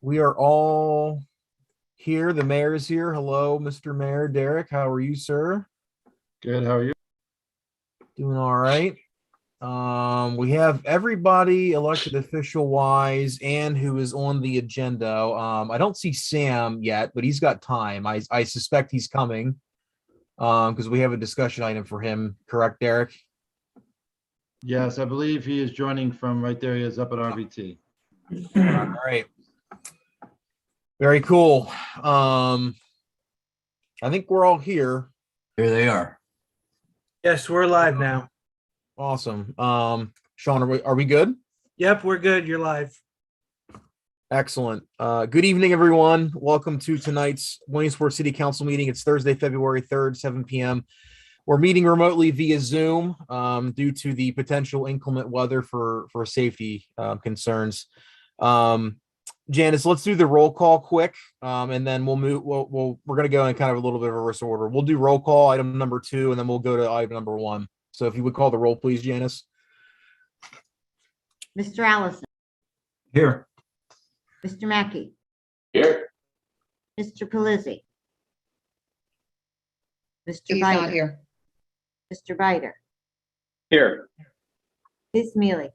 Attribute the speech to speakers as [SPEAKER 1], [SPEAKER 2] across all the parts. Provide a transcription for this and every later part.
[SPEAKER 1] We are all here. The mayor is here. Hello, Mr. Mayor Derek. How are you, sir?
[SPEAKER 2] Good, how are you?
[SPEAKER 1] Doing all right. We have everybody elected official wise and who is on the agenda. I don't see Sam yet, but he's got time. I suspect he's coming because we have a discussion item for him. Correct, Derek?
[SPEAKER 2] Yes, I believe he is joining from right there. He is up at RVT.
[SPEAKER 1] All right. Very cool. I think we're all here.
[SPEAKER 3] Here they are.
[SPEAKER 4] Yes, we're live now.
[SPEAKER 1] Awesome. Sean, are we good?
[SPEAKER 4] Yep, we're good. You're live.
[SPEAKER 1] Excellent. Good evening, everyone. Welcome to tonight's Williamsport City Council meeting. It's Thursday, February 3rd, 7 p.m. We're meeting remotely via Zoom due to the potential inclement weather for safety concerns. Janice, let's do the roll call quick, and then we'll move. We're going to go in kind of a little bit of reverse order. We'll do roll call item number 2, and then we'll go to item number 1. So if you would call the roll, please, Janice.
[SPEAKER 5] Mr. Allison,
[SPEAKER 3] Here.
[SPEAKER 5] Mr. Mackey,
[SPEAKER 6] Here.
[SPEAKER 5] Mr. Pelisi, Mr.
[SPEAKER 7] He's not
[SPEAKER 5] Biter,
[SPEAKER 7] here.
[SPEAKER 5] Mr. Biter,
[SPEAKER 6] Here.
[SPEAKER 5] Ms. Mealy,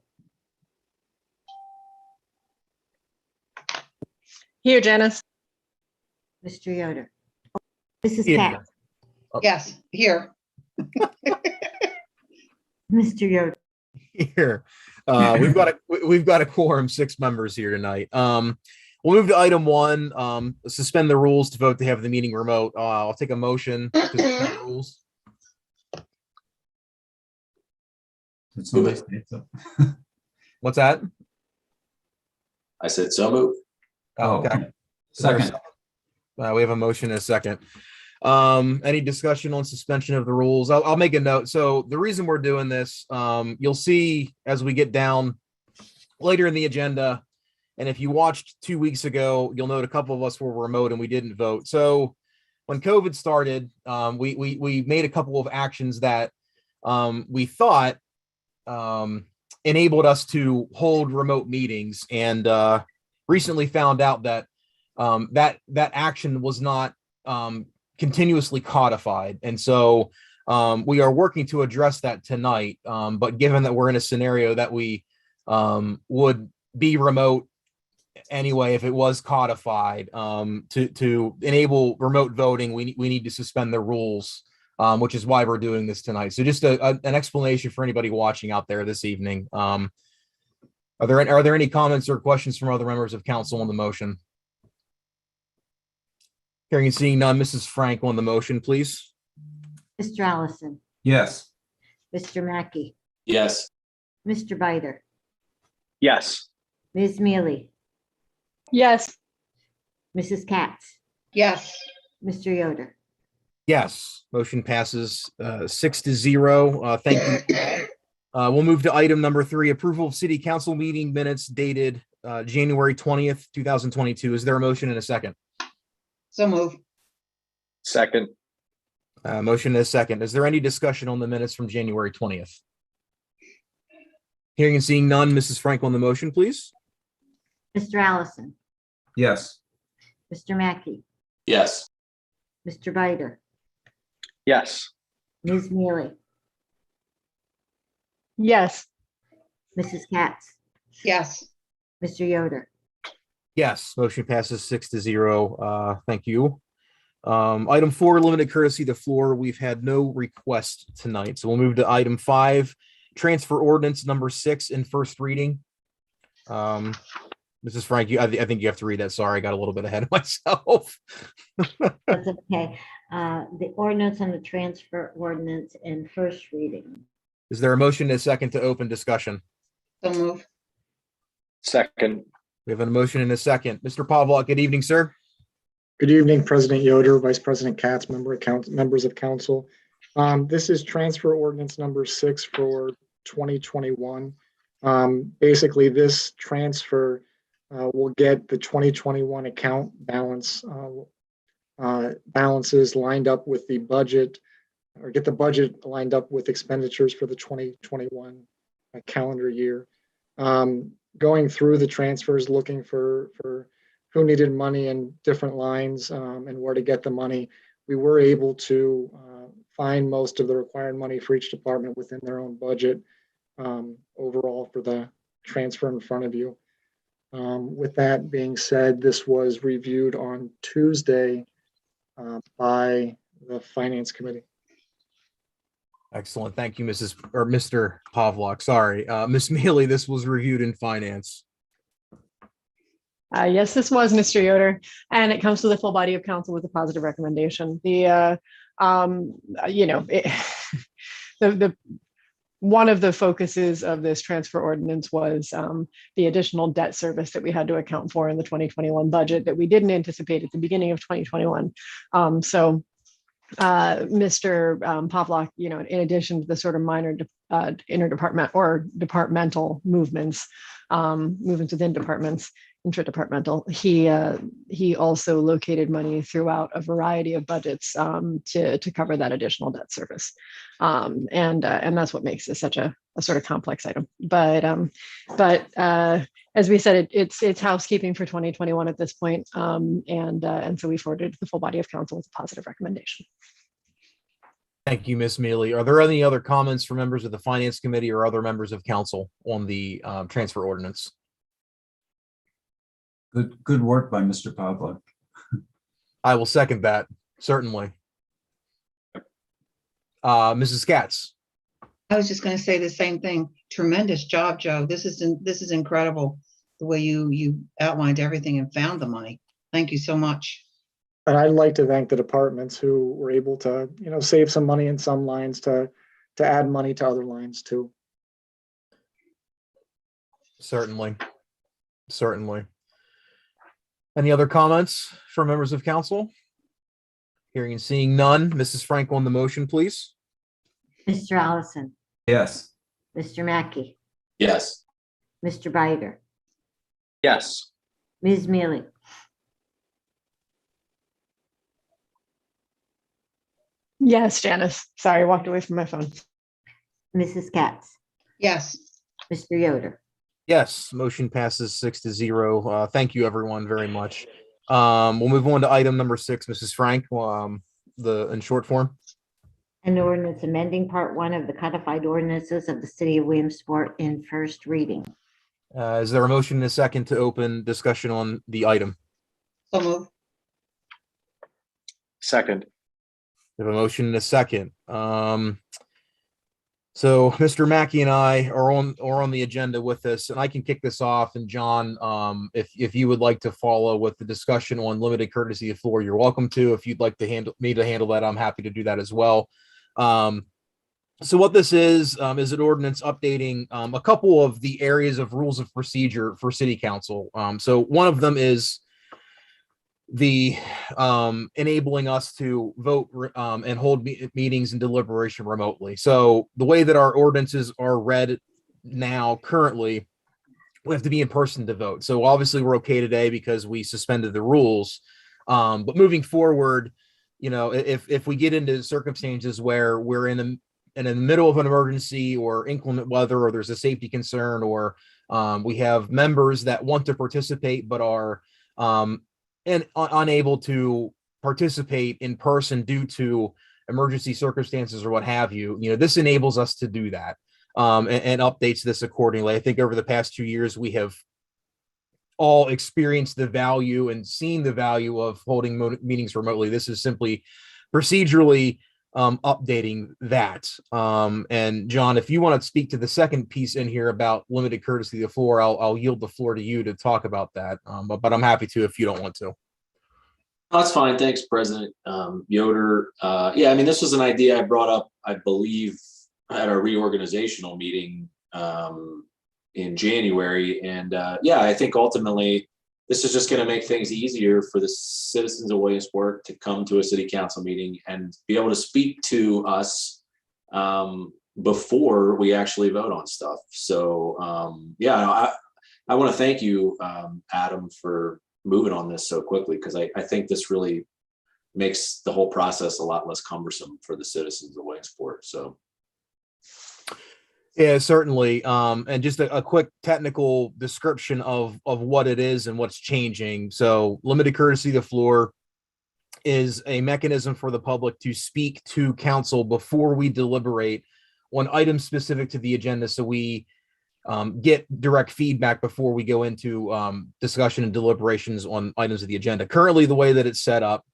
[SPEAKER 7] Here, Janice.
[SPEAKER 5] Mr. Yoder, Mrs.
[SPEAKER 1] Here.
[SPEAKER 5] Katz,
[SPEAKER 7] Yes, here.
[SPEAKER 5] Mr. Yoder.
[SPEAKER 1] Here, we've got a quorum, 6 members here tonight. We'll move to item 1. Suspend the rules to vote to have the meeting remote. I'll take a motion to suspend the rules.
[SPEAKER 3] Somebody say so.
[SPEAKER 1] What's that?
[SPEAKER 6] I said so move.
[SPEAKER 3] Oh,
[SPEAKER 1] Okay.
[SPEAKER 3] second.
[SPEAKER 1] We have a motion and a second. Any discussion on suspension of the rules? I'll make a note. So the reason we're doing this, you'll see as we get down later in the agenda, and if you watched 2 weeks ago, you'll note a couple of us were remote and we didn't vote. So when COVID started, we made a couple of actions that we thought enabled us to hold remote meetings, and recently found out that that action was not continuously codified. And so we are working to address that tonight. But given that we're in a scenario that we would be remote anyway, if it was codified, to enable remote voting, we need to suspend the rules, which is why we're doing this tonight. So just an explanation for anybody watching out there this evening. Are there any comments or questions from other members of council on the motion? Hearing and seeing none, Mrs. Frank on the motion, please.
[SPEAKER 5] Mr. Allison,
[SPEAKER 3] Yes.
[SPEAKER 5] Mr. Mackey,
[SPEAKER 6] Yes.
[SPEAKER 5] Mr. Biter,
[SPEAKER 6] Yes.
[SPEAKER 5] Ms. Mealy,
[SPEAKER 7] Yes.
[SPEAKER 5] Mrs. Katz,
[SPEAKER 7] Yes.
[SPEAKER 5] Mr. Yoder.
[SPEAKER 1] Yes, motion passes 6-0. Thank you. We'll move to item number 3, approval of city council meeting minutes dated January 20th, 2022. Is there a motion and a second?
[SPEAKER 7] So move.
[SPEAKER 6] Second.
[SPEAKER 1] Motion and a second. Is there any discussion on the minutes from January 20th? Hearing and seeing none, Mrs. Frank on the motion, please.
[SPEAKER 5] Mr. Allison,
[SPEAKER 3] Yes.
[SPEAKER 5] Mr. Mackey,
[SPEAKER 6] Yes.
[SPEAKER 5] Mr. Biter,
[SPEAKER 6] Yes.
[SPEAKER 5] Ms. Mealy,
[SPEAKER 7] Yes.
[SPEAKER 5] Mrs. Katz,
[SPEAKER 7] Yes.
[SPEAKER 5] Mr. Yoder.
[SPEAKER 1] Yes, motion passes 6-0. Thank you. Item 4, limited courtesy to the floor. We've had no request tonight. So we'll move to item 5, transfer ordinance number 6 in first reading. Mrs. Frank, I think you have to read that. Sorry, I got a little bit ahead of myself.
[SPEAKER 5] That's okay. The ordinance on the transfer ordinance in first reading.
[SPEAKER 1] Is there a motion and a second to open discussion?
[SPEAKER 7] So move.
[SPEAKER 6] Second.
[SPEAKER 1] We have a motion and a second. Mr. Pavlak, good evening, sir.
[SPEAKER 8] Good evening, President Yoder, Vice President Katz, members of council. This is transfer ordinance number 6 for 2021. Basically, this transfer will get the 2021 account balances lined up with the budget, or get the budget lined up with expenditures for the 2021 calendar year. Going through the transfers, looking for who needed money in different lines and where to get the money. We were able to find most of the required money for each department within their own budget overall for the transfer in front of you. With that being said, this was reviewed on Tuesday by the Finance Committee.
[SPEAKER 1] Excellent. Thank you, Mr. Pavlak. Sorry. Ms. Mealy, this was reviewed in finance.
[SPEAKER 9] Yes, this was Mr. Yoder, and it comes to the full body of council with a positive recommendation. The one of the focuses of this transfer ordinance was the additional debt service that we had to account for in the 2021 budget that we didn't anticipate at the beginning of 2021. Mr. Pavlak, in addition to the sort of minor interdepartment or departmental movements within departments, intradepartmental, he also located money throughout a variety of budgets to cover that additional debt service, and that's what makes this such a sort of complex item. But as we said, it's housekeeping for 2021 at this point, and so we forwarded the full body of council with a positive recommendation.
[SPEAKER 1] Thank you, Ms. Mealy. Are there any other comments from members of the Finance Committee or other members of council on the transfer ordinance?
[SPEAKER 3] Good work by Mr. Pavlak.
[SPEAKER 1] I will second that, certainly. Mrs. Katz.
[SPEAKER 7] I was just going to say the same thing. Tremendous job, Joe. This is incredible, the way you outlined everything and found the money. Thank you so much.
[SPEAKER 8] And I'd like to thank the departments who were able to, save some money in some lines to add money to other lines too.
[SPEAKER 1] Certainly. Any other comments from members of council? Hearing and seeing none. Mrs. Frank on the motion, please.
[SPEAKER 5] Mr. Allison,
[SPEAKER 3] Yes.
[SPEAKER 5] Mr. Mackey,
[SPEAKER 6] Yes.
[SPEAKER 5] Mr. Bider,
[SPEAKER 6] Yes.
[SPEAKER 5] Ms. Mealy,
[SPEAKER 9] Yes, Janice. Sorry, I walked away from my phone.
[SPEAKER 5] Mrs. Katz,
[SPEAKER 7] Yes.
[SPEAKER 5] Mr. Yoder.
[SPEAKER 1] Yes, motion passes 6-0. Thank you, everyone, very much. We'll move on to item number 6, Mrs. Frank, in short form.
[SPEAKER 5] An ordinance amending Part 1 of the codified ordinances of the city of Williamsport in first reading.
[SPEAKER 1] Is there a motion and a second to open discussion on the item?
[SPEAKER 7] So move.
[SPEAKER 6] Second.
[SPEAKER 1] We have a motion and a second. So Mr. Mackey and I are on the agenda with this, and I can kick this off. And John, if you would like to follow with the discussion on limited courtesy of floor, you're welcome to. If you'd like to handle that, I'm happy to do that as well. So what this is an ordinance updating a couple of the areas of rules of procedure for city council. So one of them is the enabling us to vote and hold meetings and deliberation remotely. So the way that our ordinances are read now currently, we have to be in person to vote. So obviously we're okay today because we suspended the rules. But moving forward, if we get into circumstances where we're in the middle of an emergency or inclement weather, or there's a safety concern, or we have members that want to participate but are unable to participate in person due to emergency circumstances or what have you, this enables us to do that and updates this accordingly. I think over the past 2 years, we have all experienced the value and seen the value of holding meetings remotely. This is simply procedurally updating that. And John, if you want to speak to the second piece in here about limited courtesy of the floor, I'll yield the floor to you to talk about that. But I'm happy to if you don't want to.
[SPEAKER 10] That's fine. Thanks, President Yoder. Yeah, I mean, this was an idea I brought up, I believe, at our reorganizational meeting in January. And yeah, I think ultimately this is just going to make things easier for the citizens of Williamsport to come to a city council meeting and be able to speak to us before we actually vote on stuff. So yeah, I want to thank you, Adam, for moving on this so quickly, because I think this really makes the whole process a lot less cumbersome for the citizens of Williamsport. So
[SPEAKER 1] Yeah, certainly. And just a quick technical description of what it is and what's changing. So limited courtesy of the floor is a mechanism for the public to speak to council before we deliberate on items specific to the agenda. So we get direct feedback before we go into discussion and deliberations on items of the agenda. Currently, the way that it's set up,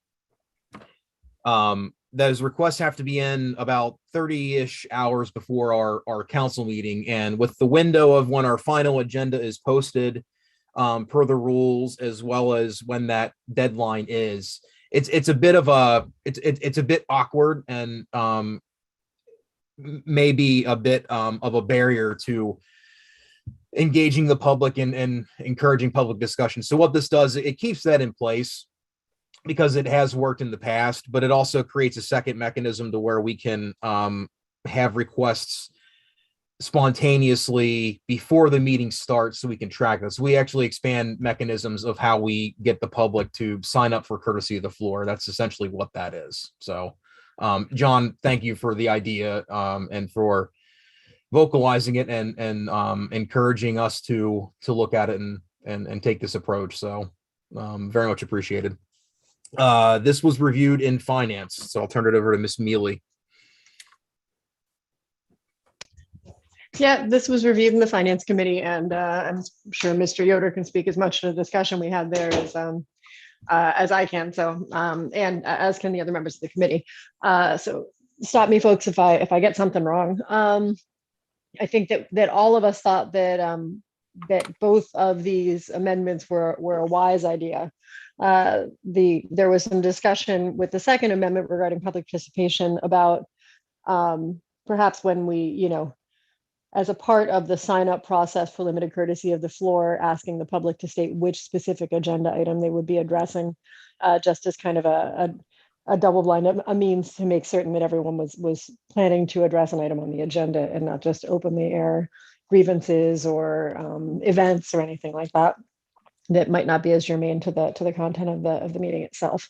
[SPEAKER 1] those requests have to be in about 30-ish hours before our council meeting. And with the window of when our final agenda is posted, per the rules, as well as when that deadline is, it's a bit of a, it's a bit awkward and maybe a bit of a barrier to engaging the public and encouraging public discussion. So what this does, it keeps that in place because it has worked in the past, but it also creates a second mechanism to where we can have requests spontaneously before the meeting starts so we can track this. We actually expand mechanisms of how we get the public to sign up for courtesy of the floor. That's essentially what that is. So John, thank you for the idea and for vocalizing it and encouraging us to look at it and take this approach. So very much appreciated. This was reviewed in finance, so I'll turn it over to Ms. Mealy.
[SPEAKER 9] Yeah, this was reviewed in the Finance Committee, and I'm sure Mr. Yoder can speak as much to the discussion we had there as I can. So, and as can the other members of the committee. So stop me, folks, if I get something wrong. I think that all of us thought that that both of these amendments were a wise idea. There was some discussion with the second amendment regarding public participation about perhaps when we, as a part of the sign up process for limited courtesy of the floor, asking the public to state which specific agenda item they would be addressing, just as kind of a double blind, a means to make certain that everyone was planning to address an item on the agenda and not just openly air grievances or events or anything like that that might not be as germane to the content of the meeting itself.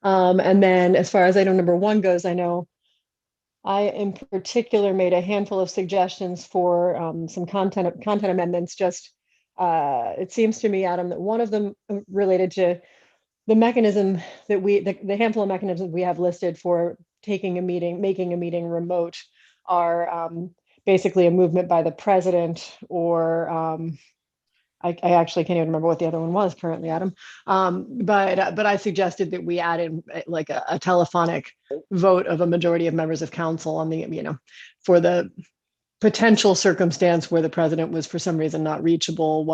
[SPEAKER 9] And then as far as item number 1 goes, I know I in particular made a handful of suggestions for some content amendments. Just it seems to me, Adam, that one of them related to the mechanism that the handful of mechanisms we have listed for making a meeting remote are basically a movement by the president or I actually can't even remember what the other one was currently, Adam. But I suggested that we add in like a telephonic vote of a majority of members of council on the, for the potential circumstance where the president was for some reason not reachable,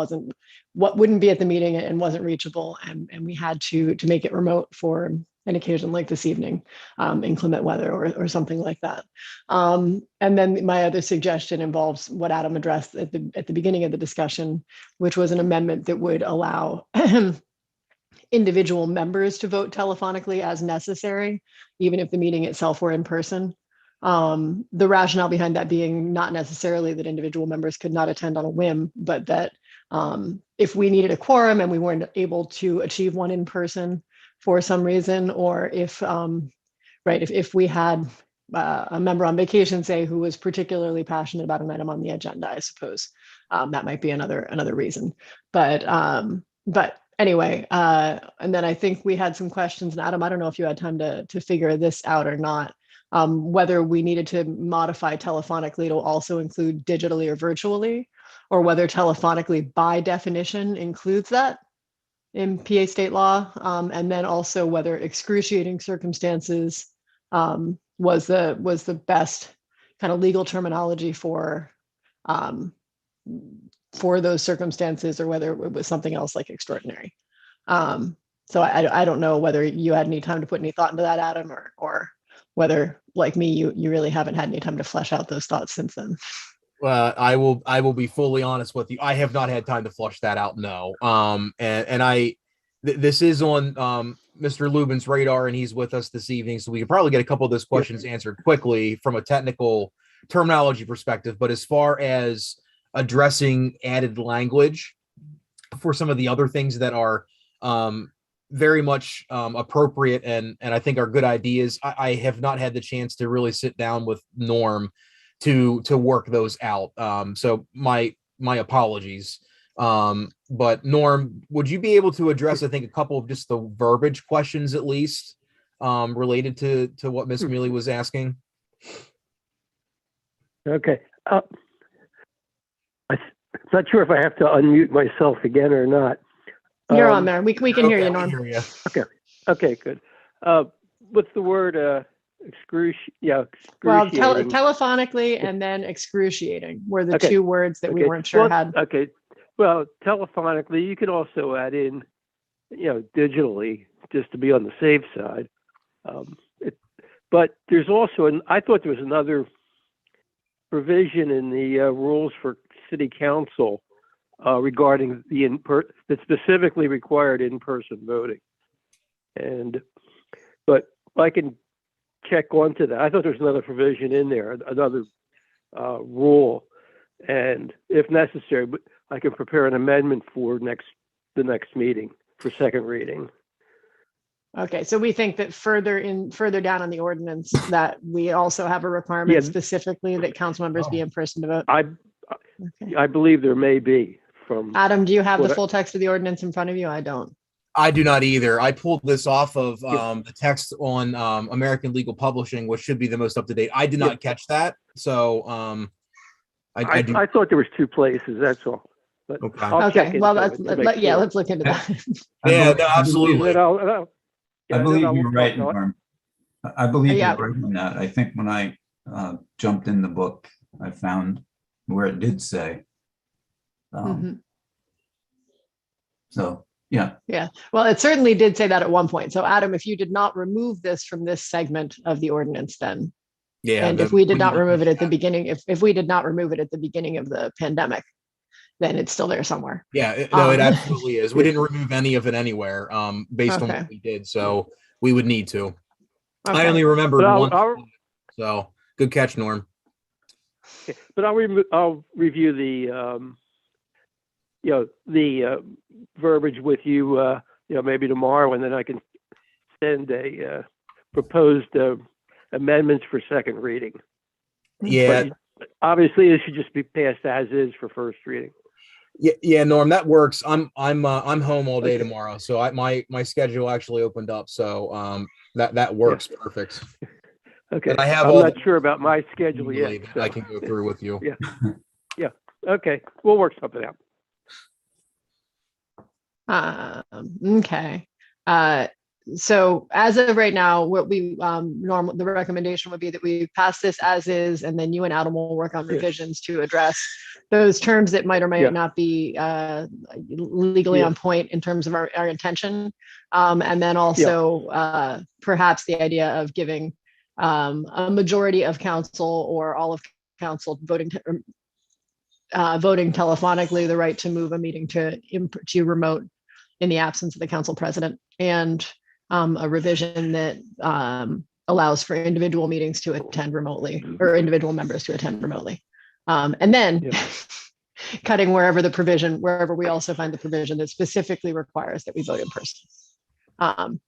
[SPEAKER 9] wouldn't be at the meeting and wasn't reachable, and we had to make it remote for an occasion like this evening, inclement weather or something like that. And then my other suggestion involves what Adam addressed at the beginning of the discussion, which was an amendment that would allow individual members to vote telephonically as necessary, even if the meeting itself were in person. The rationale behind that being not necessarily that individual members could not attend on a whim, but that if we needed a quorum and we weren't able to achieve one in person for some reason, or if we had a member on vacation, say, who was particularly passionate about an item on the agenda, I suppose that might be another reason. But anyway, and then I think we had some questions, and Adam, I don't know if you had time to figure this out or not. Whether we needed to modify telephonically to also include digitally or virtually, or whether telephonically by definition includes that in PA state law, and then also whether excruciating circumstances was the best kind of legal terminology for those circumstances, or whether it was something else like extraordinary. So I don't know whether you had any time to put any thought into that, Adam, or whether, like me, you really haven't had any time to flesh out those thoughts since then.
[SPEAKER 1] I will be fully honest with you. I have not had time to flush that out. No. This is on Mr. Lubin's radar, and he's with us this evening, so we can probably get a couple of those questions answered quickly from a technical terminology perspective. But as far as addressing added language for some of the other things that are very much appropriate and I think are good ideas, I have not had the chance to really sit down with Norm to work those out. So my apologies. But Norm, would you be able to address, I think, a couple of just the verbiage questions at least, related to what Miss Mealy was asking?
[SPEAKER 11] Okay. I'm not sure if I have to unmute myself again or not.
[SPEAKER 9] You're on there. We can hear
[SPEAKER 1] Okay,
[SPEAKER 9] you,
[SPEAKER 1] we
[SPEAKER 9] Norm.
[SPEAKER 1] hear you.
[SPEAKER 11] Okay, good. What's the word?
[SPEAKER 9] Well,
[SPEAKER 11] excruciating.
[SPEAKER 9] telephonically and then excruciating were the
[SPEAKER 11] Okay.
[SPEAKER 9] two words that we
[SPEAKER 11] Okay.
[SPEAKER 9] weren't sure
[SPEAKER 11] Well,
[SPEAKER 9] had.
[SPEAKER 11] Okay. Well, telephonically, you could also add in, digitally, just to be on the safe side. But there's also, I thought there was another provision in the rules for city council regarding that specifically required in-person voting. But I can check onto that. I thought there was another provision in there, another rule, and if necessary, I can prepare an amendment for the next meeting for second reading.
[SPEAKER 9] Okay, so we think that further down on the ordinance that we also have a requirement
[SPEAKER 11] Yeah.
[SPEAKER 9] specifically that council members be in person to vote. Okay.
[SPEAKER 11] I believe there may be from.
[SPEAKER 9] Adam, do you have the
[SPEAKER 11] What I-
[SPEAKER 9] full text of the ordinance in front of you? I don't.
[SPEAKER 1] I do not either. I pulled this off of
[SPEAKER 11] Yeah.
[SPEAKER 1] the text on American Legal Publishing, which should be the most up to date. I did not catch that, so I do.
[SPEAKER 11] I thought there was two places. That's all. But
[SPEAKER 1] Okay.
[SPEAKER 11] I'll check
[SPEAKER 9] Okay, well,
[SPEAKER 11] into it to make sure.
[SPEAKER 9] let's look into that.
[SPEAKER 1] Yeah, no, absolutely.
[SPEAKER 11] And then
[SPEAKER 3] I believe
[SPEAKER 11] I'll-
[SPEAKER 3] you're right,
[SPEAKER 11] I'll-
[SPEAKER 3] Norm. I believe
[SPEAKER 9] Yeah.
[SPEAKER 3] you're right on that. I think when I jumped in the book, I found where it did say.
[SPEAKER 9] Mhm.
[SPEAKER 3] So, yeah.
[SPEAKER 9] Yeah, well, it certainly did say that at one point. So Adam, if you did not remove this from this segment of the ordinance, then,
[SPEAKER 1] Yeah,
[SPEAKER 9] and if we did not remove it at the beginning, if we did not remove it at the beginning of the pandemic, then it's still there somewhere.
[SPEAKER 1] Yeah, it
[SPEAKER 9] Um,
[SPEAKER 1] absolutely is. We didn't remove any of it anywhere, based on
[SPEAKER 9] Okay.
[SPEAKER 1] what we did, so we would need to. I
[SPEAKER 9] Okay.
[SPEAKER 1] only remembered
[SPEAKER 11] But
[SPEAKER 1] one, so good catch, Norm.
[SPEAKER 11] But I'll review the verbiage with you, maybe tomorrow, and then I can send a proposed amendments for second reading.
[SPEAKER 1] Yeah,
[SPEAKER 11] But obviously, it should just be passed as is for first reading.
[SPEAKER 1] yeah, Norm, that works. I'm home all day
[SPEAKER 11] Okay.
[SPEAKER 1] tomorrow, so my schedule actually opened up, so that works perfect.
[SPEAKER 11] Okay.
[SPEAKER 1] And I have
[SPEAKER 11] I'm
[SPEAKER 1] all
[SPEAKER 11] not
[SPEAKER 1] the-
[SPEAKER 11] sure about my schedule
[SPEAKER 1] Legally,
[SPEAKER 11] yet.
[SPEAKER 1] that I can go through with you.
[SPEAKER 11] Yeah. Okay. We'll work something out.
[SPEAKER 9] Okay. So as of right now, what we the recommendation would be that we pass this as is, and then you and Adam will work on
[SPEAKER 11] Yeah.
[SPEAKER 9] revisions to address those terms that might or might
[SPEAKER 11] Yeah.
[SPEAKER 9] not be legally
[SPEAKER 11] Yeah.
[SPEAKER 9] on point in terms of our intention. And then also perhaps the idea of giving a majority of council or all of council voting telephonically the right to move a meeting to remote in the absence of the council president, and a revision that allows for individual meetings to attend remotely, or individual members to attend remotely. And then
[SPEAKER 11] Yeah.
[SPEAKER 9] cutting wherever we also find the provision that specifically requires that we vote in person.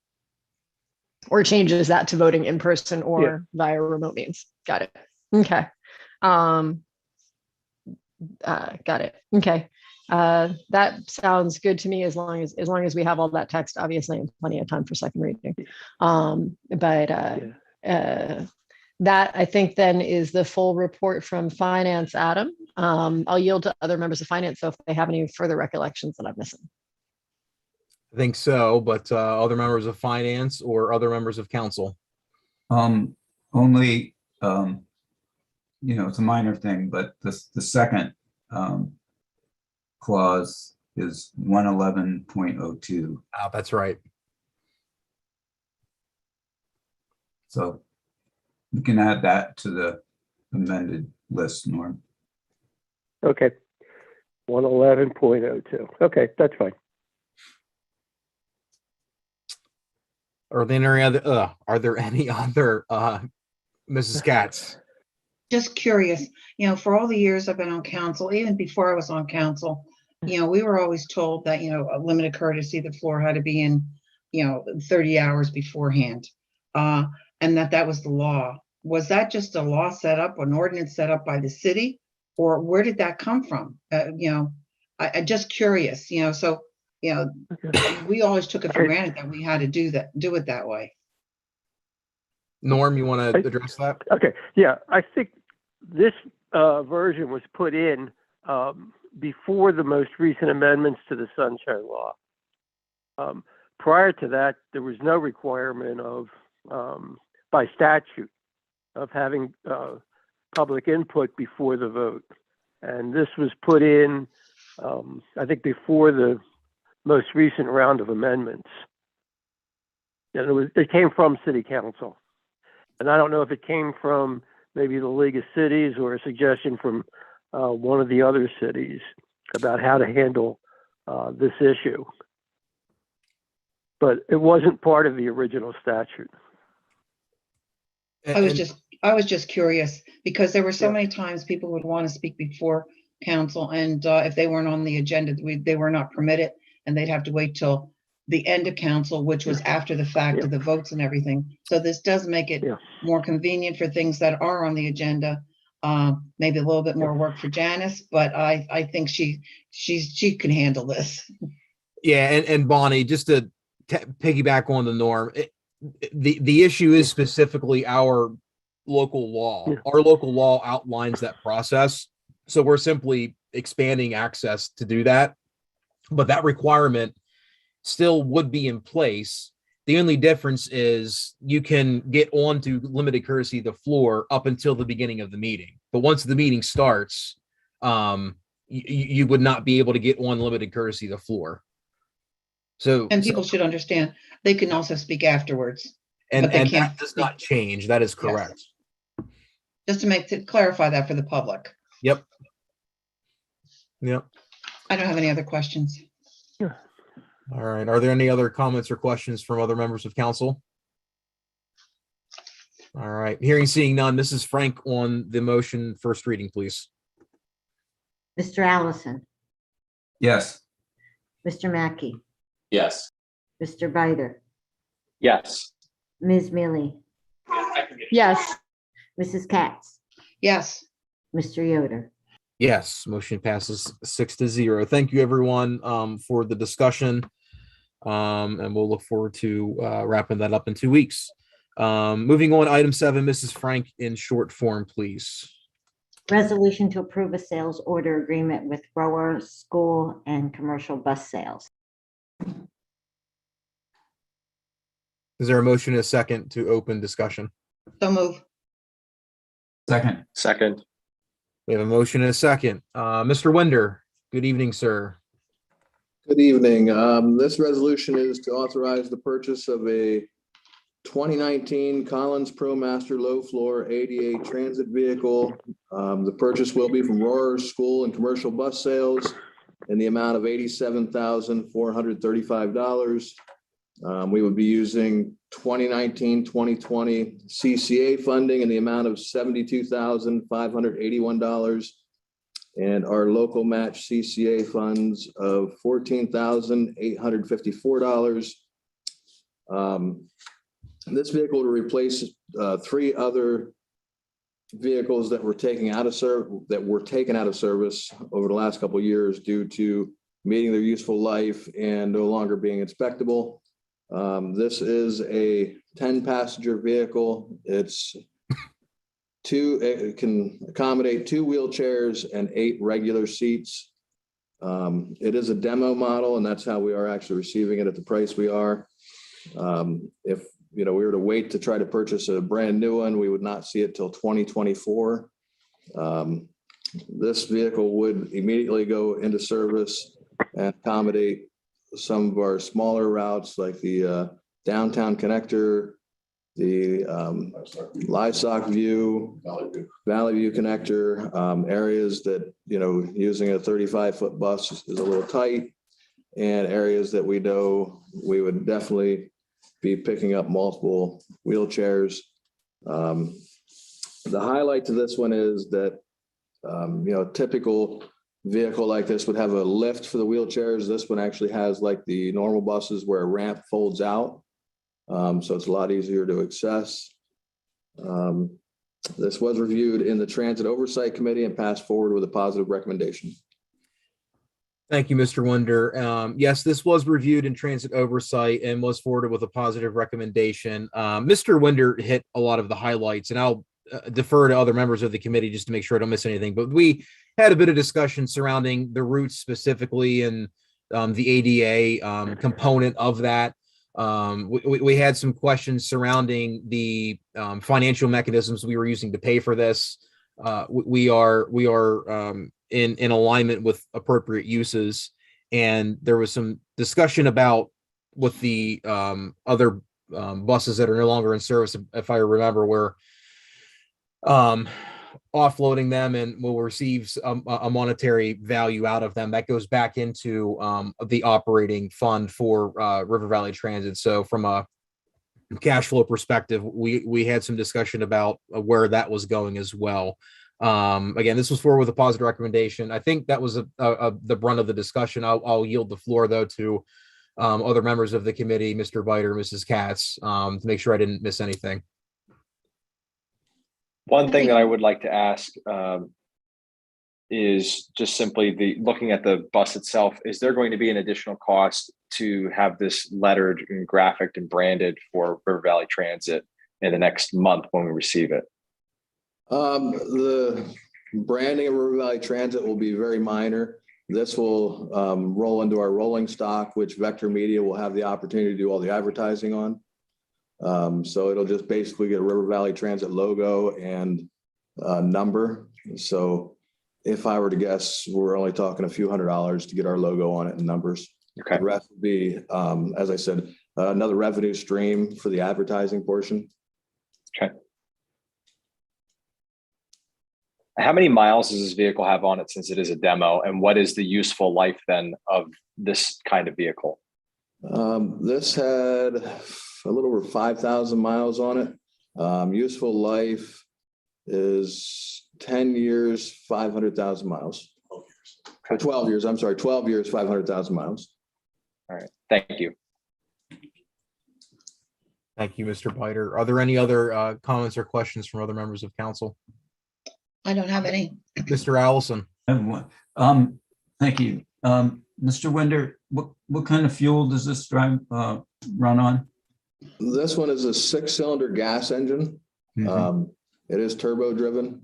[SPEAKER 9] Or changes that to voting in person or via remote means. Got it. Okay. Got it. Okay. That sounds good to me as long as we have all that text, obviously, and plenty of time for second reading. That I think then is the full report from finance, Adam. I'll yield to other members of finance, so if they have any further recollections that I'm missing.
[SPEAKER 1] I think so, but other members of finance or other members of council.
[SPEAKER 3] Only, it's a minor thing, but the second clause is 111.02.
[SPEAKER 1] That's right.
[SPEAKER 3] So you can add that to the amended list, Norm.
[SPEAKER 11] Okay. 111.02. Okay, that's fine.
[SPEAKER 1] Are there any other Mrs. Katz?
[SPEAKER 7] Just curious, for all the years I've been on council, even before I was on council, we were always told that, a limited courtesy, the floor had to be in, 30 hours beforehand. And that was the law. was that just a law set up, an ordinance set up by the city? Or where did that come from? I'm just curious, so, we always took it for granted that we had to do it that way.
[SPEAKER 1] Norm, you want to address that?
[SPEAKER 11] Okay, yeah, I think this version was put in before the most recent amendments to the Sunshine Law. Prior to that, there was no requirement of, by statute, of having public input before the vote. And this was put in, I think, before the most recent round of amendments. And it came from City Council. And I don't know if it came from maybe the League of Cities or a suggestion from one of the other cities about how to handle this issue. But it wasn't part of the original statute.
[SPEAKER 7] I was just curious because there were so many times people would want to speak before council, and if they weren't on the agenda, they were not permitted, and they'd have to wait till the end of council, which was after the fact of the votes and everything. So this does make it more convenient for things that are on the agenda. Maybe a little bit more work for Janice, but I think she can handle this.
[SPEAKER 1] Yeah, and Bonnie, just to piggyback on the Norm, the issue is specifically our local law. Our local law outlines that process. So we're simply expanding access to do that. But that requirement still would be in place. The only difference is you can get on to limited courtesy the floor up until the beginning of the meeting. But once the meeting starts, you would not be able to get on limited courtesy the floor. And
[SPEAKER 7] people should understand they can also speak afterwards.
[SPEAKER 1] And that does not change. That is correct.
[SPEAKER 7] Yes. Just to clarify that for the public.
[SPEAKER 1] Yep.
[SPEAKER 7] I don't have any other questions.
[SPEAKER 1] All right. Are there any other comments or questions from other members of council? All right. Seeing none. Mrs. Frank on the motion, first reading, please.
[SPEAKER 5] Mr. Allison,
[SPEAKER 3] Yes.
[SPEAKER 5] Mr. Mackey,
[SPEAKER 6] Yes.
[SPEAKER 5] Mr. Bider,
[SPEAKER 6] Yes.
[SPEAKER 5] Ms. Mealy,
[SPEAKER 9] Yes.
[SPEAKER 5] Mrs. Katz,
[SPEAKER 7] Yes.
[SPEAKER 5] Mr. Yoder.
[SPEAKER 1] Yes, motion passes 6-0. Thank you, everyone, for the discussion. And we'll look forward to wrapping that up in 2 weeks. Moving on, item 7, Mrs. Frank, in short form, please.
[SPEAKER 5] Resolution to approve a sales order agreement with Rower School and Commercial Bus Sales.
[SPEAKER 1] Is there a motion and a second to open discussion?
[SPEAKER 7] So move.
[SPEAKER 6] Second.
[SPEAKER 1] We have a motion and a second. Mr. Winder, good evening, sir.
[SPEAKER 12] Good evening. This resolution is to authorize the purchase of a 2019 Collins Promaster low floor ADA transit vehicle. The purchase will be from Roar School and Commercial Bus Sales in the amount of $87,435. We would be using 2019-2020 CCA funding in the amount of $72,581 and our local match CCA funds of $14,854. This vehicle will replace 3 other vehicles that were taken out of service over the last couple of years due to meeting their useful life and no longer being inspectable. This is a 10-passenger vehicle. It can accommodate 2 wheelchairs and 8 regular seats. It is a demo model, and that's how we are actually receiving it at the price we are. If we were to wait to try to purchase a brand new one, we would not see it till 2024. This vehicle would immediately go into service and accommodate some of our smaller routes like the downtown connector, the Livestock View, Valley View connector, areas that, using a 35-foot bus is a little tight, and areas that we know we would definitely be picking up multiple wheelchairs. The highlight to this one is that, a typical vehicle like this would have a lift for the wheelchairs. This one actually has, like the normal buses, where a ramp folds out. So it's a lot easier to access. This was reviewed in the Transit Oversight Committee and passed forward with a positive recommendation.
[SPEAKER 1] Thank you, Mr. Winder. Yes, this was reviewed in Transit Oversight and was forwarded with a positive recommendation. Mr. Winder hit a lot of the highlights, and I'll defer to other members of the committee just to make sure I don't miss anything. But we had a bit of discussion surrounding the routes specifically and the ADA component of that. We had some questions surrounding the financial mechanisms we were using to pay for this. We are in alignment with appropriate uses, and there was some discussion about with the other buses that are no longer in service, if I remember, where offloading them and will receive a monetary value out of them that goes back into the operating fund for River Valley Transit. So from a cash flow perspective, we had some discussion about where that was going as well. Again, this was forwarded with a positive recommendation. I think that was the brunt of the discussion. I'll yield the floor though to other members of the committee, Mr. Biter, Mrs. Katz, to make sure I didn't miss anything.
[SPEAKER 6] One thing that I would like to ask is just simply looking at the bus itself. Is there going to be an additional cost to have this lettered and graphicked and branded for River Valley Transit in the next month when we receive it?
[SPEAKER 12] The branding of River Valley Transit will be very minor. This will roll into our rolling stock, which Vector Media will have the opportunity to do all the advertising on. So it'll just basically get a River Valley Transit logo and number. So if I were to guess, we're only talking a few $100s to get our logo on it and numbers.
[SPEAKER 6] Okay.
[SPEAKER 12] The rest would be, as I said, another revenue stream for the advertising portion.
[SPEAKER 6] Okay. How many miles does this vehicle have on it since it is a demo? And what is the useful life then of this kind of vehicle?
[SPEAKER 12] This had a little over 5,000 miles on it. Useful life is 10 years, 500,000 miles. 12 years, I'm sorry, 12 years, 500,000 miles.
[SPEAKER 6] All right, thank you.
[SPEAKER 1] Thank you, Mr. Biter. Are there any other comments or questions from other members of council?
[SPEAKER 7] I don't have any.
[SPEAKER 1] Mr. Allison.
[SPEAKER 3] I have one. Thank you. Mr. Winder, what kind of fuel does this drive run on?
[SPEAKER 12] This one is a 6-cylinder gas engine. It is turbo driven.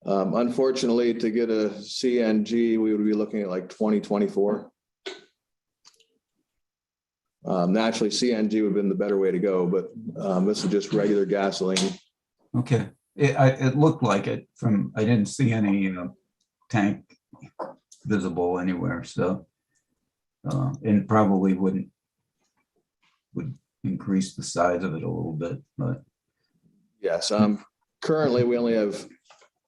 [SPEAKER 12] Unfortunately, to get a CNG, we would be looking at like 2024. Naturally, CNG would have been the better way to go, but this is just regular gasoline.
[SPEAKER 3] Okay. It looked like it from, I didn't see any tank visible anywhere. So, and probably would increase the size of it a little bit, but.
[SPEAKER 12] Yes. Currently, we only have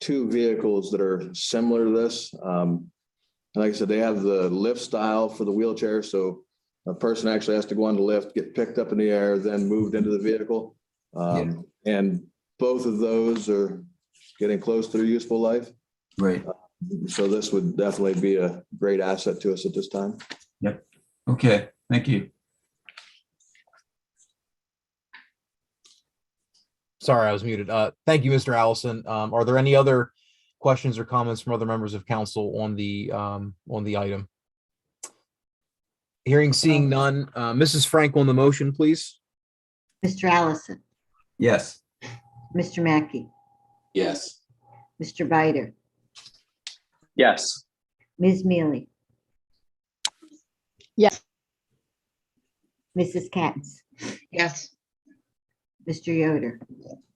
[SPEAKER 12] 2 vehicles that are similar to this. Like I said, they have the lift style for the wheelchair. So a person actually has to go on the lift, get picked up in the air, then moved into the vehicle. And both of those are getting close to their useful life.
[SPEAKER 3] Right.
[SPEAKER 12] So this would definitely be a great asset to us at this time.
[SPEAKER 3] Yep. Okay. Thank you.
[SPEAKER 1] Sorry, I was muted. Thank you, Mr. Allison. Are there any other questions or comments from other members of council on the item? Seeing none. Mrs. Frank on the motion, please.
[SPEAKER 5] Mr. Allison,
[SPEAKER 3] Yes.
[SPEAKER 5] Mr. Mackey,
[SPEAKER 10] Yes.
[SPEAKER 5] Mr. Biter,
[SPEAKER 6] Yes.
[SPEAKER 5] Ms. Mealy,
[SPEAKER 9] Yes.
[SPEAKER 5] Mrs. Katz,
[SPEAKER 7] Yes.
[SPEAKER 5] Mr. Yoder.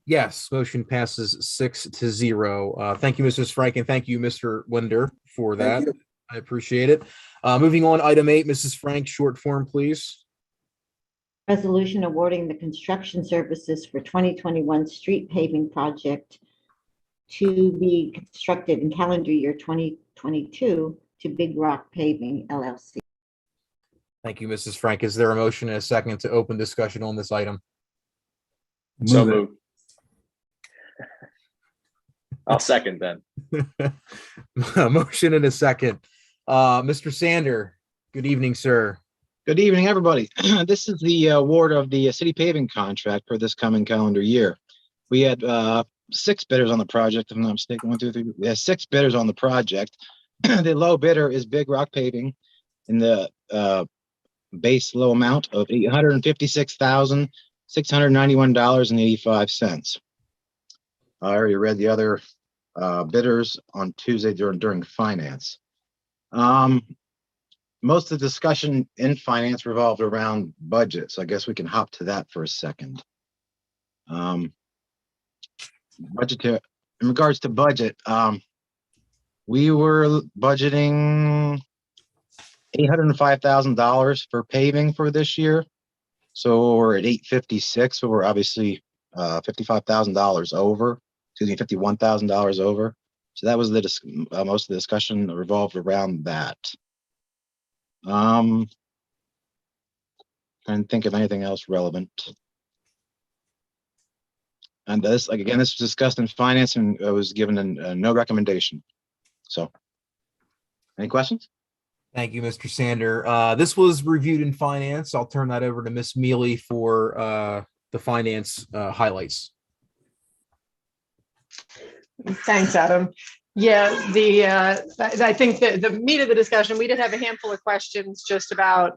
[SPEAKER 1] Yes, motion passes 6-0. Thank you, Mrs. Frank, and thank you, Mr. Winder, for that.
[SPEAKER 12] Thank you.
[SPEAKER 1] I appreciate it. Moving on, item 8, Mrs. Frank, short form, please.
[SPEAKER 5] Resolution awarding the construction services for 2021 street paving project to be constructed in calendar year 2022 to Big Rock Paving LLC.
[SPEAKER 1] Thank you, Mrs. Frank. Is there a motion and a second to open discussion on this item?
[SPEAKER 6] So
[SPEAKER 3] Move it.
[SPEAKER 6] moved. I'll second then.
[SPEAKER 1] A motion and a second. Mr. Sander, good evening, sir.
[SPEAKER 13] Good evening, everybody. This is the award of the city paving contract for this coming calendar year. We had 6 bidders on the project, if I'm not mistaken. 1, 2, 3. We had 6 bidders on the project. The low bidder is Big Rock Paving in the base low amount of $856,691.85. I already read the other bidders on Tuesday during finance. Most of the discussion in finance revolved around budget, so I guess we can hop to that for a second. Budget in regards to budget, we were budgeting $805,000 for paving for this year. So we're at 856, so we're obviously $55,000 over, excuse me, $51,000 over. So that was most of the discussion revolved around that. Trying to think of anything else relevant. And this, like, again, this was discussed in finance and was given no recommendation. So, any questions?
[SPEAKER 1] Thank you, Mr. Sander. This was reviewed in finance. I'll turn that over to Ms. Mealy for the finance highlights.
[SPEAKER 9] Thanks, Adam. Yeah, I think the meat of the discussion, we did have a handful of questions just about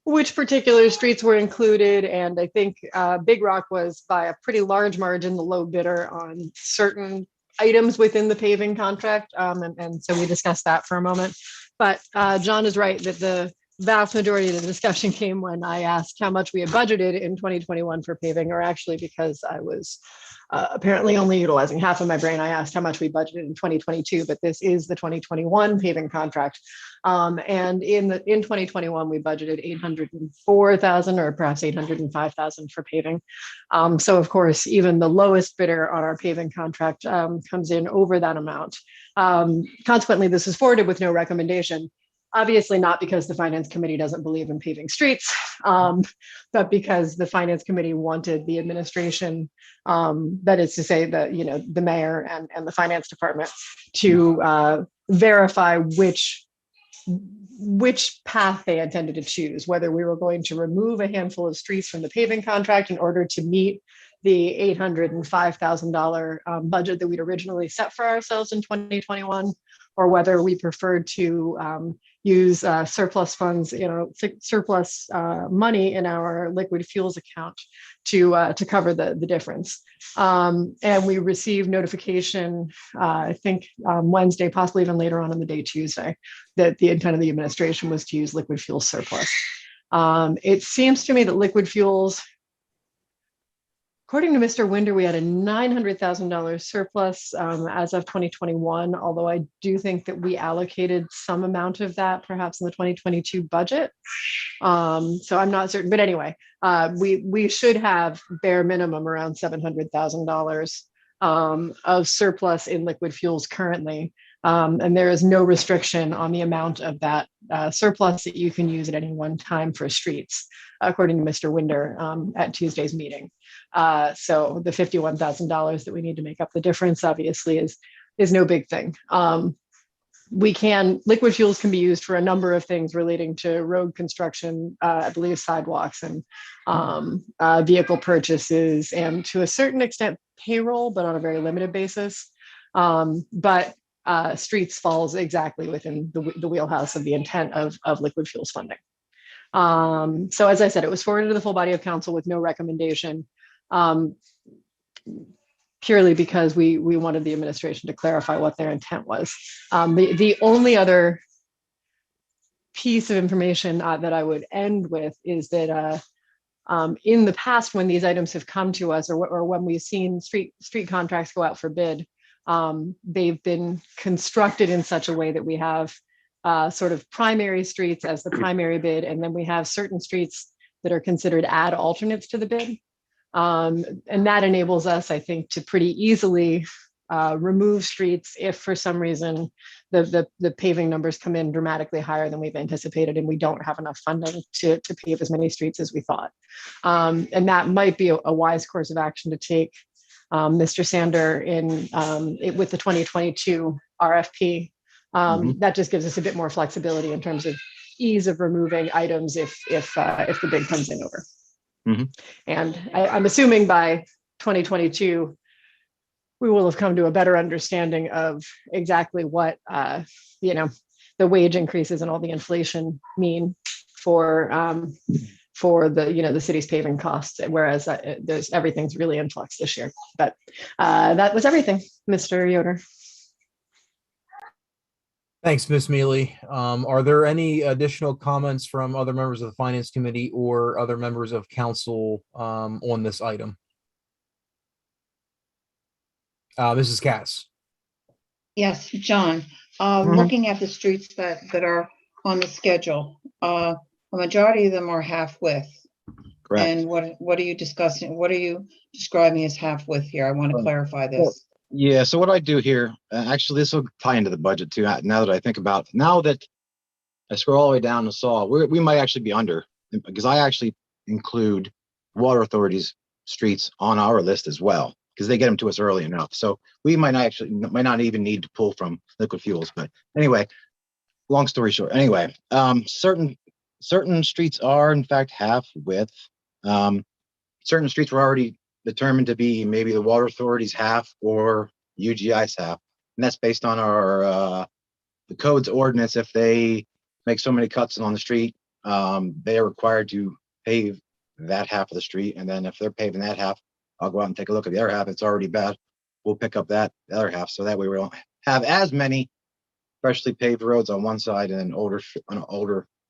[SPEAKER 9] which particular streets were included. And I think Big Rock was by a pretty large margin the low bidder on certain items within the paving contract. And so we discussed that for a moment. But John is right that the vast majority of the discussion came when I asked how much we had budgeted in 2021 for paving, or actually because I was apparently only utilizing half of my brain, I asked how much we budgeted in 2022, but this is the 2021 paving contract. And in 2021, we budgeted 804,000 or perhaps 805,000 for paving. So of course, even the lowest bidder on our paving contract comes in over that amount. Consequently, this is forwarded with no recommendation. Obviously not because the finance committee doesn't believe in paving streets, but because the finance committee wanted the administration, that is to say that, you know, the mayor and the finance department to verify which path they intended to choose, whether we were going to remove a handful of streets from the paving contract in order to meet the $805,000 budget that we'd originally set for ourselves in 2021, or whether we preferred to use surplus funds, surplus money in our liquid fuels account to cover the difference. And we received notification, I think Wednesday, possibly even later on in the day, Tuesday, that the intent of the administration was to use liquid fuel surplus. It seems to me that liquid fuels, according to Mr. Winder, we had a $900,000 surplus as of 2021, although I do think that we allocated some amount of that perhaps in the 2022 budget. So I'm not certain, but anyway, we should have bare minimum around $700,000 of surplus in liquid fuels currently. And there is no restriction on the amount of that surplus that you can use at any one time for streets, according to Mr. Winder at Tuesday's meeting. So the $51,000 that we need to make up the difference obviously is no big thing. Liquid fuels can be used for a number of things relating to road construction, I believe sidewalks and vehicle purchases, and to a certain extent payroll, but on a very limited basis. But streets falls exactly within the wheelhouse of the intent of liquid fuels funding. So as I said, it was forwarded to the full body of council with no recommendation, purely because we wanted the administration to clarify what their intent was. The only other piece of information that I would end with is that in the past, when these items have come to us, or when we've seen street contracts go out for bid, they've been constructed in such a way that we have sort of primary streets as the primary bid, and then we have certain streets that are considered add alternates to the bid. And that enables us, I think, to pretty easily remove streets if for some reason the paving numbers come in dramatically higher than we've anticipated and we don't have enough funding to pave as many streets as we thought. And that might be a wise course of action to take. Mr. Sander, with the 2022 RFP, that just gives us a bit more flexibility in terms of ease of removing items if the bid comes in over. And I'm assuming by 2022, we will have come to a better understanding of exactly what, the wage increases and all the inflation mean for the city's paving costs, whereas everything's really in flux this year. But that was everything, Mr. Yoder.
[SPEAKER 1] Thanks, Ms. Mealy. Are there any additional comments from other members of the Finance Committee or other members of council on this item? Mrs. Katz.
[SPEAKER 7] Yes, John, looking at the streets that are on the schedule, a majority of them are half width.
[SPEAKER 13] Correct.
[SPEAKER 7] And what are you discussing? What are you describing as half width here? I want to clarify this.
[SPEAKER 13] Yeah, so what I do here, actually, this will tie into the budget too. Now that I think about, now that I scroll all the way down to Saul, we might actually be under, because I actually include water authorities' streets on our list as well, because they get them to us early enough. So we might not even need to pull from liquid fuels. But anyway, long story short, anyway, certain streets are in fact half width. Certain streets were already determined to be maybe the water authority's half or UGI's half, and that's based on our the code's ordinance. If they make so many cuts on the street, they are required to pave that half of the street, and then if they're paving that half, I'll go out and take a look at the other half. It's already bad. We'll pick up the other half, so that way we don't have as many freshly paved roads on one side and then older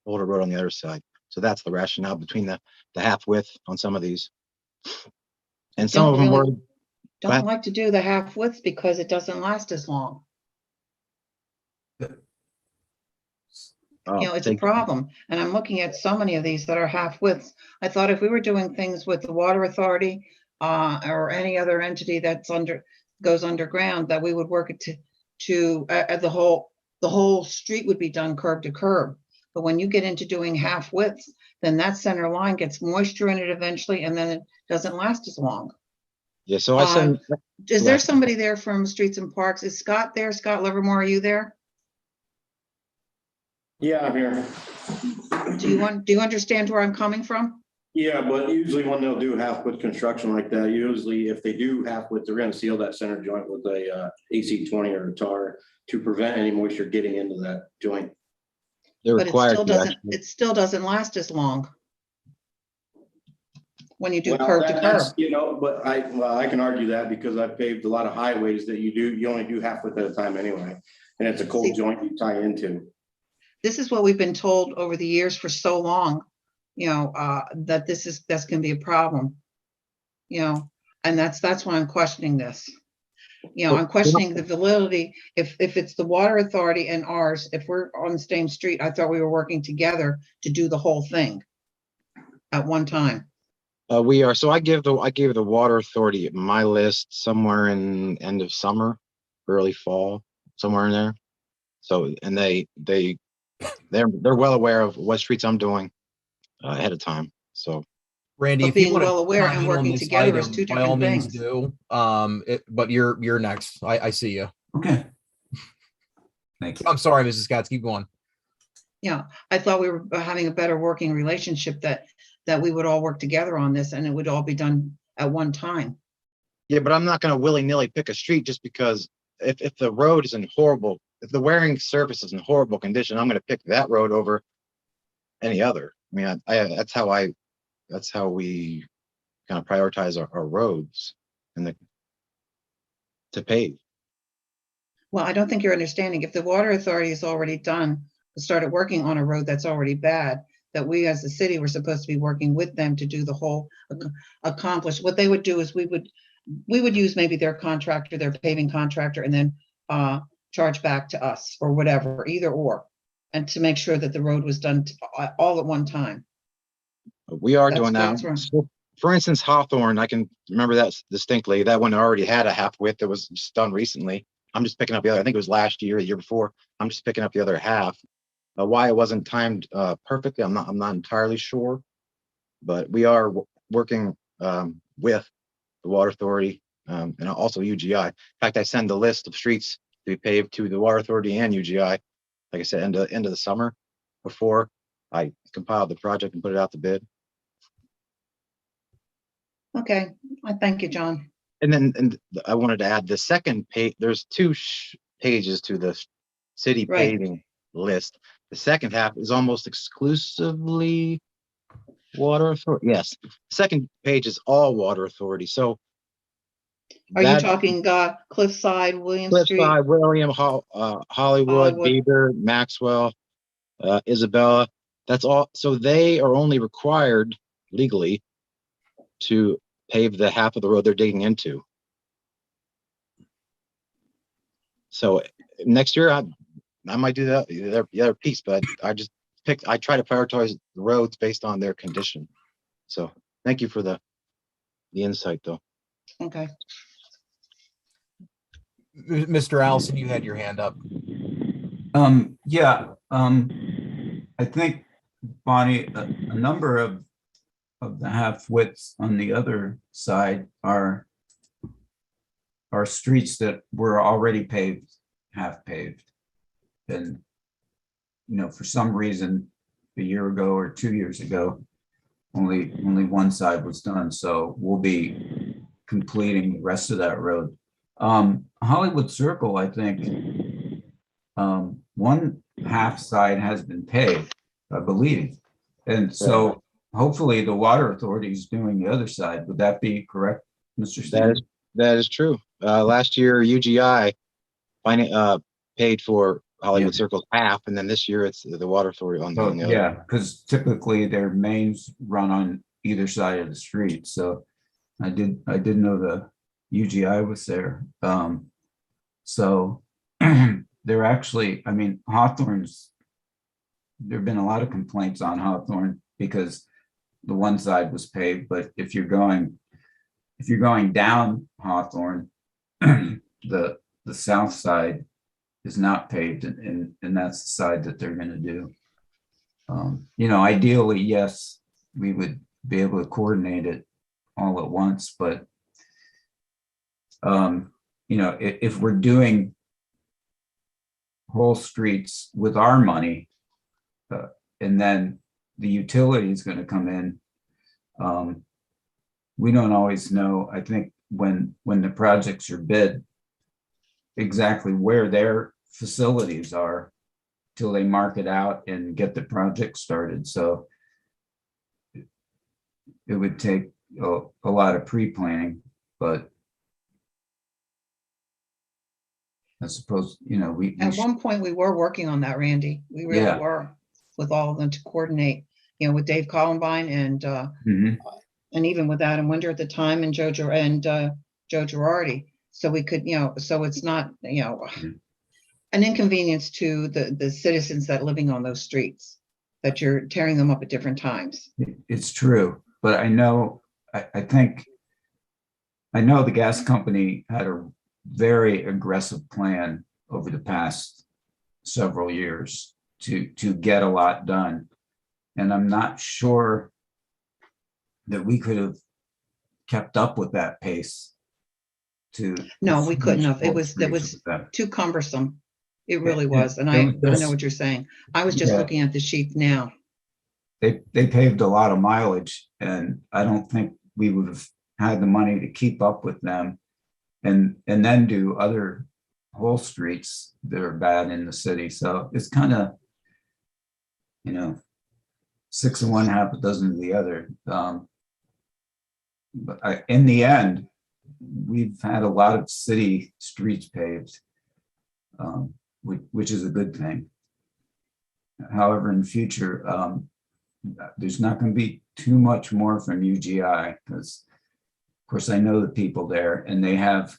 [SPEAKER 13] road on the other side. So that's the rationale between the half width on some of these. And some of them
[SPEAKER 7] don't like to do the half width because it doesn't last as long. It's a problem. And I'm looking at so many of these that are half widths. I thought if we were doing things with the water authority or any other entity that's goes underground, that we would work it to the whole street would be done curb to curb. But when you get into doing half widths, then that center line gets moisture in it eventually, and then it doesn't last as long.
[SPEAKER 13] Yeah, so I send.
[SPEAKER 7] Is there somebody there from Streets and Parks? Is Scott there? Scott Livermore, are you there?
[SPEAKER 14] Yeah, I'm here.
[SPEAKER 7] Do you understand where I'm coming from?
[SPEAKER 14] Yeah, but usually when they'll do half width construction like that, usually if they do half width, they're going to seal that center joint with a AC20 or a tar to prevent any moisture getting into that joint.
[SPEAKER 13] They're
[SPEAKER 7] But
[SPEAKER 13] required
[SPEAKER 7] it still doesn't last as long when you do
[SPEAKER 14] Well,
[SPEAKER 7] curb to curb.
[SPEAKER 14] But I can argue that because I've paved a lot of highways that you only do half width at a time anyway, and it's a cold joint you tie into.
[SPEAKER 7] This is what we've been told over the years for so long, that that's going to be a problem, and that's why I'm questioning this. I'm questioning the validity. If it's the water authority and ours, if we're on the same street, I thought we were working together to do the whole thing at one time.
[SPEAKER 13] We are. So I gave the water authority my list somewhere in end of summer, early fall, somewhere in there. So, and they're well aware of what streets I'm doing ahead of time. So,
[SPEAKER 1] Randy,
[SPEAKER 7] But
[SPEAKER 1] if you
[SPEAKER 7] being
[SPEAKER 1] want
[SPEAKER 7] well aware
[SPEAKER 1] to
[SPEAKER 7] and working together is two
[SPEAKER 1] by all
[SPEAKER 7] different
[SPEAKER 1] means
[SPEAKER 7] things.
[SPEAKER 1] do. But you're next. I see you.
[SPEAKER 3] Okay. Thank you.
[SPEAKER 1] I'm sorry, Mrs. Katz. Keep going.
[SPEAKER 7] Yeah, I thought we were having a better working relationship, that we would all work together on this and it would all be done at one time.
[SPEAKER 13] yeah, but I'm not going to willy-nilly pick a street just because if the road is in horrible, if the wearing surface is in horrible condition, I'm going to pick that road over any other. I mean, that's how we kind of prioritize our roads and to pave.
[SPEAKER 7] Well, I don't think you're understanding. If the water authority has already started working on a road that's already bad, that we as the city were supposed to be working with them to do the whole accomplish. What they would do is we would use maybe their contractor, their paving contractor, and then charge back to us or whatever, either or, and to make sure that the road was done all at one time.
[SPEAKER 13] We are doing that.
[SPEAKER 7] That's
[SPEAKER 13] So, for instance, Hawthorne, I can remember that distinctly. That one already had a half width that was just done recently. I'm just picking up the other. I think it was last year, the year before. I'm just picking up the other half. Why it wasn't timed perfectly, I'm not entirely sure, but we are working with the water authority and also UGI. In fact, I send the list of streets to be paved to the water authority and UGI. Like I said, end of the summer before I compiled the project and put it out to bid.
[SPEAKER 7] Okay, I thank you, John.
[SPEAKER 13] And I wanted to add the second page, there's two pages to the city
[SPEAKER 7] Right.
[SPEAKER 13] paving list. The second half is almost exclusively water authority. Yes, second page is all water authority. So
[SPEAKER 7] Are you
[SPEAKER 13] that
[SPEAKER 7] talking Cliffside, William Street?
[SPEAKER 13] Cliffside, William, Hollywood,
[SPEAKER 7] Hollywood.
[SPEAKER 13] Bieber, Maxwell, Isabella, that's all. So they are only required legally to pave the half of the road they're digging into. So next year, I might do the other piece, but I try to prioritize the roads based on their condition. So thank you for the insight, though.
[SPEAKER 7] Okay.
[SPEAKER 1] Mr. Allison, you had your hand up.
[SPEAKER 3] Yeah, I think, Bonnie, a number of the half widths on the other side are streets that were already paved, half paved. And, for some reason, a year ago or 2 years ago, only one side was done. So we'll be completing the rest of that road. Hollywood Circle, I think, one half side has been paved, I believe. And so hopefully the water authority is doing the other side. Would that be correct, Mr. Stevens?
[SPEAKER 13] That is true. Last year, UGI paid for Hollywood Circle half, and then this year it's the water authority on the other.
[SPEAKER 3] Yeah, because typically their mains run on either side of the street. So I did know the UGI was there. So they're actually, I mean, Hawthorne's, there have been a lot of complaints on Hawthorne because the one side was paved, but if you're going down Hawthorne, the south side is not paved, and that's the side that they're going to do. Ideally, yes, we would be able to coordinate it all at once, but if we're doing whole streets with our money, and then the utility is going to come in, we don't always know, I think, when the projects are bid, exactly where their facilities are till they mark it out and get the project started. So it would take a lot of pre-planning, but I suppose,
[SPEAKER 7] At one point, we were working on that, Randy. We really were, with all of them to coordinate, with Dave Columbine and even with Adam Winder at the time and Joe Girardi. So we could, so it's not, an inconvenience to the citizens that are living on those streets, that you're tearing them up at different times.
[SPEAKER 3] It's true, but I know the gas company had a very aggressive plan over the past several years to get a lot done. And I'm not sure that we could have kept up with that pace.
[SPEAKER 7] No, we couldn't have. It was too cumbersome. It really was. And I know what you're saying. I was just looking at the sheet now.
[SPEAKER 3] They paved a lot of mileage, and I don't think we would have had the money to keep up with them and then do other whole streets that are bad in the city. So it's kind of, 6 of one, half a dozen of the other. But in the end, we've had a lot of city streets paved, which is a good thing. However, in the future, there's not going to be too much more from UGI because, of course, I know the people there, and they have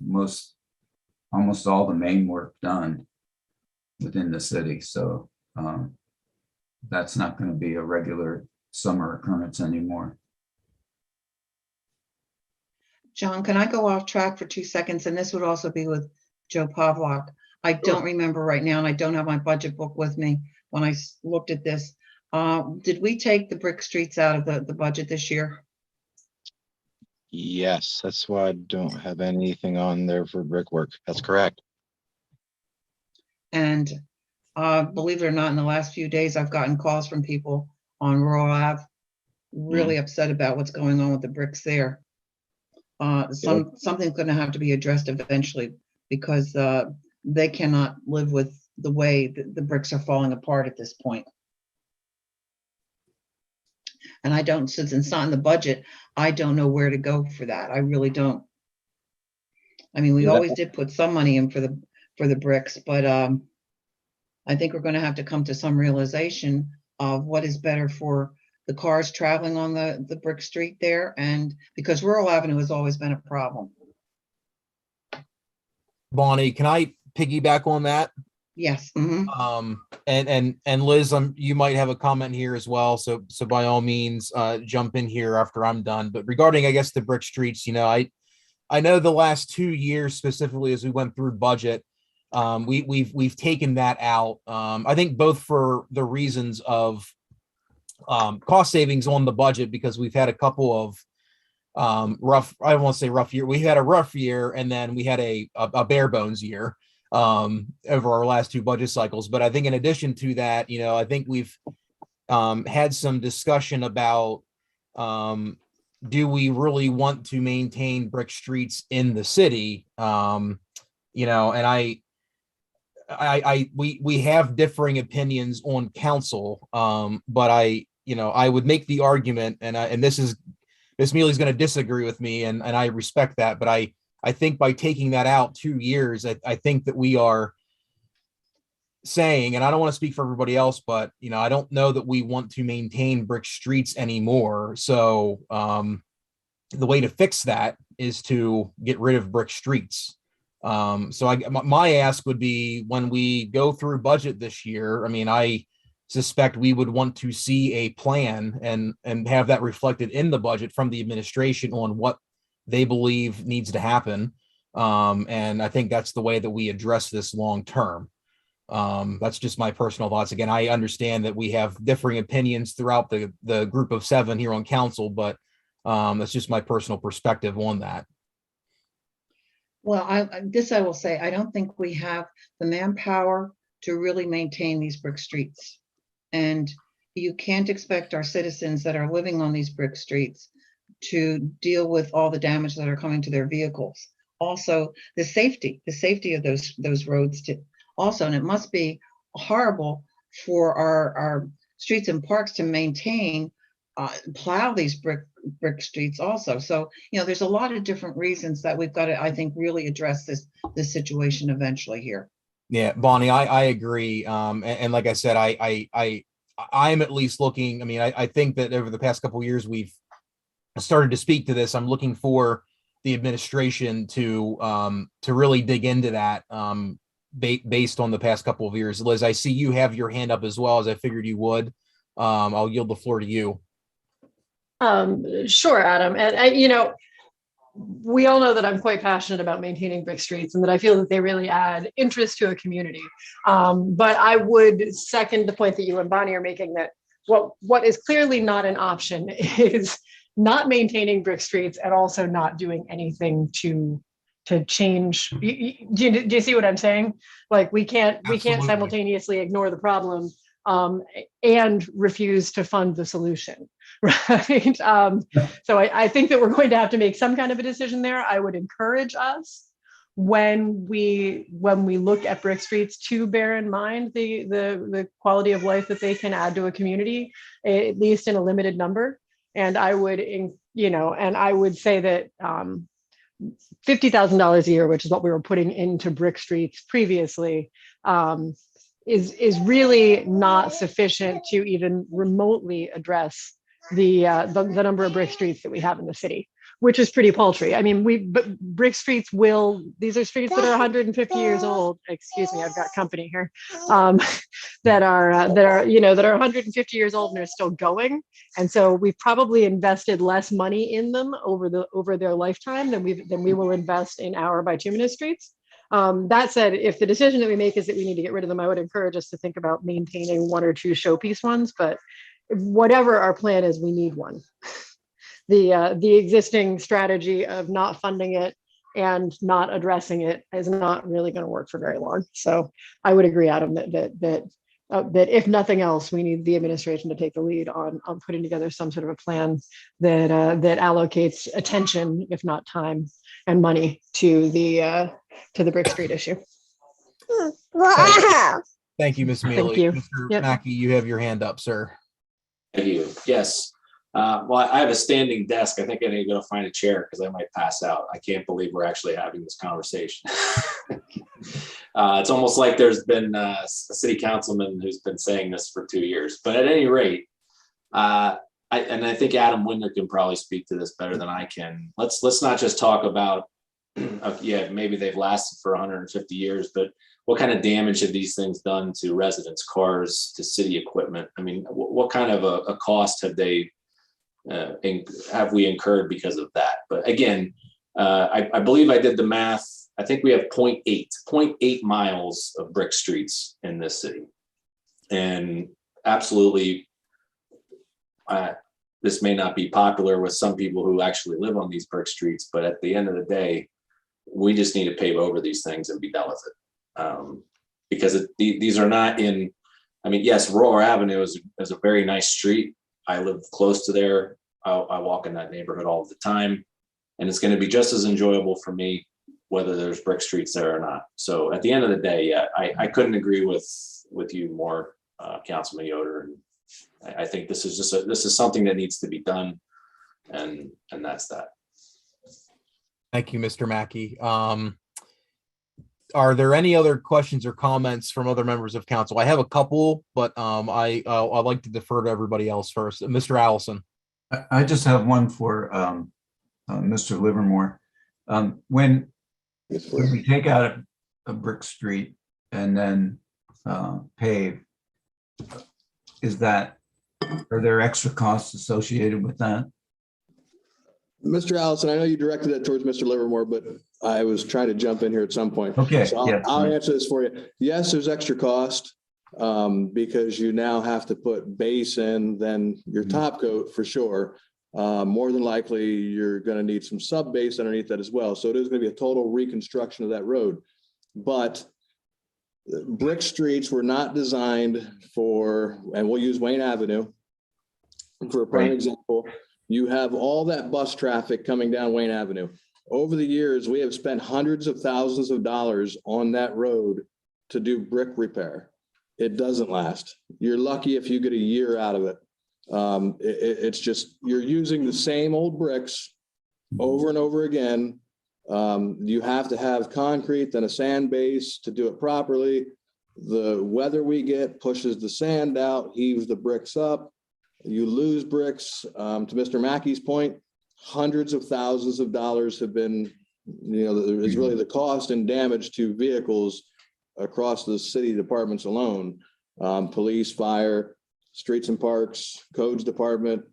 [SPEAKER 3] almost all the main work done within the city. So that's not going to be a regular summer occurrence anymore.
[SPEAKER 7] John, can I go off track for 2 seconds? And this would also be with Joe Pavlock. I don't remember right now, and I don't have my budget book with me when I looked at this. Did we take the brick streets out of the budget this year?
[SPEAKER 13] Yes, that's why I don't have anything on there for brickwork. That's correct.
[SPEAKER 7] And believe it or not, in the last few days, I've gotten calls from people on Rural Ave, really upset about what's going on with the bricks there. something's going to have to be addressed eventually, because they cannot live with the way the bricks are falling apart at this point. And I don't, since it's not in the budget, I don't know where to go for that. I really don't. I mean, we
[SPEAKER 12] Yeah.
[SPEAKER 7] always did put some money in for the bricks, but I think we're going to have to come to some realization of what is better for the cars traveling on the brick street there, and because Rural Avenue has always been a problem.
[SPEAKER 1] Bonnie, can I piggyback on that?
[SPEAKER 7] Yes.
[SPEAKER 1] And Liz, you might have a comment here as well. So by all means, jump in here after I'm done. But regarding, I guess, the brick streets, I know the last 2 years specifically, as we went through budget, we've taken that out. I think both for the reasons of cost savings on the budget, because we've had a couple of rough, I don't want to say rough year. We had a rough year, and then we had a bare bones year over our last 2 budget cycles. But I think in addition to that, I think we've had some discussion about do we really want to maintain brick streets in the city? And we have differing opinions on council, but I would make the argument, and Ms. Mealy's going to disagree with me, and I respect that, but I think by taking that out 2 years, I think that we are saying, and I don't want to speak for everybody else, but I don't know that we want to maintain brick streets anymore. So the way to fix that is to get rid of brick streets. So my ask would be, when we go through budget this year, I suspect we would want to see a plan and have that reflected in the budget from the administration on what they believe needs to happen. And I think that's the way that we address this long term. That's just my personal thoughts. Again, I understand that we have differing opinions throughout the group of 7 here on council, but that's just my personal perspective on that.
[SPEAKER 7] Well, I will say, I don't think we have the manpower to really maintain these brick streets. And you can't expect our citizens that are living on these brick streets to deal with all the damage that are coming to their vehicles. Also, the safety of those roads also, and it must be horrible for our streets and parks to maintain, plow these brick streets also. So, there's a lot of different reasons that we've got to, I think, really address this situation eventually here.
[SPEAKER 1] Yeah, Bonnie, I agree. And like I said, I'm at least looking, I think that over the past couple of years, we've started to speak to this. I'm looking for the administration to really dig into that based on the past couple of years. Liz, I see you have your hand up as well, as I figured you would. I'll yield the floor to you.
[SPEAKER 9] Sure, Adam. And we all know that I'm quite passionate about maintaining brick streets, and that I feel that they really add interest to a community. But I would second the point that you and Bonnie are making, that what is clearly not an option is not maintaining brick streets and also not doing anything to change. Do you see what I'm saying? Like, we can't simultaneously ignore the problem and refuse to fund the solution, right? So I think that we're going to have to make some kind of a decision there. I would encourage us, when we look at brick streets, to bear in mind the quality of life that they can add to a community, at least in a limited number. And I would, I would say that $50,000 a year, which is what we were putting into brick streets previously, is really not sufficient to even remotely address the number of brick streets that we have in the city, which is pretty paltry. But brick streets these are streets that are 150 years old. Excuse me, I've got company here, that are 150 years old and are still going. And so we've probably invested less money in them over their lifetime than we will invest in our bituminous streets. That said, if the decision that we make is that we need to get rid of them, I would encourage us to think about maintaining 1 or 2 showpiece ones. But whatever our plan is, we need one. The existing strategy of not funding it and not addressing it is not really going to work for very long. So I would agree, Adam, that that if nothing else, we need the administration to take the lead on putting together some sort of a plan that that allocates attention, if not time and money, to the Brick Street issue.
[SPEAKER 1] Thank you, Ms. Mealy.
[SPEAKER 9] you.
[SPEAKER 1] Mr.
[SPEAKER 9] Yep.
[SPEAKER 1] Mackey, you have your hand up, sir.
[SPEAKER 10] Thank you. Yes. Well, I have a standing desk. I think I need to go find a chair because I might pass out. I can't believe we're actually having this conversation. It's almost like there's been a city councilman who's been saying this for 2 years. But at any rate, I think Adam Winder can probably speak to this better than I can. Let's not just talk about, yeah, maybe they've lasted for 150 years, but what kind of damage have these things done to residents' cars, to city equipment? I mean, what kind of a cost have they have we incurred because of that? But again, I believe I did the math. I think we have 0.8 miles of brick streets in this city. And absolutely, this may not be popular with some people who actually live on these brick streets, but at the end of the day, we just need to pave over these things and be done with it. Because these are not in, I mean, yes, Roar Avenue is a very nice street. I live close to there. I walk in that neighborhood all the time, and it's going to be just as enjoyable for me whether there's brick streets there or not. So at the end of the day, yeah, I couldn't agree with you more, Councilman Yoder. And I think this is something that needs to be done, and that's that.
[SPEAKER 1] Thank you, Mr. Mackey. Are there any other questions or comments from other members of council? I have a couple, but I'd like to defer to everybody else first. Mr. Allison.
[SPEAKER 3] I just have one for Mr. Livermore. When we take out a brick street and then pave, are there extra costs associated with that?
[SPEAKER 12] Mr. Allison, I know you directed that towards Mr. Livermore, but I was trying to jump in here at some point.
[SPEAKER 3] Okay.
[SPEAKER 12] So I'll answer this for you. Yes, there's extra cost because you now have to put base in, then your top coat for sure. More than likely, you're going to need some sub base underneath that as well. So it is going to be a total reconstruction of that road. But brick streets were not designed for, and we'll use Wayne Avenue for a prime example. You have all that bus traffic coming down Wayne Avenue. Over the years, we have spent hundreds of thousands of dollars on that road to do brick repair. It doesn't last. You're lucky if you get a year out of it. It's just, you're using the same old bricks over and over again. You have to have concrete, then a sand base to do it properly. The weather we get pushes the sand out, heaves the bricks up. You lose bricks. To Mr. Mackey's point, hundreds of thousands of dollars have been, is really the cost and damage to vehicles across the city departments alone. Police, fire, streets and parks, codes department.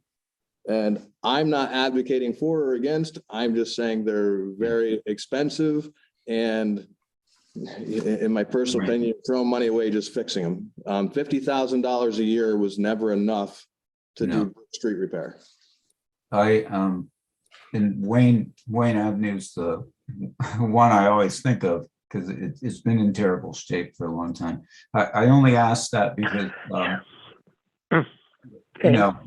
[SPEAKER 12] And I'm not advocating for or against, I'm just saying they're very expensive. And in my personal opinion, throwing money away just fixing them. $50,000 a year was never enough to do street repair.
[SPEAKER 3] And Wayne Avenue is the one I always think of because it's been in terrible shape for a long time. I only asked that because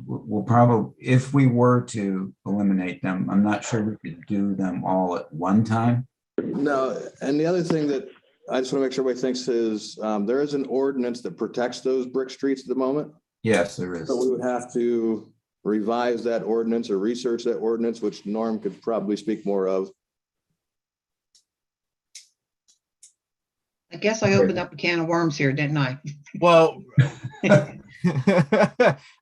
[SPEAKER 3] we'll probably, if we were to eliminate them, I'm not sure we could do them all at one time.
[SPEAKER 12] No, and the other thing that I just want to make sure everybody thinks is there is an ordinance that protects those brick streets at the moment.
[SPEAKER 3] Yes, there is.
[SPEAKER 12] So we would have to revise that ordinance or research that ordinance, which Norm could probably speak more of.
[SPEAKER 7] I guess I opened up a can of worms here, didn't I?
[SPEAKER 1] Well,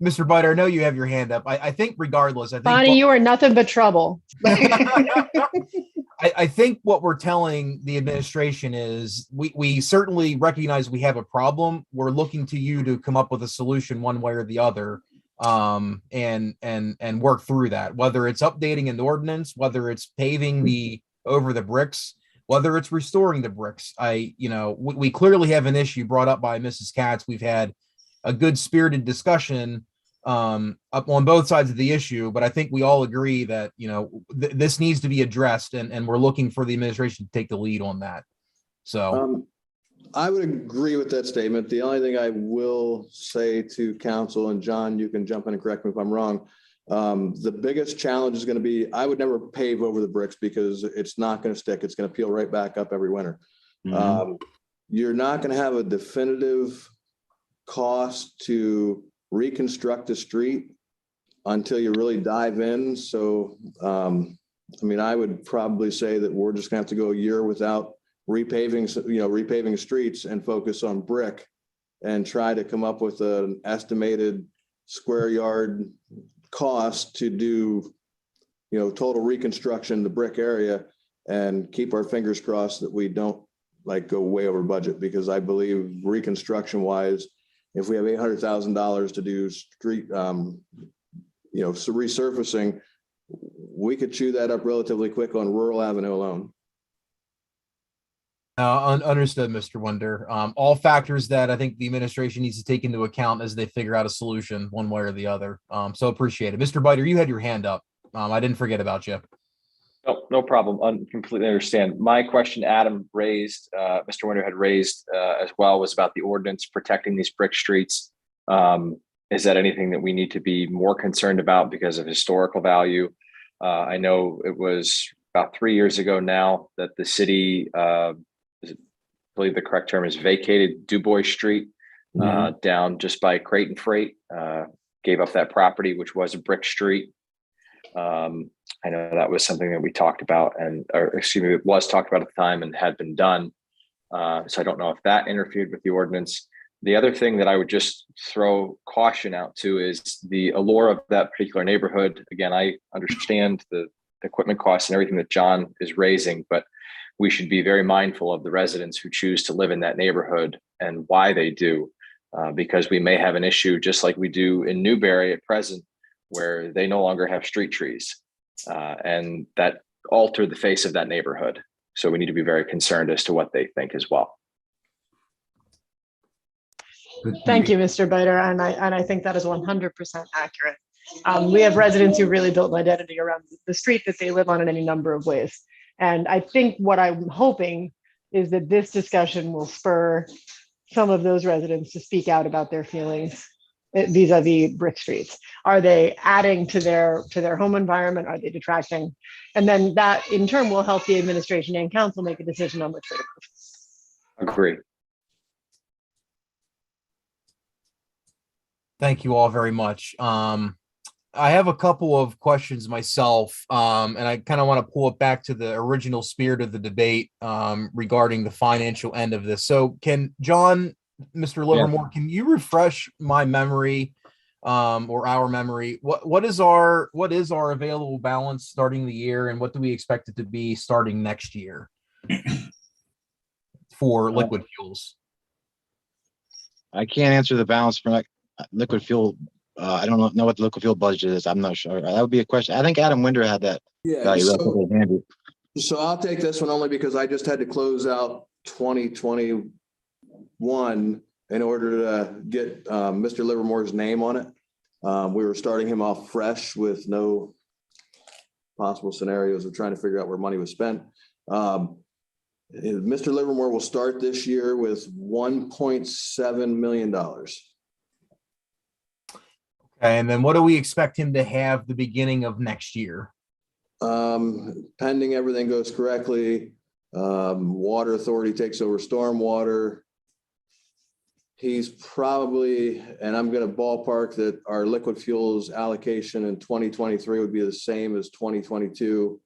[SPEAKER 1] Mr. Biter, I know you have your hand up. I think regardless, I think
[SPEAKER 9] Bonnie, you are nothing but trouble.
[SPEAKER 1] I think what we're telling the administration is we certainly recognize we have a problem. We're looking to you to come up with a solution one way or the other, and work through that, whether it's updating an ordinance, whether it's paving over the bricks, whether it's restoring the bricks. We clearly have an issue brought up by Mrs. Katz. We've had a good spirited discussion up on both sides of the issue, but I think we all agree that, this needs to be addressed and we're looking for the administration to take the lead on that. So
[SPEAKER 12] I would agree with that statement. The only thing I will say to council, and John, you can jump in and correct me if I'm wrong. The biggest challenge is going to be, I would never pave over the bricks because it's not going to stick. It's going to peel right back up every winter. You're not going to have a definitive cost to reconstruct the street until you really dive in. So, I mean, I would probably say that we're just gonna have to go a year without repaving streets and focus on brick and try to come up with an estimated square yard cost to do, total reconstruction, the brick area, and keep our fingers crossed that we don't go way over budget, because I believe reconstruction wise, if we have $800,000 to do street, resurfacing, we could chew that up relatively quick on Rural Avenue alone.
[SPEAKER 1] Understood, Mr. Wonder. All factors that I think the administration needs to take into account as they figure out a solution one way or the other. So appreciate it. Mr. Biter, you had your hand up. I didn't forget about you.
[SPEAKER 6] No problem. Completely understand. My question Adam raised, Mr. Winter had raised as well, was about the ordinance protecting these brick streets. Is that anything that we need to be more concerned about because of historical value? I know it was about 3 years ago now that the city, I believe the correct term is vacated Du Bois Street down just by Creighton Freight, gave up that property, which was a brick street. I know that was something that we talked about it was talked about at the time and had been done. So I don't know if that interfered with the ordinance. The other thing that I would just throw caution out to is the allure of that particular neighborhood. Again, I understand the equipment costs and everything that John is raising, but we should be very mindful of the residents who choose to live in that neighborhood and why they do, because we may have an issue just like we do in Newberry at present, where they no longer have street trees, and that alter the face of that neighborhood. So we need to be very concerned as to what they think as well.
[SPEAKER 9] Thank you, Mr. Biter, and I think that is 100% accurate. We have residents who really built an identity around the street that they live on in any number of ways. And I think what I'm hoping is that this discussion will spur some of those residents to speak out about their feelings vis-a-vis brick streets. Are they adding to their home environment? Are they detracting? And then that in turn will help the administration and council make a decision on which way to move.
[SPEAKER 6] Agree.
[SPEAKER 1] Thank you all very much. I have a couple of questions myself, and I kind of want to pull it back to the original spirit of the debate regarding the financial end of this. So can John, Mr. Livermore, can you refresh my memory or our memory? What is our available balance starting the year, and what do we expect it to be starting next year for liquid fuels?
[SPEAKER 13] I can't answer the balance for liquid fuel. I don't know what the liquid fuel budget is. I'm not sure. That would be a question. I think Adam Winder had that.
[SPEAKER 12] Yeah. So I'll take this one only because I just had to close out 2021 in order to get Mr. Livermore's name on it. We were starting him off fresh with no possible scenarios of trying to figure out where money was spent. Mr. Livermore will start this year with $1.7 million.
[SPEAKER 1] Okay, and then what do we expect him to have the beginning of next year?
[SPEAKER 12] Pending everything goes correctly, Water Authority takes over stormwater. He's probably, and I'm going to ballpark that our liquid fuels allocation in 2023 would be the same as 2022.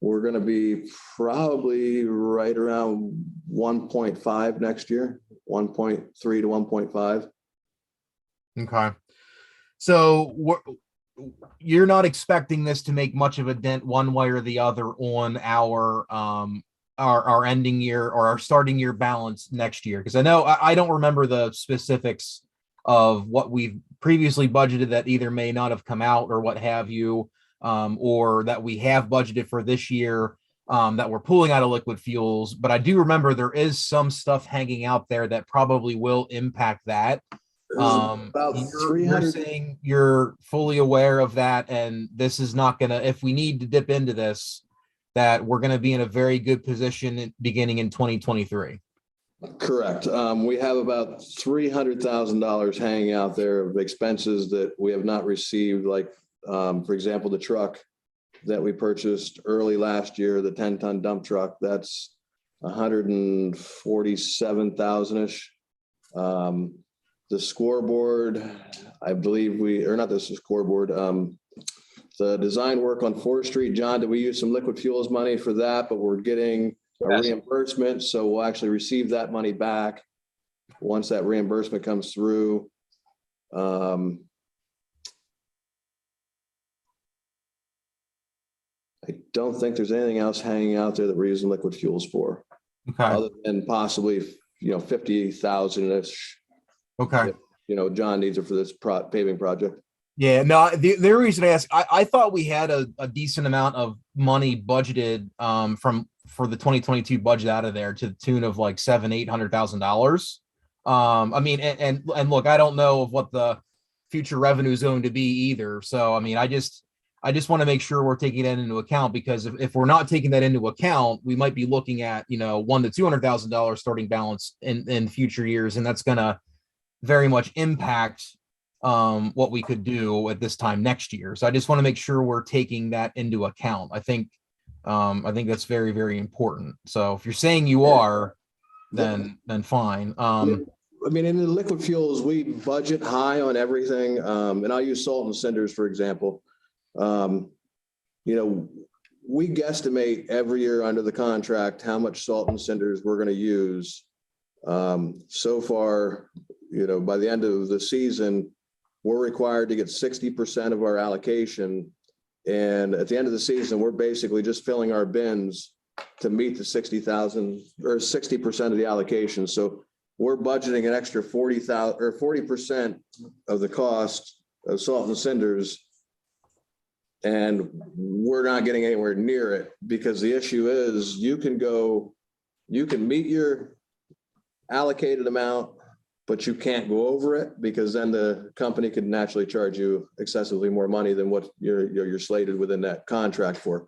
[SPEAKER 12] We're going to be probably right around 1.5 next year, 1.3 to 1.5.
[SPEAKER 1] Okay. So you're not expecting this to make much of a dent one way or the other on our ending year or our starting year balance next year? Because I know I don't remember the specifics of what we've previously budgeted that either may not have come out or what have you. Or that we have budgeted for this year that we're pulling out of liquid fuels. But I do remember there is some stuff hanging out there that probably will impact that. You're saying you're fully aware of that, and this is not gonna, if we need to dip into this, that we're going to be in a very good position beginning in 2023.
[SPEAKER 12] Correct. We have about $300,000 hanging out there of expenses that we have not received, like, for example, the truck that we purchased early last year, the 10-ton dump truck, that's 147,000-ish. The scoreboard, I believe or not the scoreboard, the design work on 4th Street, John, did we use some liquid fuels money for that? But we're getting a reimbursement, so we'll actually receive that money back once that reimbursement comes through. I don't think there's anything else hanging out there that we're using liquid fuels for, other than possibly 50,000-ish.
[SPEAKER 1] Okay.
[SPEAKER 12] John needs it for this paving project.
[SPEAKER 1] Yeah, no, the reason I asked, I thought we had a decent amount of money budgeted for the 2022 budget out of there to the tune of like $700,000-800,000. I mean, and look, I don't know of what the future revenue is going to be either. So, I mean, I just want to make sure we're taking that into account, because if we're not taking that into account, we might be looking at, $100,000 to $200,000 starting balance in future years. And that's going to very much impact what we could do at this time next year. So I just want to make sure we're taking that into account. I think that's very, very important. So if you're saying you are, then fine. I
[SPEAKER 12] mean, in the liquid fuels, we budget high on everything. And I'll use salt and cinders, for example. We guesstimate every year under the contract how much salt and cinders we're going to use. So far, by the end of the season, we're required to get 60% of our allocation. And at the end of the season, we're basically just filling our bins to meet the 60,000 or 60% of the allocation. So we're budgeting an extra 40,000 or 40% of the cost of salt and cinders. And we're not getting anywhere near it, because the issue is you can meet your allocated amount, but you can't go over it, because then the company could naturally charge you excessively more money than what you're slated within that contract for.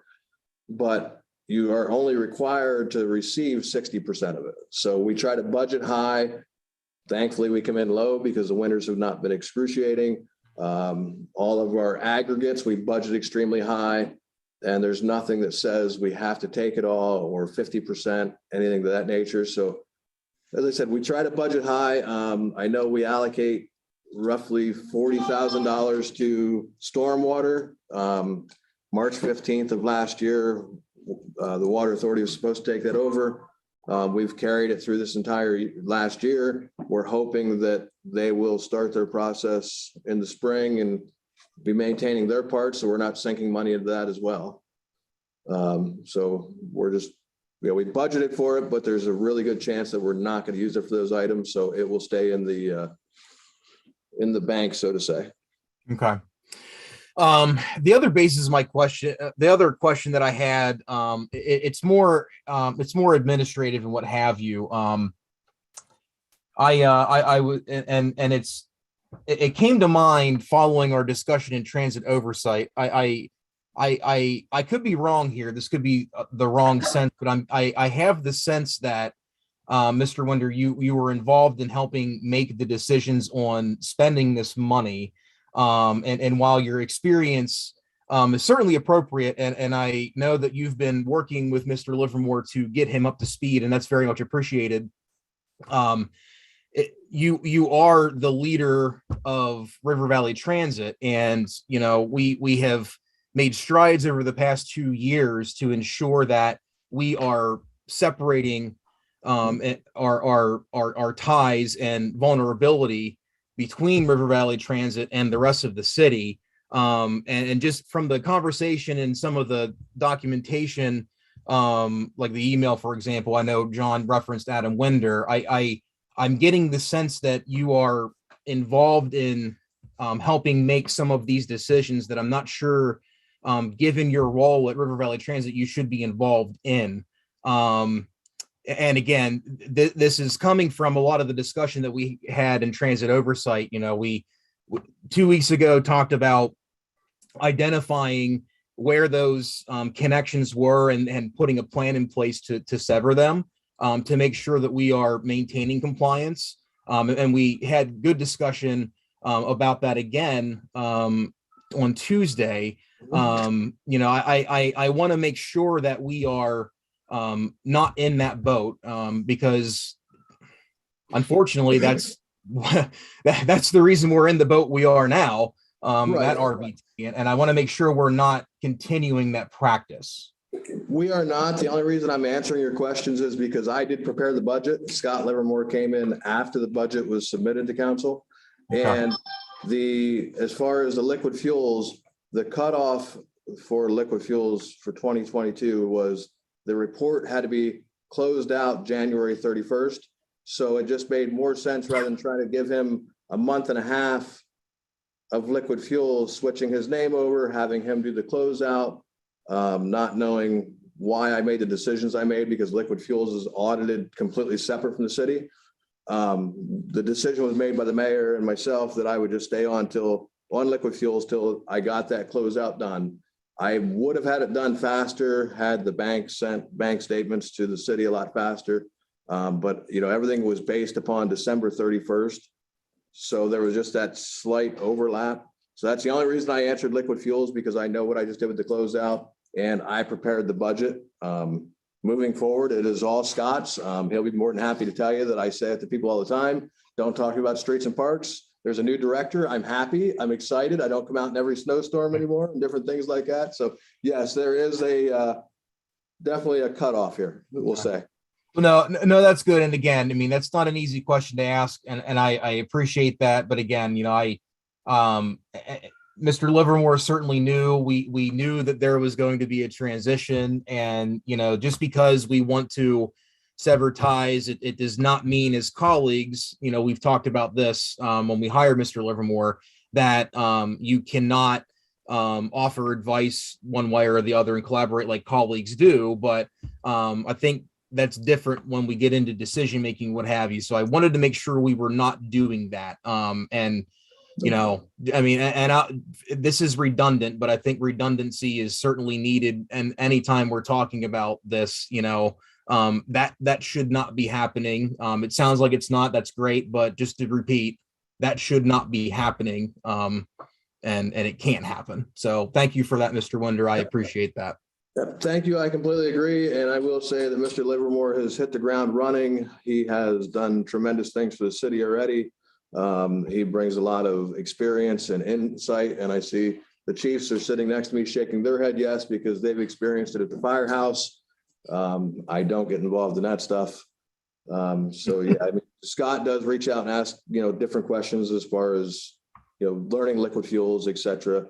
[SPEAKER 12] But you are only required to receive 60% of it. So we try to budget high. Thankfully, we come in low because the winters have not been excruciating. All of our aggregates, we budget extremely high, and there's nothing that says we have to take it all or 50%, anything of that nature. So as I said, we try to budget high. I know we allocate roughly $40,000 to stormwater. March 15th of last year, the Water Authority was supposed to take that over. We've carried it through this entire last year. We're hoping that they will start their process in the spring and be maintaining their part, so we're not sinking money into that as well. So we're just, we budgeted for it, but there's a really good chance that we're not going to use it for those items. So it will stay in the bank, so to say.
[SPEAKER 1] Okay. The other basis of my question, the other question that I had, it's more administrative and what have you. It came to mind following our discussion in transit oversight. I could be wrong here. This could be the wrong sense, but I have the sense that Mr. Winder, you were involved in helping make the decisions on spending this money. And while your experience is certainly appropriate, and I know that you've been working with Mr. Livermore to get him up to speed, and that's very much appreciated. You are the leader of River Valley Transit, and we have made strides over the past 2 years to ensure that we are separating our ties and vulnerability between River Valley Transit and the rest of the city. And just from the conversation and some of the documentation, like the email, for example, I know John referenced Adam Winder. I'm getting the sense that you are involved in helping make some of these decisions that I'm not sure, given your role at River Valley Transit, you should be involved in. And again, this is coming from a lot of the discussion that we had in transit oversight. We 2 weeks ago talked about identifying where those connections were and putting a plan in place to sever them, to make sure that we are maintaining compliance. And we had good discussion about that again on Tuesday. I want to make sure that we are not in that boat, because unfortunately that's that's the reason we're in the boat we are now, at RBT. And I want to make sure we're not continuing that practice.
[SPEAKER 12] We are not. The only reason I'm answering your questions is because I did prepare the budget. Scott Livermore came in after the budget was submitted to council.
[SPEAKER 1] Okay.
[SPEAKER 12] And as far as the liquid fuels, the cutoff for liquid fuels for 2022 was the report had to be closed out January 31st. So it just made more sense, rather than trying to give him a month and a half of liquid fuels, switching his name over, having him do the closeout, not knowing why I made the decisions I made, because liquid fuels is audited completely separate from the city. The decision was made by the mayor and myself that I would just stay on liquid fuels till I got that closeout done. I would have had it done faster had the bank sent bank statements to the city a lot faster. But everything was based upon December 31st. So there was just that slight overlap. So that's the only reason I answered liquid fuels, because I know what I just did with the closeout and I prepared the budget. Moving forward, it is all Scott's. He'll be more than happy to tell you that I say it to people all the time. Don't talk about streets and parks. There's a new director. I'm happy. I'm excited. I don't come out in every snowstorm anymore and different things like that. So yes, there is definitely a cutoff here, we'll say.
[SPEAKER 1] No, that's good. And again, I mean, that's not an easy question to ask, and I appreciate that. But again, Mr. Livermore certainly knew we knew that there was going to be a transition, and just because we want to sever ties, it does not mean as colleagues, we've talked about this when we hired Mr. Livermore, that you cannot offer advice one way or the other and collaborate like colleagues do. But I think that's different when we get into decision making, what have you. So I wanted to make sure we were not doing that. This is redundant, but I think redundancy is certainly needed. And anytime we're talking about this, that should not be happening. It sounds like it's not. That's great, but just to repeat, that should not be happening. And it can't happen. So thank you for that, Mr. Winder. I appreciate that.
[SPEAKER 12] Thank you. I completely agree. And I will say that Mr. Livermore has hit the ground running. He has done tremendous things for the city already. He brings a lot of experience and insight. And I see the chiefs are sitting next to me shaking their head yes, because they've experienced it at the firehouse. I don't get involved in that stuff. Scott does reach out and ask, different questions as far as, learning liquid fuels, et cetera.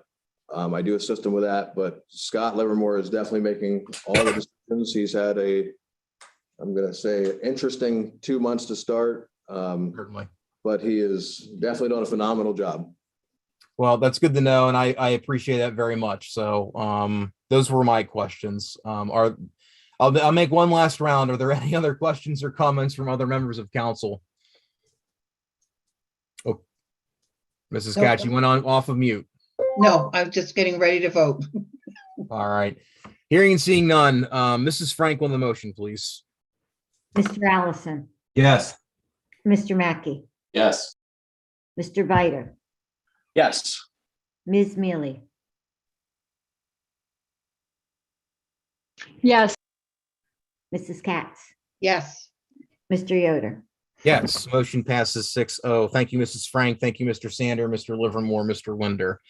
[SPEAKER 12] I do assist him with that, but Scott Livermore is definitely making all the decisions. He's had I'm going to say, interesting 2 months to start.
[SPEAKER 1] Certainly.
[SPEAKER 12] But he is definitely done a phenomenal job.
[SPEAKER 1] Well, that's good to know, and I appreciate that very much. So those were my questions. I'll make one last round. Are there any other questions or comments from other members of council? Oh, Mrs. Katz, you went on off of mute.
[SPEAKER 7] No, I'm just getting ready to vote.
[SPEAKER 1] All right. Hearing and seeing none. Mrs. Frank on the motion, please.
[SPEAKER 5] Mr. Allison,
[SPEAKER 3] Yes.
[SPEAKER 5] Mr. Mackey,
[SPEAKER 10] Yes.
[SPEAKER 5] Mr. Viter,
[SPEAKER 6] Yes.
[SPEAKER 5] Ms. Mealy,
[SPEAKER 9] Yes.
[SPEAKER 5] Mrs. Katz,
[SPEAKER 7] Yes.
[SPEAKER 5] Mr. Yoder.
[SPEAKER 1] Yes, motion passes 6-0. Thank you, Mrs. Frank. Thank you, Mr. Sander, Mr. Livermore, Mr. Winder.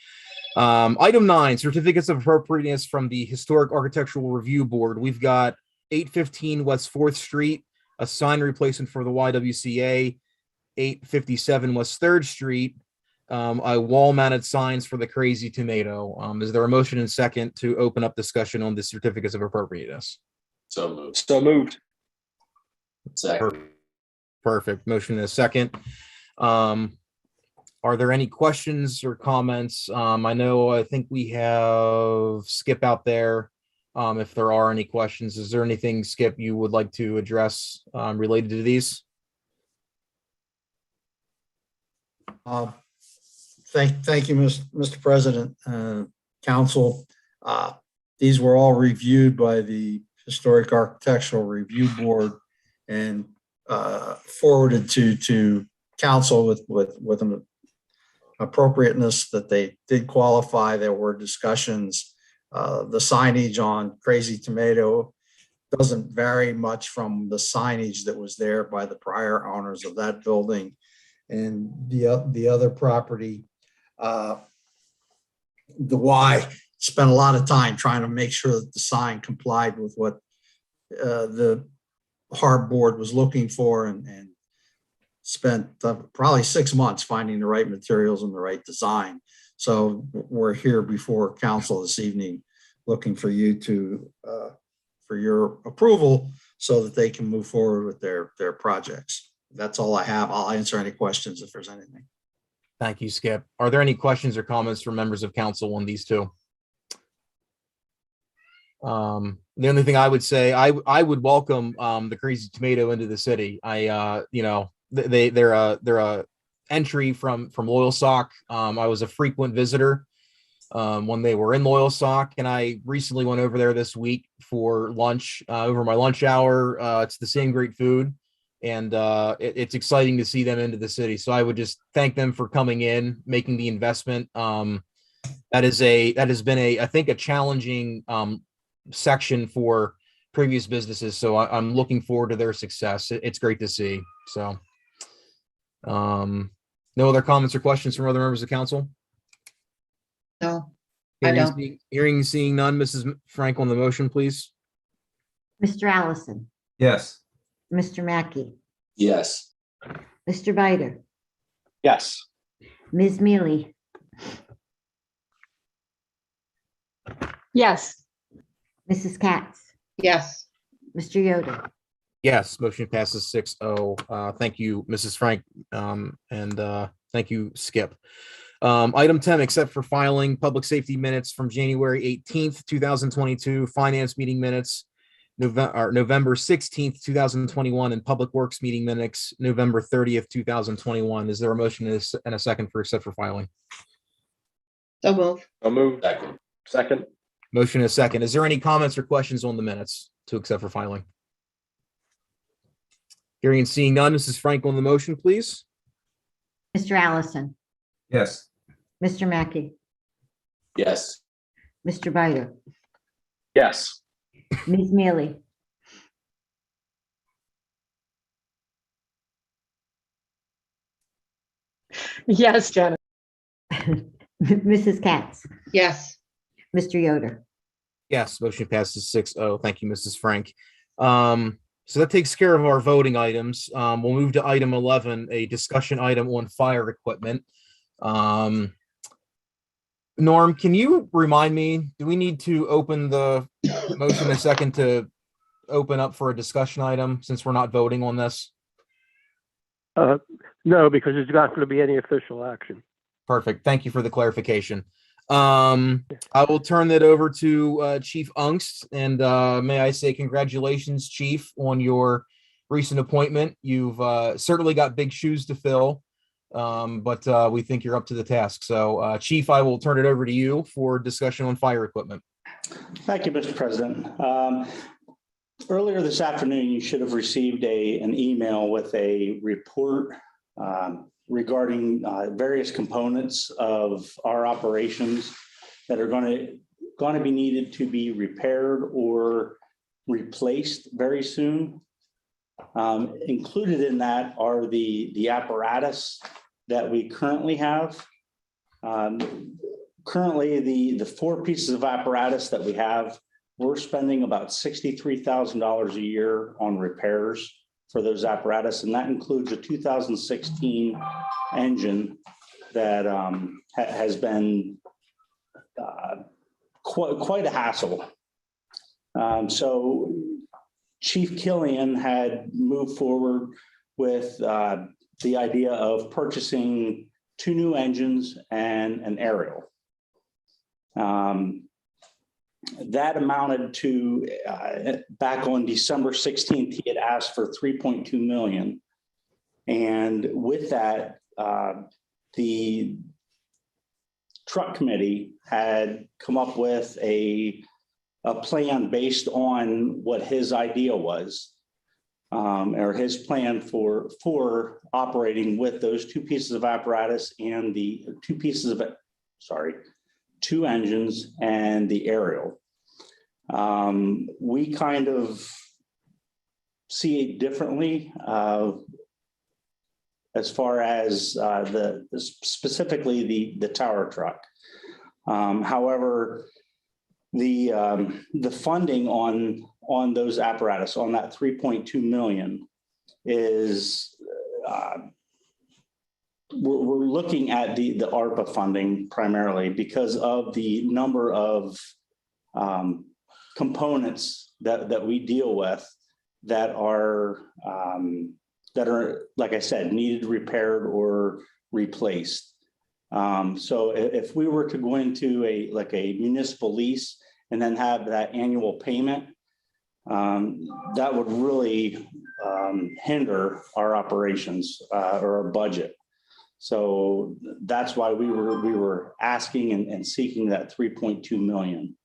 [SPEAKER 1] Item 9, certificates of appropriateness from the Historic Architectural Review Board. We've got 815 West 4th Street, a sign replacement for the YWCA, 857 West 3rd Street, a wall-mounted signs for the Crazy Tomato. Is there a motion and second to open up discussion on the certificates of appropriateness?
[SPEAKER 10] So moved.
[SPEAKER 6] So moved.
[SPEAKER 10] Second.
[SPEAKER 1] Perfect. Motion and a second. Are there any questions or comments? I think we have Skip out there. If there are any questions, is there anything, Skip, you would like to address related to these?
[SPEAKER 15] Thank you, Mr. President, Council. these were all reviewed by the Historic Architectural Review Board and forwarded to council with an appropriateness that they did qualify. There were discussions. The signage on Crazy Tomato doesn't vary much from the signage that was there by the prior owners of that building. And the other property, the Y, spent a lot of time trying to make sure that the sign complied with what the Harbor Board was looking for, and spent probably 6 months finding the right materials and the right design. So we're here before council this evening, looking for you to, for your approval so that they can move forward with their projects. That's all I have. I'll answer any questions if there's anything.
[SPEAKER 1] Thank you, Skip. Are there any questions or comments from members of council on these two? The only thing I would say, I would welcome the Crazy Tomato into the city. They're a entry from Loyalsock. I was a frequent visitor when they were in Loyalsock, and I recently went over there this week for lunch over my lunch hour. It's the same great food, and it's exciting to see them into the city. So I would just thank them for coming in, making the investment. That has been I think a challenging section for previous businesses. So I'm looking forward to their success. It's great to see. So no other comments or questions from other members of council?
[SPEAKER 7] No, I don't.
[SPEAKER 1] Hearing and seeing none. Mrs. Frank on the motion, please.
[SPEAKER 5] Mr. Allison,
[SPEAKER 3] Yes.
[SPEAKER 5] Mr. Mackey,
[SPEAKER 10] Yes.
[SPEAKER 5] Mr. Bider,
[SPEAKER 6] Yes.
[SPEAKER 5] Ms. Mealy,
[SPEAKER 9] Yes.
[SPEAKER 5] Mrs. Katz,
[SPEAKER 7] Yes.
[SPEAKER 5] Mr. Yoder.
[SPEAKER 1] Yes, motion passes 6-0. Thank you, Mrs. Frank, and thank you, Skip. Item 10, except for filing public safety minutes from January 18th, 2022, finance meeting minutes, November 16th, 2021, and public works meeting minutes, November 30th, 2021. Is there a motion and a second for except for filing?
[SPEAKER 7] So move.
[SPEAKER 6] So moved. Second.
[SPEAKER 1] Motion and a second. Is there any comments or questions on the minutes to accept for filing? Hearing and seeing none, Mrs. Frank on the motion, please.
[SPEAKER 5] Mr. Allison,
[SPEAKER 3] Yes.
[SPEAKER 5] Mr. Mackey,
[SPEAKER 10] Yes.
[SPEAKER 5] Mr. Bider,
[SPEAKER 6] Yes.
[SPEAKER 5] Ms. Mealy,
[SPEAKER 9] Yes, Janet.
[SPEAKER 5] Mrs. Katz,
[SPEAKER 7] Yes.
[SPEAKER 5] Mr. Yoder.
[SPEAKER 1] Yes, motion passes 6-0. Thank you, Mrs. Frank. So that takes care of our voting items. We'll move to item 11, a discussion item on fire equipment. Norm, can you remind me, do we need to open the motion a second to open up for a discussion item since we're not voting on this?
[SPEAKER 11] No, because there's not going to be any official action.
[SPEAKER 1] Perfect. Thank you for the clarification. I will turn that over to Chief Ungst, and may I say congratulations, Chief, on your recent appointment. You've certainly got big shoes to fill, but we think you're up to the task. So, Chief, I will turn it over to you for discussion on fire equipment.
[SPEAKER 16] Thank you, Mr. President. Earlier this afternoon, you should have received an email with a report regarding various components of our operations that are going to be needed to be repaired or replaced very soon. Included in that are the apparatus that we currently have. Currently, the four pieces of apparatus that we have, we're spending about $63,000 a year on repairs for those apparatus, and that includes a 2016 engine that has been quite a hassle. So Chief Killian had moved forward with the idea of purchasing 2 new engines and an aerial. That amounted to, back on December 16th, he had asked for 3.2 million. And with that, the truck committee had come up with a a plan based on what his idea was, or his plan for operating with those two pieces of apparatus and the two engines and the aerial. We kind of see it differently as far as specifically the tower truck. However, the funding on those apparatus, on that 3.2 million, is we're looking at the ARPA funding primarily because of the number of components that we deal with that are like I said, needed repaired or replaced. So if we were to go into a municipal lease and then have that annual payment, that would really hinder our operations or our budget. So that's why we were asking and seeking that 3.2 million.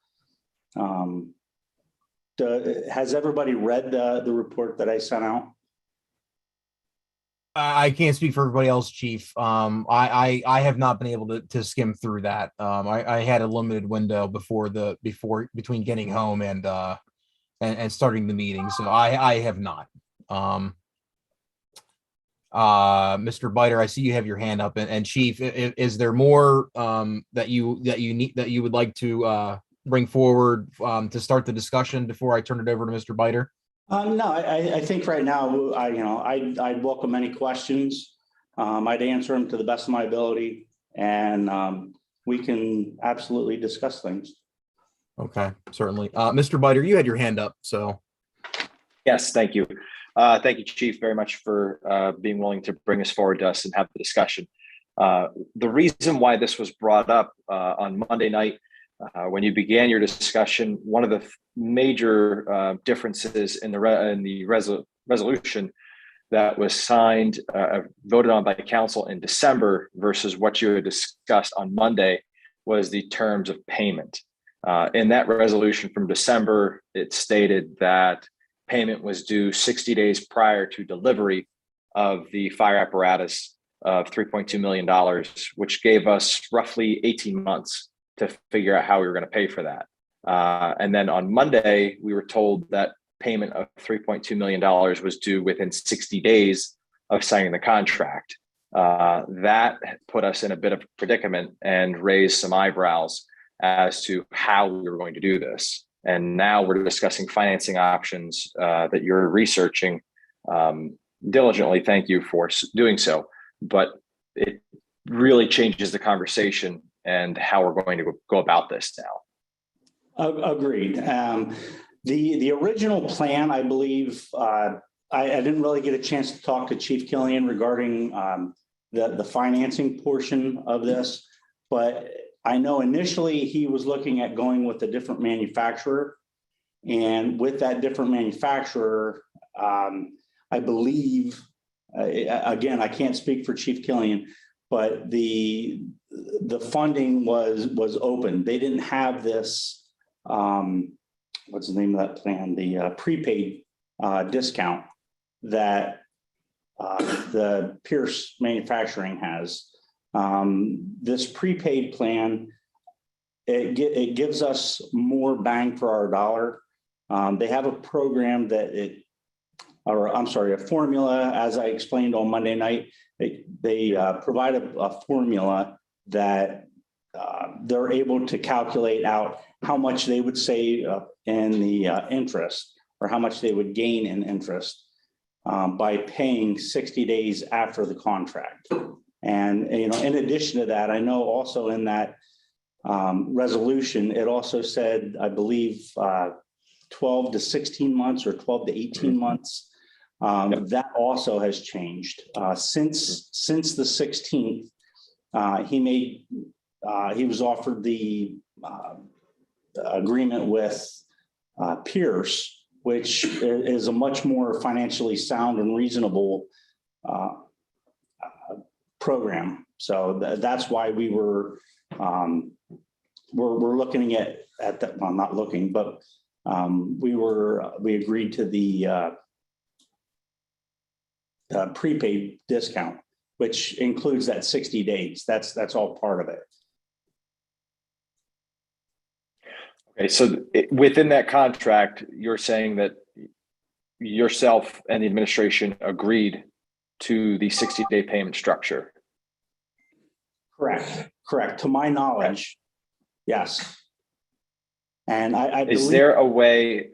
[SPEAKER 16] Has everybody read the report that I sent out?
[SPEAKER 1] I can't speak for everybody else, Chief. I have not been able to skim through that. I had a limited window between getting home and starting the meeting, so I have not. Mr. Biter, I see you have your hand up, and Chief, is there more that you would like to bring forward to start the discussion before I turn it over to Mr. Biter?
[SPEAKER 16] No, I think right now, I'd welcome any questions. I'd answer them to the best of my ability, and we can absolutely discuss things.
[SPEAKER 1] Okay, certainly. Mr. Biter, you had your hand up, so.
[SPEAKER 6] Yes, thank you. Thank you, Chief, very much for being willing to bring us forward to us and have the discussion. The reason why this was brought up on Monday night, when you began your discussion, one of the major differences in the resolution that was signed, voted on by council in December versus what you had discussed on Monday was the terms of payment. In that resolution from December, it stated that payment was due 60 days prior to delivery of the fire apparatus of $3.2 million, which gave us roughly 18 months to figure out how we were going to pay for that. And then on Monday, we were told that payment of $3.2 million was due within 60 days of signing the contract. That put us in a bit of a predicament and raised some eyebrows as to how we were going to do this. And now we're discussing financing options that you're researching diligently. Thank you for doing so. But it really changes the conversation and how we're going to go about this now.
[SPEAKER 16] Agreed. The original plan, I believe, I didn't really get a chance to talk to Chief Killian regarding the financing portion of this, but I know initially he was looking at going with a different manufacturer. And with that different manufacturer, I believe, again, I can't speak for Chief Killian, but the funding was open. They didn't have this, what's the name of that plan? The prepaid discount that the Pierce Manufacturing has. This prepaid plan, it gives us more bang for our dollar. They have a program that a formula, as I explained on Monday night. They provide a formula that they're able to calculate out how much they would save in the interest, or how much they would gain in interest by paying 60 days after the contract. And in addition to that, I know also in that resolution, it also said, I believe, 12 to 16 months or 12 to 18 months. That also has changed since the 16th. He was offered the agreement with Pierce, which is a much more financially sound and reasonable program. So that's why we were we're looking at that, well, not looking, but we agreed to the prepaid discount, which includes that 60 days. That's all part of it.
[SPEAKER 6] Okay, so within that contract, you're saying that yourself and the administration agreed to the 60-day payment structure.
[SPEAKER 16] Correct. To my knowledge, yes. And I
[SPEAKER 6] Is
[SPEAKER 16] believe,
[SPEAKER 6] there a way,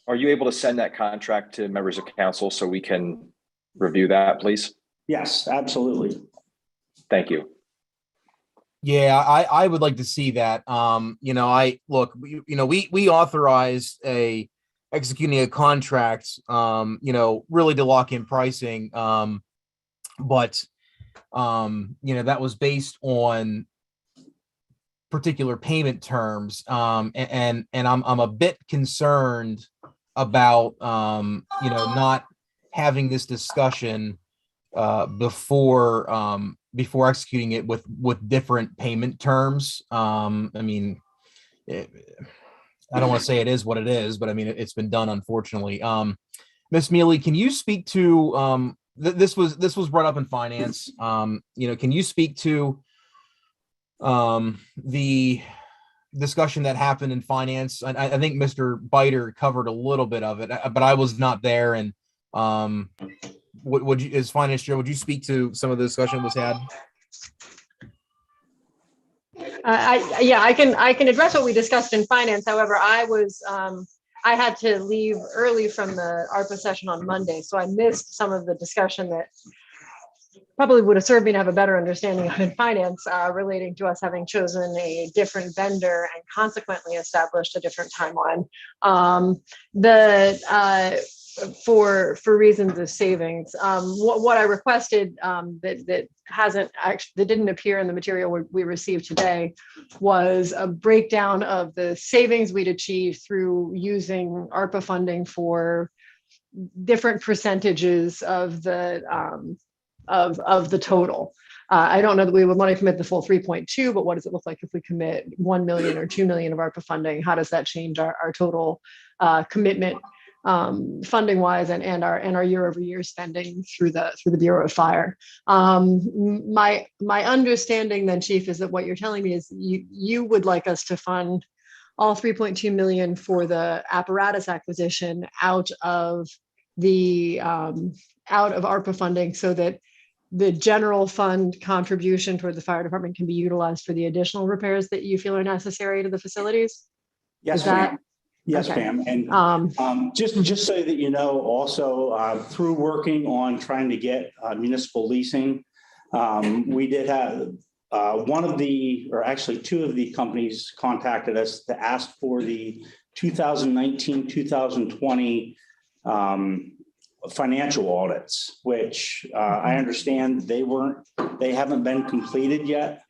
[SPEAKER 6] are you able to send that contract to members of council so we can review that, please?
[SPEAKER 16] yes, absolutely.
[SPEAKER 6] Thank you.
[SPEAKER 1] Yeah, I would like to see that. You know, we authorized executing a contract, you know, really to lock in pricing. But you know, that was based on particular payment terms. And I'm a bit concerned about you know, not having this discussion before executing it with different payment terms. I mean, I don't want to say it is what it is, but I mean, it's been done, unfortunately. Ms. Mealy, can you speak to this was brought up in finance? You know, can you speak to the discussion that happened in finance? I think Mr. Biter covered a little bit of it, but I was not there. And would you, as finance chair, would you speak to some of the discussion that was had?
[SPEAKER 9] I can address what we discussed in finance. However, I had to leave early from the ARPA session on Monday, so I missed some of the discussion that probably would have served me to have a better understanding of in finance, relating to us having chosen a different vendor and consequently established a different timeline. For reasons of savings, what I requested that didn't appear in the material we received today was a breakdown of the savings we'd achieved through using ARPA funding for different percentages of the total. I don't know that we would want to commit the full 3.2, but what does it look like if we commit 1 million or 2 million of ARPA funding? How does that change our total commitment funding wise and our year over year spending through the Bureau of Fire? My understanding then, Chief, is that what you're telling me is you would like us to fund all 3.2 million for the apparatus acquisition out of ARPA funding, so that the general fund contribution toward the fire department can be utilized for the additional repairs that you feel are necessary to the facilities?
[SPEAKER 16] Yes, ma'am. Yes, ma'am. And just so that you know, also through working on trying to get municipal leasing, we did have two of the companies contacted us to ask for the 2019-2020 financial audits, which I understand they haven't been completed yet.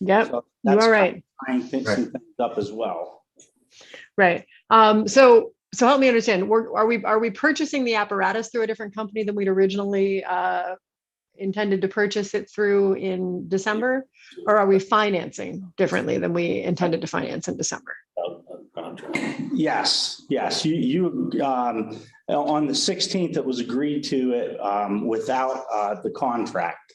[SPEAKER 9] Yep,
[SPEAKER 16] so
[SPEAKER 9] you are right.
[SPEAKER 16] Tying some things up as well.
[SPEAKER 9] Right. So help me understand. Are we purchasing the apparatus through a different company than we'd originally intended to purchase it through in December, or are we financing differently than we intended to finance in December?
[SPEAKER 16] Yes. You on the 16th, it was agreed to it without the contract.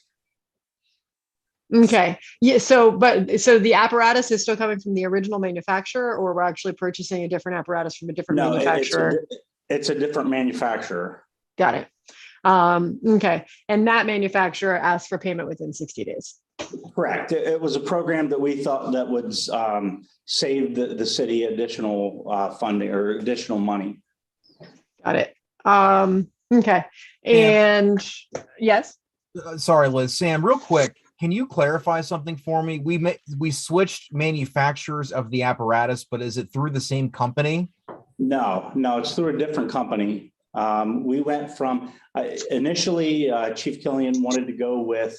[SPEAKER 9] Okay. Yeah. So the apparatus is still coming from the original manufacturer, or we're actually purchasing a different apparatus from a different manufacturer?
[SPEAKER 16] It's a different manufacturer.
[SPEAKER 9] Got it. Okay. And that manufacturer asked for payment within 60 days.
[SPEAKER 16] Correct. It was a program that we thought that would save the city additional funding or additional money.
[SPEAKER 9] Got it. Okay. And yes.
[SPEAKER 1] Sorry, Liz. Sam, real quick, can you clarify something for me? We switched manufacturers of the apparatus, but is it through the same company?
[SPEAKER 16] No, it's through a different company. We went from initially Chief Killian wanted to go with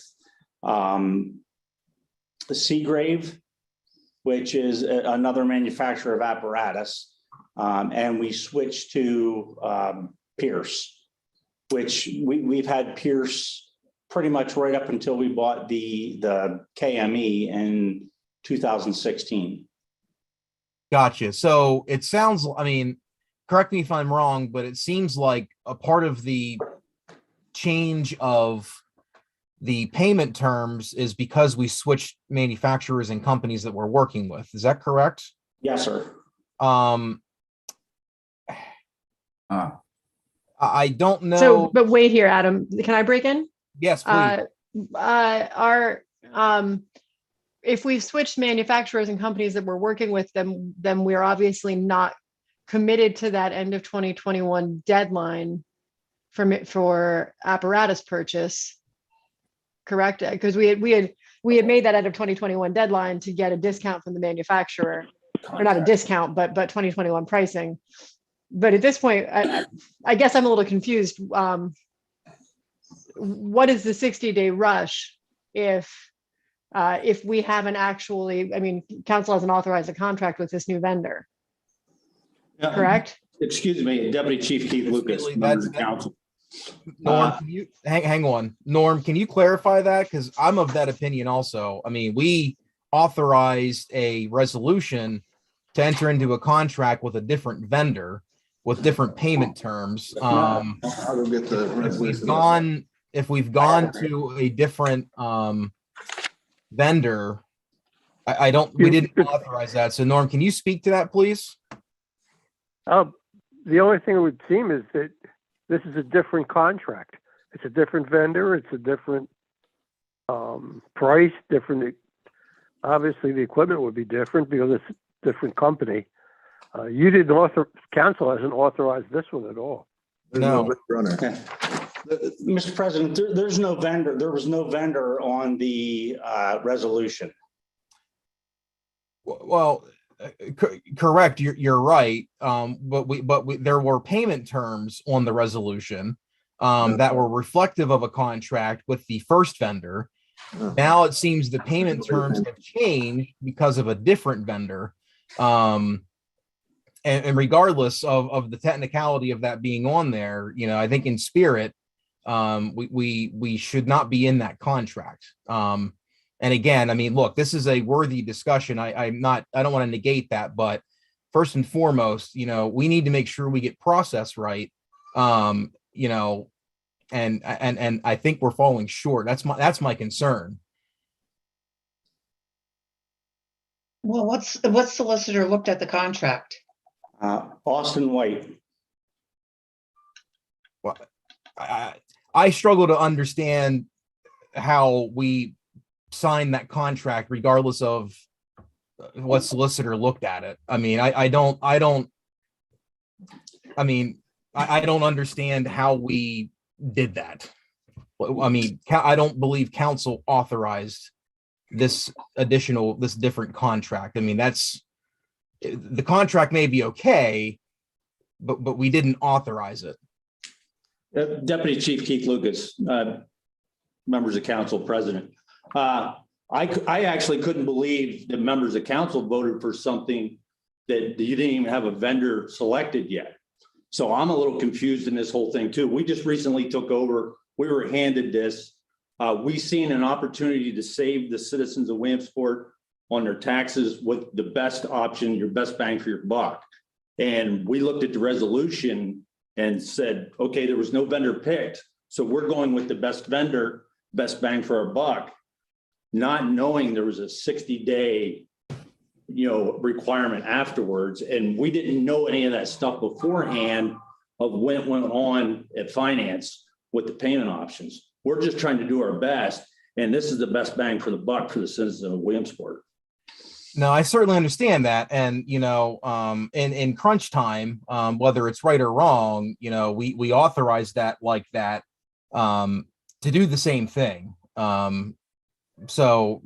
[SPEAKER 16] the Seagrave, which is another manufacturer of apparatus, and we switched to Pierce, which we've had Pierce pretty much right up until we bought the KME in 2016.
[SPEAKER 1] Gotcha. So it sounds, I mean, correct me if I'm wrong, but it seems like a part of the change of the payment terms is because we switched manufacturers and companies that we're working with. Is that correct?
[SPEAKER 16] Yes, sir.
[SPEAKER 1] I don't know.
[SPEAKER 9] So, but wait here, Adam, can I break in?
[SPEAKER 1] Yes, please.
[SPEAKER 9] If we've switched manufacturers and companies that we're working with, then we're obviously not committed to that end of 2021 deadline for apparatus purchase, correct? Because we had made that end of 2021 deadline to get a discount from the manufacturer, or not a discount, but 2021 pricing. But at this point, I guess I'm a little confused. What is the 60-day rush if we haven't actually, I mean, council hasn't authorized a contract with this new vendor, correct?
[SPEAKER 16] Excuse me, Deputy Chief Keith Lucas, members of council.
[SPEAKER 1] Norm, can you hang on? Norm, can you clarify that? Because I'm of that opinion also. I mean, we authorized a resolution to enter into a contract with a different vendor with different payment terms.
[SPEAKER 12] I'll go get the resolution.
[SPEAKER 1] If we've gone to a different vendor, we didn't authorize that. So Norm, can you speak to that, please?
[SPEAKER 11] The only thing it would seem is that this is a different contract. It's a different vendor. It's a different price, different. Obviously, the equipment would be different because it's a different company. You didn't council hasn't authorized this one at all.
[SPEAKER 1] No.
[SPEAKER 16] Mr. President, there's no vendor. There was no vendor on the resolution.
[SPEAKER 1] Well, correct. You're right. But there were payment terms on the resolution that were reflective of a contract with the first vendor. Now it seems the payment terms have changed because of a different vendor. And regardless of the technicality of that being on there, you know, I think in spirit, we should not be in that contract. And again, I mean, look, this is a worthy discussion. I don't want to negate that, but first and foremost, you know, we need to make sure we get process right. You know, and I think we're falling short. That's my concern.
[SPEAKER 7] Well, what solicitor looked at the contract?
[SPEAKER 16] Austin White.
[SPEAKER 1] Well, I struggle to understand how we signed that contract regardless of what solicitor looked at it. I mean, I don't understand how we did that. I mean, I don't believe council authorized this different contract. I mean, the contract may be okay, but we didn't authorize it.
[SPEAKER 16] Deputy Chief Keith Lucas, members of council, president. I actually couldn't believe that members of council voted for something that you didn't even have a vendor selected yet. So I'm a little confused in this whole thing too. We just recently took over. We were handed this. We seen an opportunity to save the citizens of Williamsport on their taxes with the best option, your best bang for your buck. And we looked at the resolution and said, okay, there was no vendor picked. So we're going with the best vendor, best bang for our buck, not knowing there was a 60-day, requirement afterwards. And we didn't know any of that stuff beforehand of when it went on at finance with the payment options. We're just trying to do our best. And this is the best bang for the buck for the citizens of Williamsport.
[SPEAKER 1] No, I certainly understand that. And, in crunch time, whether it's right or wrong, we authorize that like that to do the same thing. So,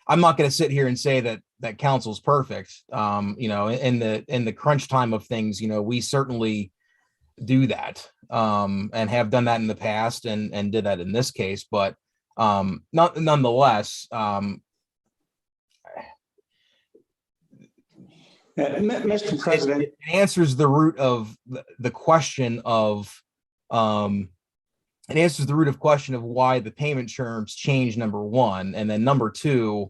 [SPEAKER 1] I'm not going to sit here and say that council's perfect. In the crunch time of things, we certainly do that and have done that in the past and did that in this case. But nonetheless,
[SPEAKER 16] Mr. President,
[SPEAKER 1] it answers the root of the question of why the payment terms changed, number one, and then number two,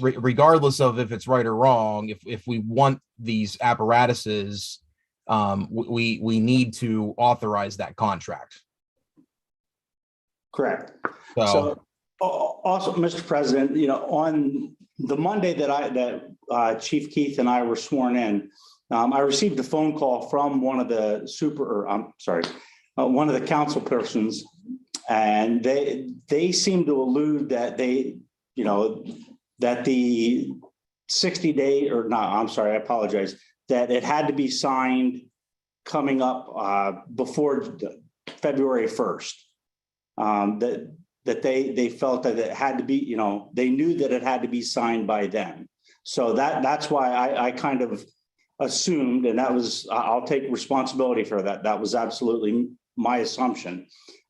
[SPEAKER 1] regardless of if it's right or wrong, if we want these apparatuses, we need to authorize that contract.
[SPEAKER 16] Correct.
[SPEAKER 1] So,
[SPEAKER 16] So also, Mr. President, on the Monday that Chief Keith and I were sworn in, I received a phone call from one of the one of the council persons, and they seem to allude that that the 60-day or not, I'm sorry, I apologize, that it had to be signed coming up before February 1st. That they felt that it had to be, they knew that it had to be signed by then. So that's why I kind of assumed, and that was, I'll take responsibility for that. That was absolutely my assumption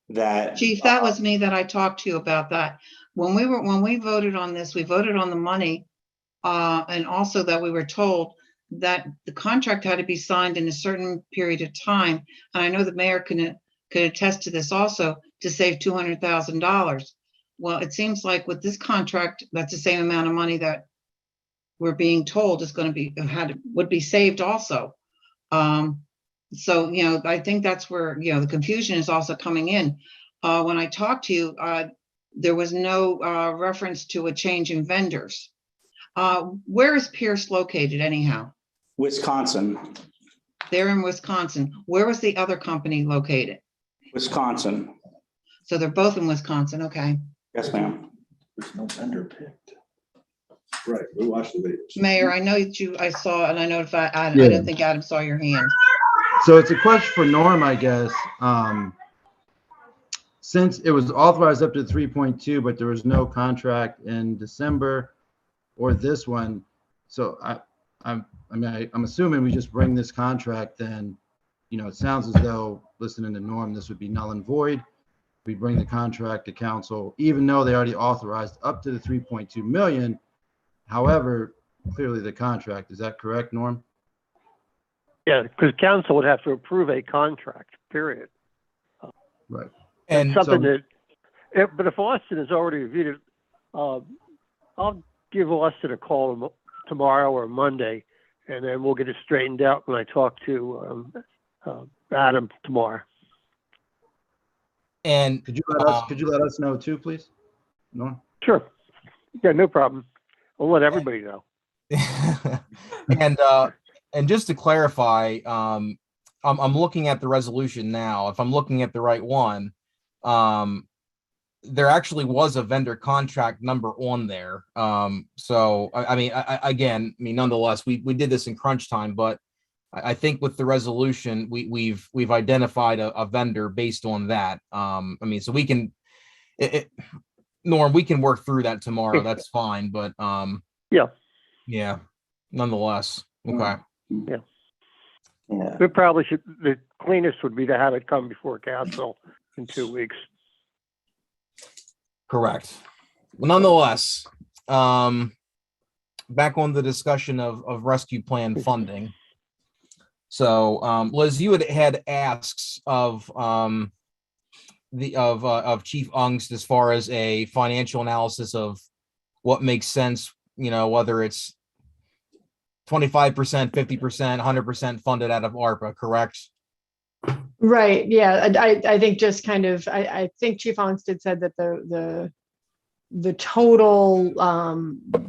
[SPEAKER 16] that.
[SPEAKER 7] Chief, that was me that I talked to you about that. When we voted on this, we voted on the money, and also that we were told that the contract had to be signed in a certain period of time. And I know the mayor could attest to this also, to save $200,000. Well, it seems like with this contract, that's the same amount of money that we're being told is going to be would be saved also. So, I think that's where, the confusion is also coming in. When I talked to you, there was no reference to a change in vendors. Where is Pierce located anyhow?
[SPEAKER 16] Wisconsin.
[SPEAKER 7] They're in Wisconsin. Where was the other company located?
[SPEAKER 16] Wisconsin.
[SPEAKER 7] So they're both in Wisconsin. Okay.
[SPEAKER 16] Yes, ma'am.
[SPEAKER 14] There's no vendor picked. Right, we watched the videos.
[SPEAKER 7] Mayor, I know that I saw, and I notified Adam.
[SPEAKER 2] Yeah.
[SPEAKER 7] I didn't think Adam saw your hand.
[SPEAKER 2] So it's a question for Norm, I guess. Since it was authorized up to 3.2, but there was no contract in December or this one. So I'm assuming we just bring this contract, then, it sounds as though, listening to Norm, this would be null and void. We bring the contract to council, even though they already authorized up to the 3.2 million. However, clearly the contract, is that correct, Norm?
[SPEAKER 11] Yeah, because council would have to approve a contract, period.
[SPEAKER 2] Right.
[SPEAKER 11] And something but if Austin has already reviewed it, I'll give Austin a call tomorrow or Monday, and then we'll get it straightened out when I talk to Adam tomorrow.
[SPEAKER 1] And
[SPEAKER 2] could you let us know too, please? Norm?
[SPEAKER 11] Sure. Yeah, no problem. We'll let everybody know.
[SPEAKER 1] And just to clarify, I'm looking at the resolution now. If I'm looking at the right one, there actually was a vendor contract number on there. So again, nonetheless, we did this in crunch time, but I think with the resolution, we've identified a vendor based on that. So we can, Norm, we can work through that tomorrow. That's fine. But yeah, nonetheless, okay.
[SPEAKER 11] Yeah. We probably should. The cleanest would be to have it come before council in 2 weeks.
[SPEAKER 1] Correct. Well, nonetheless, back on the discussion of rescue plan funding. So, Liz, you had asks of Chief Ungst as far as a financial analysis of what makes sense. Whether it's 25%, 50%, 100% funded out of ARPA, correct?
[SPEAKER 9] Right. Yeah. I think just kind of, I think Chief Ongstead said that the total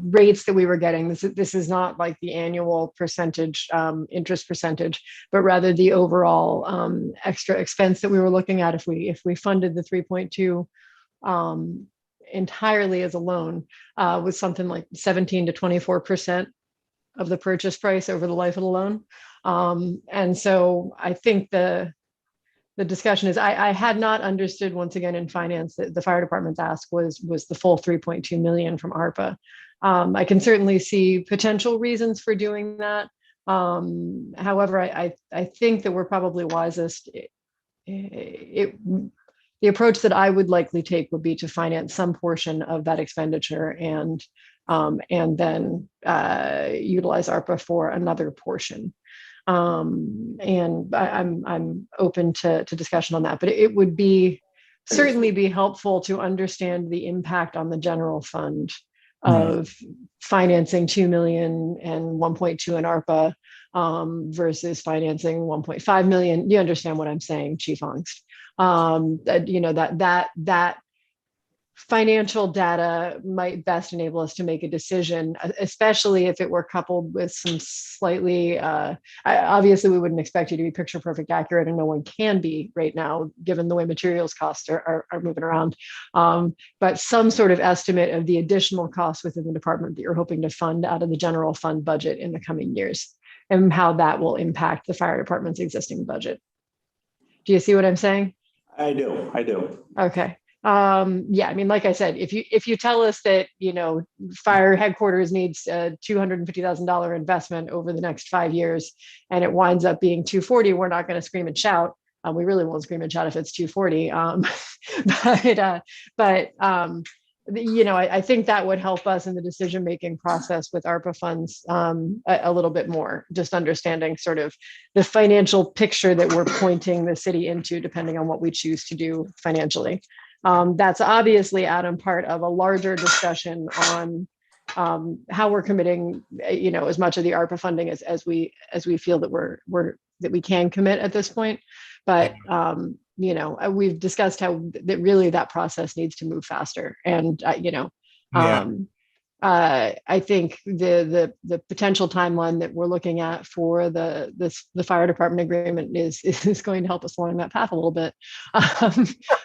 [SPEAKER 9] rates that we were getting, this is not like the annual percentage, interest percentage, but rather the overall extra expense that we were looking at if we funded the 3.2 entirely as a loan, was something like 17 to 24% of the purchase price over the life of the loan. And so I think the discussion is, I had not understood, once again, in finance, that the fire department's ask was the full 3.2 million from ARPA. I can certainly see potential reasons for doing that. However, I think that we're probably wisest. The approach that I would likely take would be to finance some portion of that expenditure and then utilize ARPA for another portion. And I'm open to discussion on that, but it would certainly be helpful to understand the impact on the general fund of financing 2 million and 1.2 in ARPA versus financing 1.5 million. You understand what I'm saying, Chief Ongst? That financial data might best enable us to make a decision, especially if it were coupled with some slightly, obviously we wouldn't expect you to be picture perfect accurate, and no one can be right now, given the way materials costs are moving around. But some sort of estimate of the additional costs within the department that you're hoping to fund out of the general fund budget in the coming years, and how that will impact the fire department's existing budget. Do you see what I'm saying?
[SPEAKER 16] I do.
[SPEAKER 9] Okay. Yeah, I mean, like I said, if you tell us that, fire headquarters needs a $250,000 investment over the next 5 years, and it winds up being 240, we're not going to scream and shout. We really won't scream and shout if it's 240. I think that would help us in the decision-making process with ARPA funds a little bit more, just understanding sort of the financial picture that we're pointing the city into, depending on what we choose to do financially. That's obviously, Adam, part of a larger discussion on how we're committing, as much of the ARPA funding as we feel that that we can commit at this point. But we've discussed how that process needs to move faster, and I think the potential timeline that we're looking at for the fire department agreement is going to help us along that path a little bit.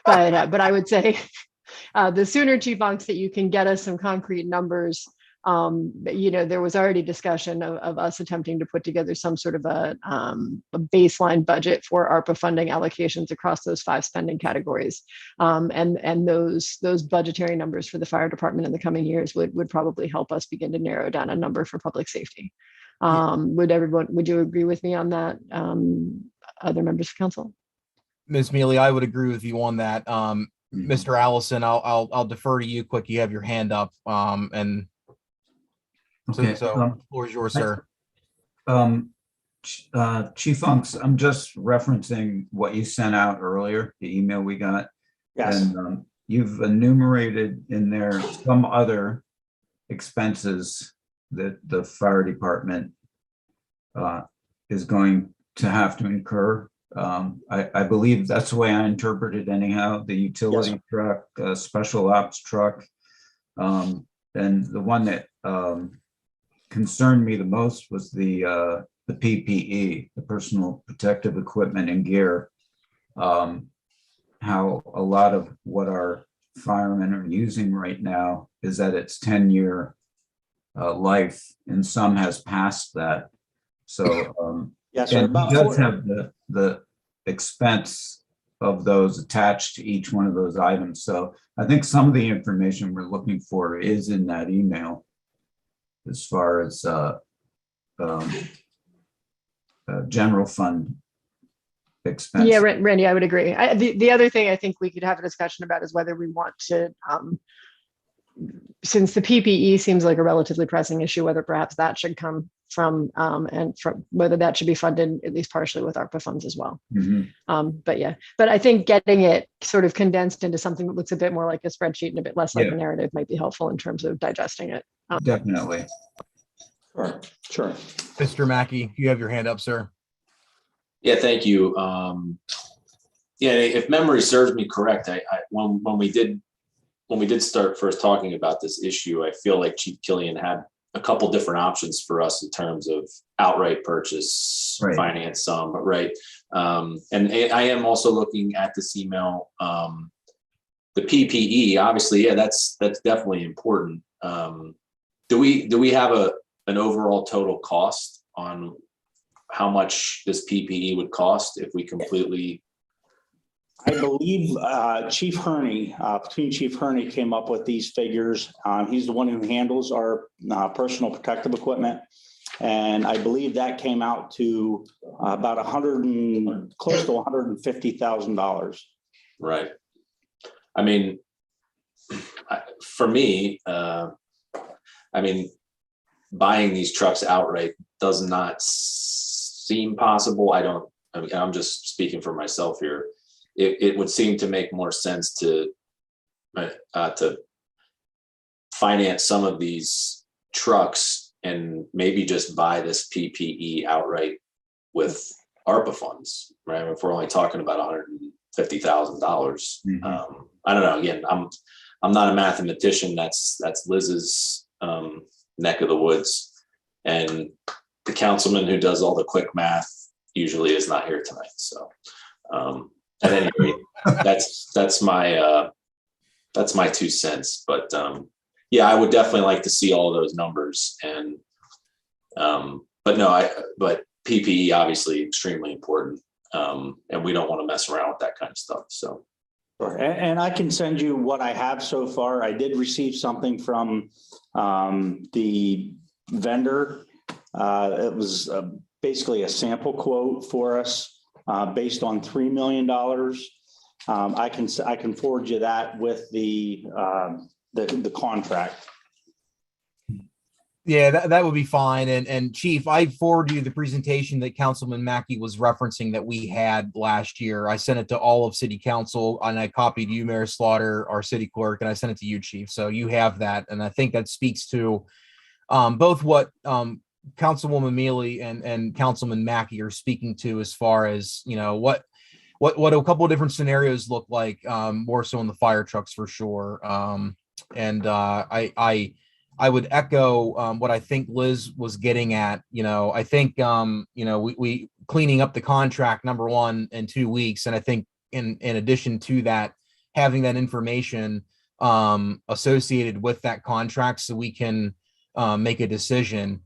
[SPEAKER 9] But I would say the sooner, Chief Ongst, that you can get us some concrete numbers. There was already discussion of us attempting to put together some sort of a baseline budget for ARPA funding allocations across those 5 spending categories. And those budgetary numbers for the fire department in the coming years would probably help us begin to narrow down a number for public safety. Would you agree with me on that? Other members of council?
[SPEAKER 1] Ms. Mealy, I would agree with you on that. Mr. Allison, I'll defer to you quick. You have your hand up, and
[SPEAKER 3] Okay.
[SPEAKER 1] so the floor is yours, sir.
[SPEAKER 3] Chief Ongst, I'm just referencing what you sent out earlier, the email we got.
[SPEAKER 16] Yes.
[SPEAKER 3] And you've enumerated in there some other expenses that the fire department is going to have to incur. I believe that's the way I interpreted anyhow, the utility truck, special ops truck. And the one that concerned me the most was the PPE, the personal protective equipment and gear. How a lot of what our firemen are using right now is at its 10-year life, and some has passed that. So
[SPEAKER 16] yes,
[SPEAKER 3] and it does have the expense of those attached to each one of those items. So I think some of the information we're looking for is in that email, as far as general fund expense.
[SPEAKER 9] Yeah, Randy, I would agree. The other thing I think we could have a discussion about is whether we want to, since the PPE seems like a relatively pressing issue, whether perhaps that should come from whether that should be funded at least partially with ARPA funds as well. But I think getting it sort of condensed into something that looks a bit more like a spreadsheet and a bit less like a narrative might be helpful in terms of digesting it.
[SPEAKER 3] Definitely.
[SPEAKER 16] Sure.
[SPEAKER 1] Mr. Mackey, you have your hand up, sir.
[SPEAKER 10] Yeah, thank you. If memory serves me correct, when we did start first talking about this issue, I feel like Chief Killian had a couple different options for us in terms of outright purchase, finance some, right? And I am also looking at this email, the PPE, obviously, that's definitely important. Do we have an overall total cost on how much this PPE would cost if we completely?
[SPEAKER 16] I believe Chief Herney, between Chief Herney came up with these figures. He's the one who handles our personal protective equipment. And I believe that came out to about close to $150,000.
[SPEAKER 10] Right. I mean, for me, buying these trucks outright does not seem possible. I'm just speaking for myself here. It would seem to make more sense to finance some of these trucks and maybe just buy this PPE outright with ARPA funds, right? If we're only talking about $150,000. I don't know. Again, I'm not a mathematician. That's Liz's neck of the woods, and the councilman who does all the quick math usually is not here tonight. So at any rate, that's my 2 cents. But yeah, I would definitely like to see all those numbers. And but PPE obviously extremely important, and we don't want to mess around with that kind of stuff. So.
[SPEAKER 16] Sure. And I can send you what I have so far. I did receive something from the vendor. It was basically a sample quote for us based on $3 million. I can forward you that with the contract.
[SPEAKER 1] Yeah, that would be fine. And Chief, I forwarded you the presentation that Councilman Mackey was referencing that we had last year. I sent it to all of City Council, and I copied you, Mayor Slaughter, our city clerk, and I sent it to you, Chief. So you have that. And I think that speaks to both what Councilwoman Mealy and Councilman Mackey are speaking to, as far as, you know, what a couple of different scenarios look like, more so in the fire trucks for sure. I would echo what I think Liz was getting at. You know, I think we cleaning up the contract, number one, in 2 weeks, and I think in addition to that, having that information associated with that contract so we can make a decision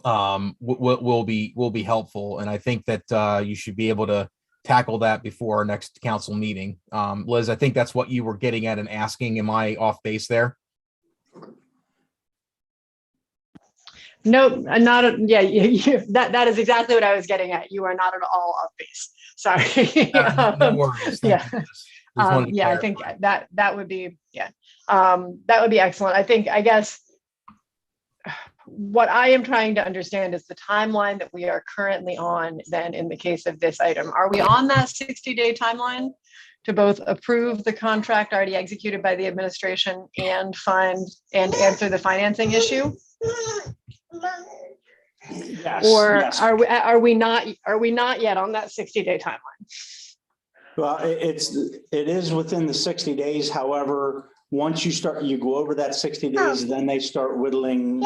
[SPEAKER 1] will be helpful. And I think that you should be able to tackle that before our next council meeting. Liz, I think that's what you were getting at and asking. Am I off base there?
[SPEAKER 9] No, not, that is exactly what I was getting at. You are not at all off base. Sorry.
[SPEAKER 1] No worries.
[SPEAKER 9] Yeah. I think that would be, that would be excellent. I guess what I am trying to understand is the timeline that we are currently on then in the case of this item. Are we on that 60-day timeline to both approve the contract already executed by the administration and answer the financing issue?
[SPEAKER 16] Yes,
[SPEAKER 9] or
[SPEAKER 16] yes.
[SPEAKER 9] Are we not yet on that 60-day timeline?
[SPEAKER 16] Well, it is within the 60 days. However, once you go over that 60 days, then they start whittling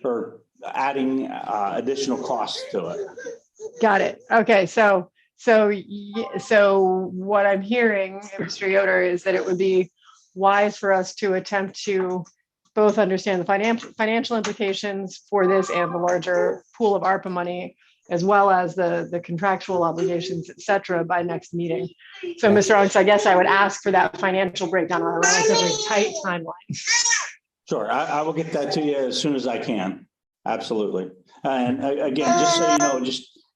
[SPEAKER 16] or adding additional costs to it.
[SPEAKER 9] Got it. Okay, so what I'm hearing, Mr. Yoder, is that it would be wise for us to attempt to both understand the financial implications for this and the larger pool of ARPA money, as well as the contractual obligations, et cetera, by next meeting. So, Mr. Onyx, I guess I would ask for that financial breakdown on a relatively tight timeline.
[SPEAKER 16] Sure, I will get that to you as soon as I can. Absolutely. And again, just so you know,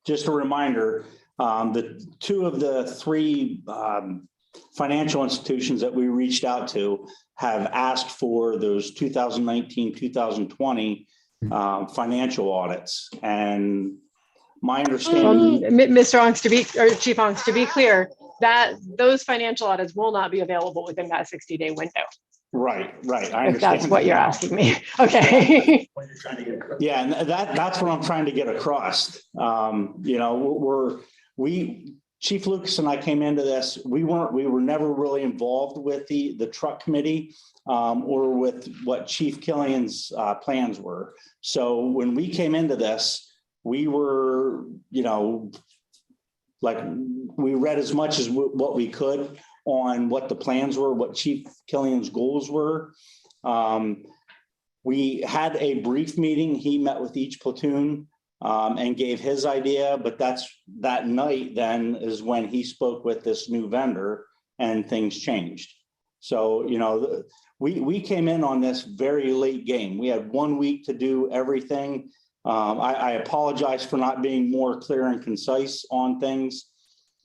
[SPEAKER 16] just a reminder, the two of the three financial institutions that we reached out to have asked for those 2019, 2020 financial audits. And my understanding,
[SPEAKER 9] Mr. Onyx, Chief Onyx, to be clear, that those financial audits will not be available within that 60-day window.
[SPEAKER 16] Right. I understand.
[SPEAKER 9] If that's what you're asking me. Okay.
[SPEAKER 16] Yeah, and that's what I'm trying to get across. Chief Lucas and I came into this, we were never really involved with the truck committee or with what Chief Killian's plans were. So when we came into this, we were, we read as much as what we could on what the plans were, what Chief Killian's goals were. We had a brief meeting. He met with each platoon and gave his idea, but that night then is when he spoke with this new vendor and things changed. So, we came in on this very late game. We had 1 week to do everything. I apologize for not being more clear and concise on things.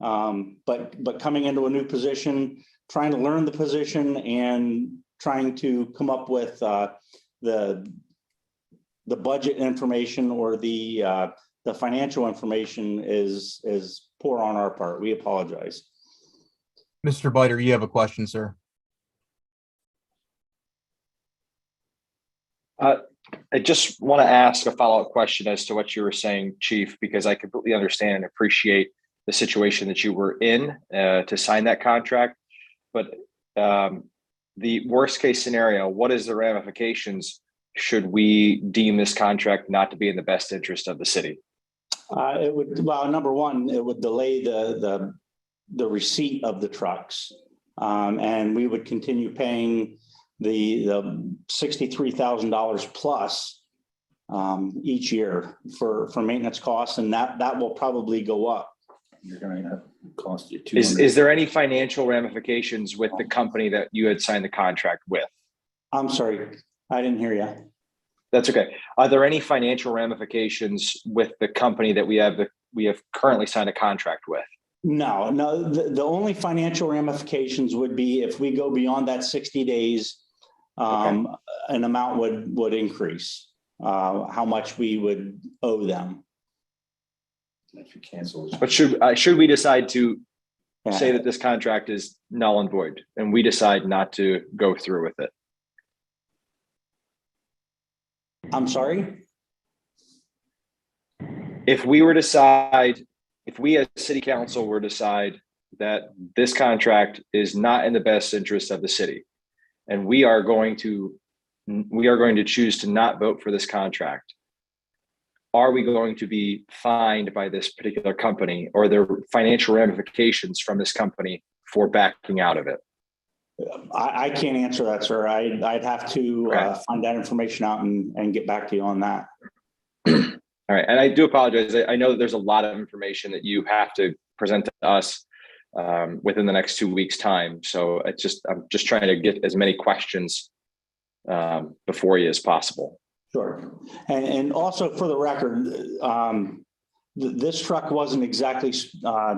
[SPEAKER 16] But coming into a new position, trying to learn the position and trying to come up with the budget information or the financial information is poor on our part. We apologize.
[SPEAKER 1] Mr. Biter, you have a question, sir.
[SPEAKER 6] I just want to ask a follow-up question as to what you were saying, Chief, because I completely understand and appreciate the situation that you were in to sign that contract. But the worst case scenario, what is the ramifications should we deem this contract not to be in the best interest of the city?
[SPEAKER 16] It would, well, number one, it would delay the receipt of the trucks. And we would continue paying the $63,000 plus each year for maintenance costs, and that will probably go up.
[SPEAKER 3] You're going to cost you
[SPEAKER 6] Is there any financial ramifications with the company that you had signed the contract with?
[SPEAKER 16] I'm sorry, I didn't hear you.
[SPEAKER 6] That's okay. Are there any financial ramifications with the company that we have currently signed a contract with?
[SPEAKER 16] No. The only financial ramifications would be if we go beyond that 60 days, an amount would increase, how much we would owe them.
[SPEAKER 3] If you cancel.
[SPEAKER 6] But should we decide to say that this contract is null and void, and we decide not to go through with it?
[SPEAKER 16] I'm sorry?
[SPEAKER 6] If we as city council were to decide that this contract is not in the best interest of the city, and we are going to choose to not vote for this contract, are we going to be fined by this particular company, or are there financial ramifications from this company for backing out of it?
[SPEAKER 16] I can't answer that, sir. I'd have to find that information out and get back to you on that.
[SPEAKER 6] All right. And I do apologize. I know that there's a lot of information that you have to present to us within the next 2 weeks' time. So I'm just trying to get as many questions before you as possible.
[SPEAKER 16] Sure. And also for the record, this truck wasn't exactly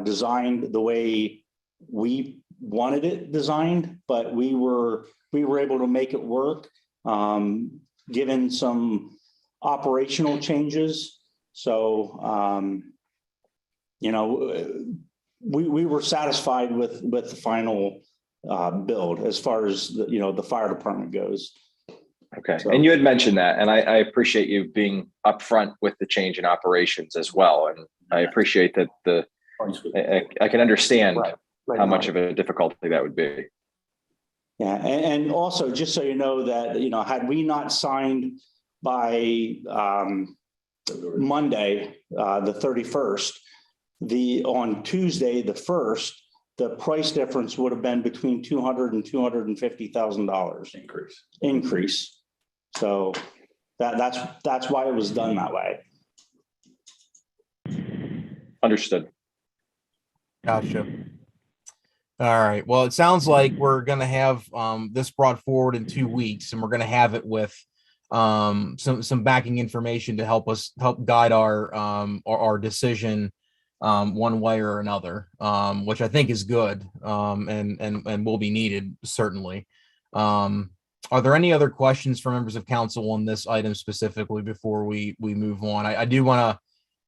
[SPEAKER 16] designed the way we wanted it designed, but we were able to make it work, given some operational changes. So, we were satisfied with the final build as far as the fire department goes.
[SPEAKER 6] Okay.
[SPEAKER 16] So,
[SPEAKER 6] and you had mentioned that, and I appreciate you being upfront with the change in operations as well. And I appreciate that I can understand how much of a difficulty that would be.
[SPEAKER 16] Yeah. And also, just so you know that, had we not signed by Monday, the 31st, on Tuesday, the 1st, the price difference would have been between $200,000 and $250,000 increase. So that's why it was done that way.
[SPEAKER 6] Understood.
[SPEAKER 1] Gotcha. All right. Well, it sounds like we're going to have this brought forward in 2 weeks, and we're going to have it with some backing information to help guide our decision one way or another, which I think is good and will be needed, certainly. Are there any other questions for members of council on this item specifically before we move on? I do want to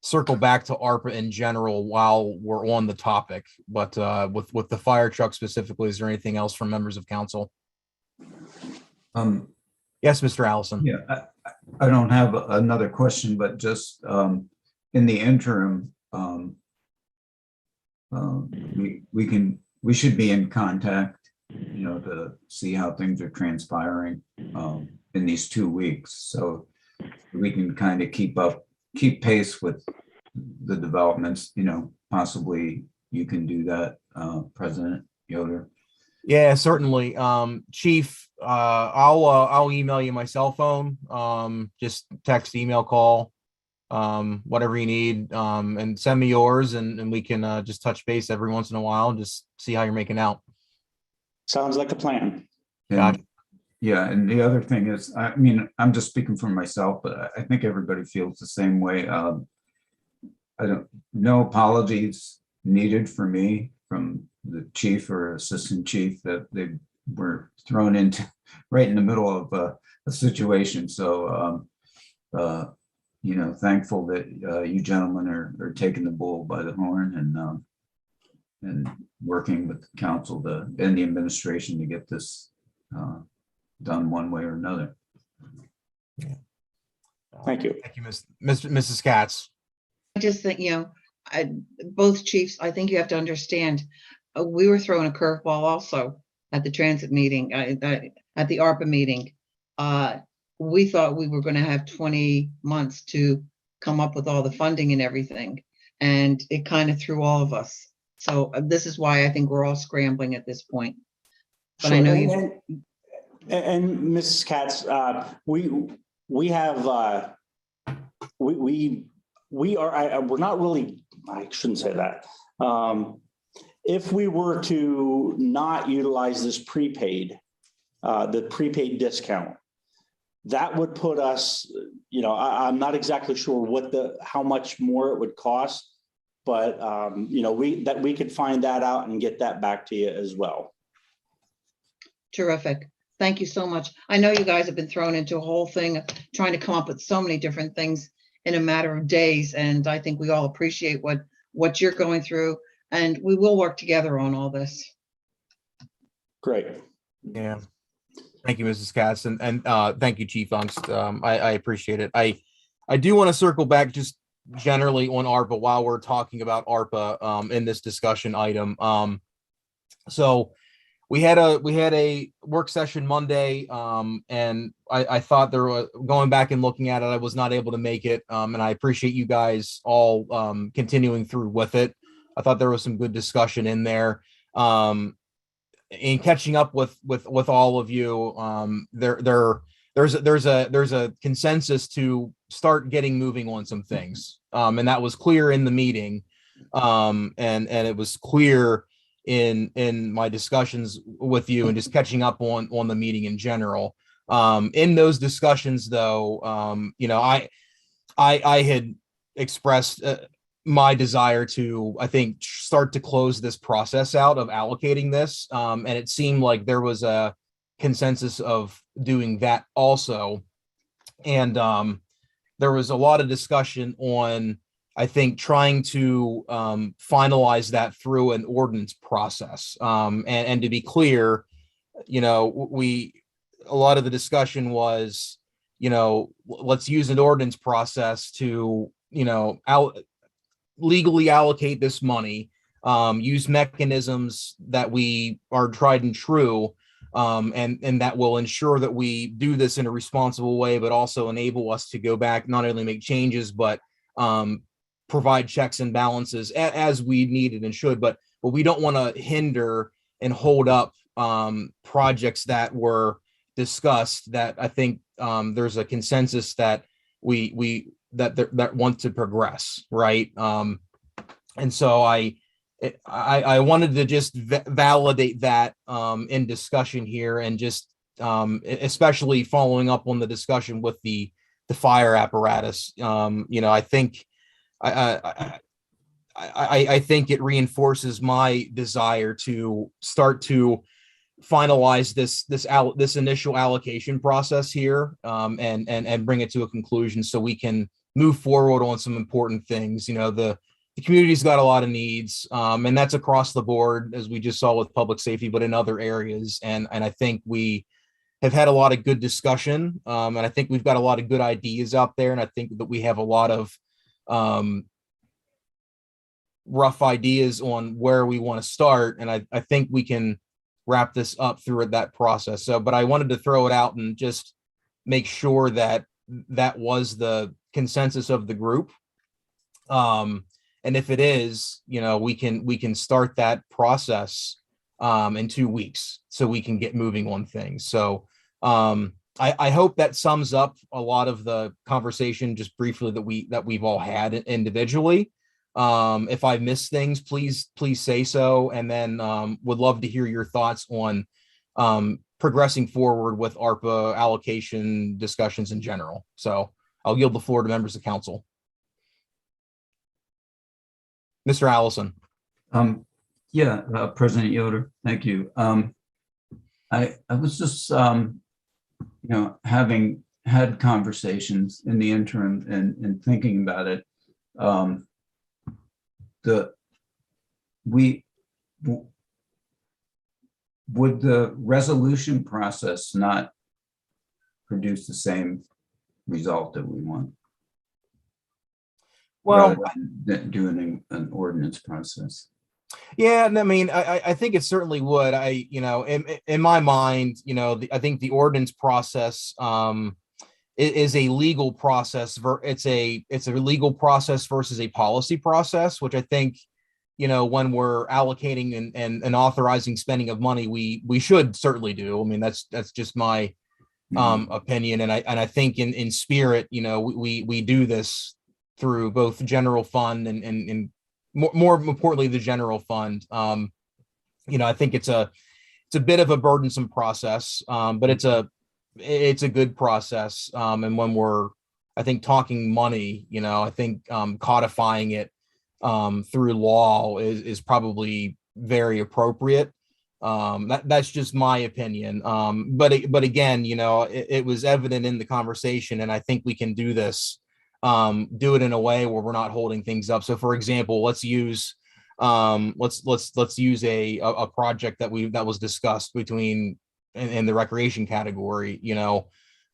[SPEAKER 1] circle back to ARPA in general while we're on the topic, but with the fire truck specifically, is there anything else from members of council? Yes, Mr. Allison.
[SPEAKER 3] Yeah, I don't have another question, but just in the interim, we should be in contact, to see how things are transpiring in these 2 weeks, so we can kind of keep pace with the developments. Possibly you can do that, President Yoder.
[SPEAKER 1] Yeah, certainly. Chief, I'll email you my cell phone. Just text, email, call, whatever you need, and send me yours, and we can just touch base every once in a while and just see how you're making out.
[SPEAKER 16] Sounds like a plan.
[SPEAKER 1] Gotcha.
[SPEAKER 3] Yeah, and the other thing is, I'm just speaking for myself, but I think everybody feels the same way. No apologies needed for me from the chief or assistant chief that they were thrown into right in the middle of a situation. So, thankful that you gentlemen are taking the bull by the horn and working with the council and the administration to get this done one way or another.
[SPEAKER 16] Thank you.
[SPEAKER 1] Thank you, Mrs. Katz.
[SPEAKER 7] I just think, both chiefs, I think you have to understand, we were throwing a curveball also at the transit meeting, at the ARPA meeting. We thought we were going to have 20 months to come up with all the funding and everything, and it kind of threw all of us. So this is why I think we're all scrambling at this point. But I know you.
[SPEAKER 16] And Mrs. Katz, we have, we are, we're not really, I shouldn't say that. If we were to not utilize this prepaid, the prepaid discount, that would put us, I'm not exactly sure how much more it would cost, but we could find that out and get that back to you as well.
[SPEAKER 7] Terrific. Thank you so much. I know you guys have been thrown into a whole thing of trying to come up with so many different things in a matter of days. And I think we all appreciate what you're going through, and we will work together on all this.
[SPEAKER 16] Great.
[SPEAKER 1] Yeah. Thank you, Mrs. Katz. And thank you, Chief Ungst. I appreciate it. I do want to circle back just generally on ARPA while we're talking about ARPA in this discussion item. So we had a work session Monday, and I thought there was, going back and looking at it, I was not able to make it, and I appreciate you guys all continuing through with it. I thought there was some good discussion in there. In catching up with all of you, there's a consensus to start getting moving on some things, and that was clear in the meeting, and it was clear in my discussions with you and just catching up on the meeting in general. In those discussions, though, I had expressed my desire to, I think, start to close this process out of allocating this. And it seemed like there was a consensus of doing that also. And there was a lot of discussion on, I think, trying to finalize that through an ordinance process. And to be clear, a lot of the discussion was, let's use an ordinance process to, legally allocate this money, use mechanisms that we are tried and true, and that will ensure that we do this in a responsible way, but also enable us to go back, not only make changes, but provide checks and balances as we needed and should, but we don't want to hinder and hold up projects that were discussed that I think there's a consensus that that want to progress, right? And so I wanted to just validate that in discussion here, and just especially following up on the discussion with the fire apparatus. I think I think it reinforces my desire to start to finalize this initial allocation process here, and bring it to a conclusion so we can move forward on some important things. The community's got a lot of needs, and that's across the board, as we just saw with public safety, but in other areas. And I think we have had a lot of good discussion, and I think we've got a lot of good ideas out there. And I think that we have a lot of rough ideas on where we want to start. And I think we can wrap this up through that process. But I wanted to throw it out and just make sure that that was the consensus of the group. And if it is, we can start that process in 2 weeks, so we can get moving on things. So I hope that sums up a lot of the conversation just briefly that we've all had individually. If I missed things, please say so. And then would love to hear your thoughts on progressing forward with ARPA allocation discussions in general. So I'll yield the floor to members of council. Mr. Allison.
[SPEAKER 3] President Yoder, thank you. I was just, having had conversations in the interim and thinking about it. Would the resolution process not produce the same result that we want.
[SPEAKER 1] Well,
[SPEAKER 3] rather than doing an ordinance process.
[SPEAKER 1] yeah, and I mean, I think it certainly would. In my mind, I think the ordinance process is a legal process. It's a legal process versus a policy process, which I think, when we're allocating and authorizing spending of money, we should certainly do. I mean, that's just my opinion, and I think in spirit, we do this through both general fund and more importantly the general fund. I think it's a bit of a burdensome process, but it's a good process. And when we're, I think, talking money, I think codifying it through law is probably very appropriate. That's just my opinion. But again, it was evident in the conversation, and I think we can do this, do it in a way where we're not holding things up. So for example, let's use a project that was discussed between in the recreation category.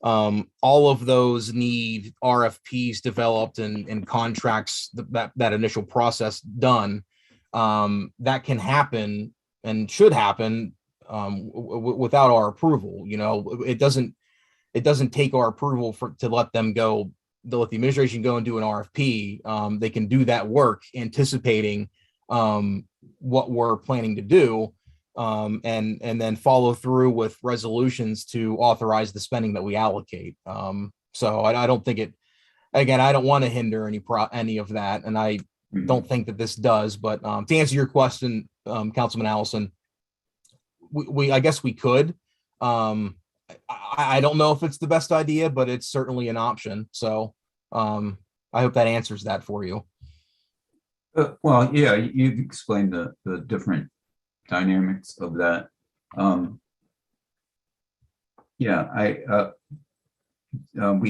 [SPEAKER 1] All of those need RFPs developed and contracts, that initial process done. That can happen and should happen without our approval. It doesn't take our approval to let them go, to let the administration go and do an RFP. They can do that work anticipating what we're planning to do, and then follow through with resolutions to authorize the spending that we allocate. So I don't think again, I don't want to hinder any of that, and I don't think that this does. But to answer your question, Councilman Allison, I guess we could. I don't know if it's the best idea, but it's certainly an option. So I hope that answers that for you.
[SPEAKER 3] Well, yeah, you've explained the different dynamics of that. We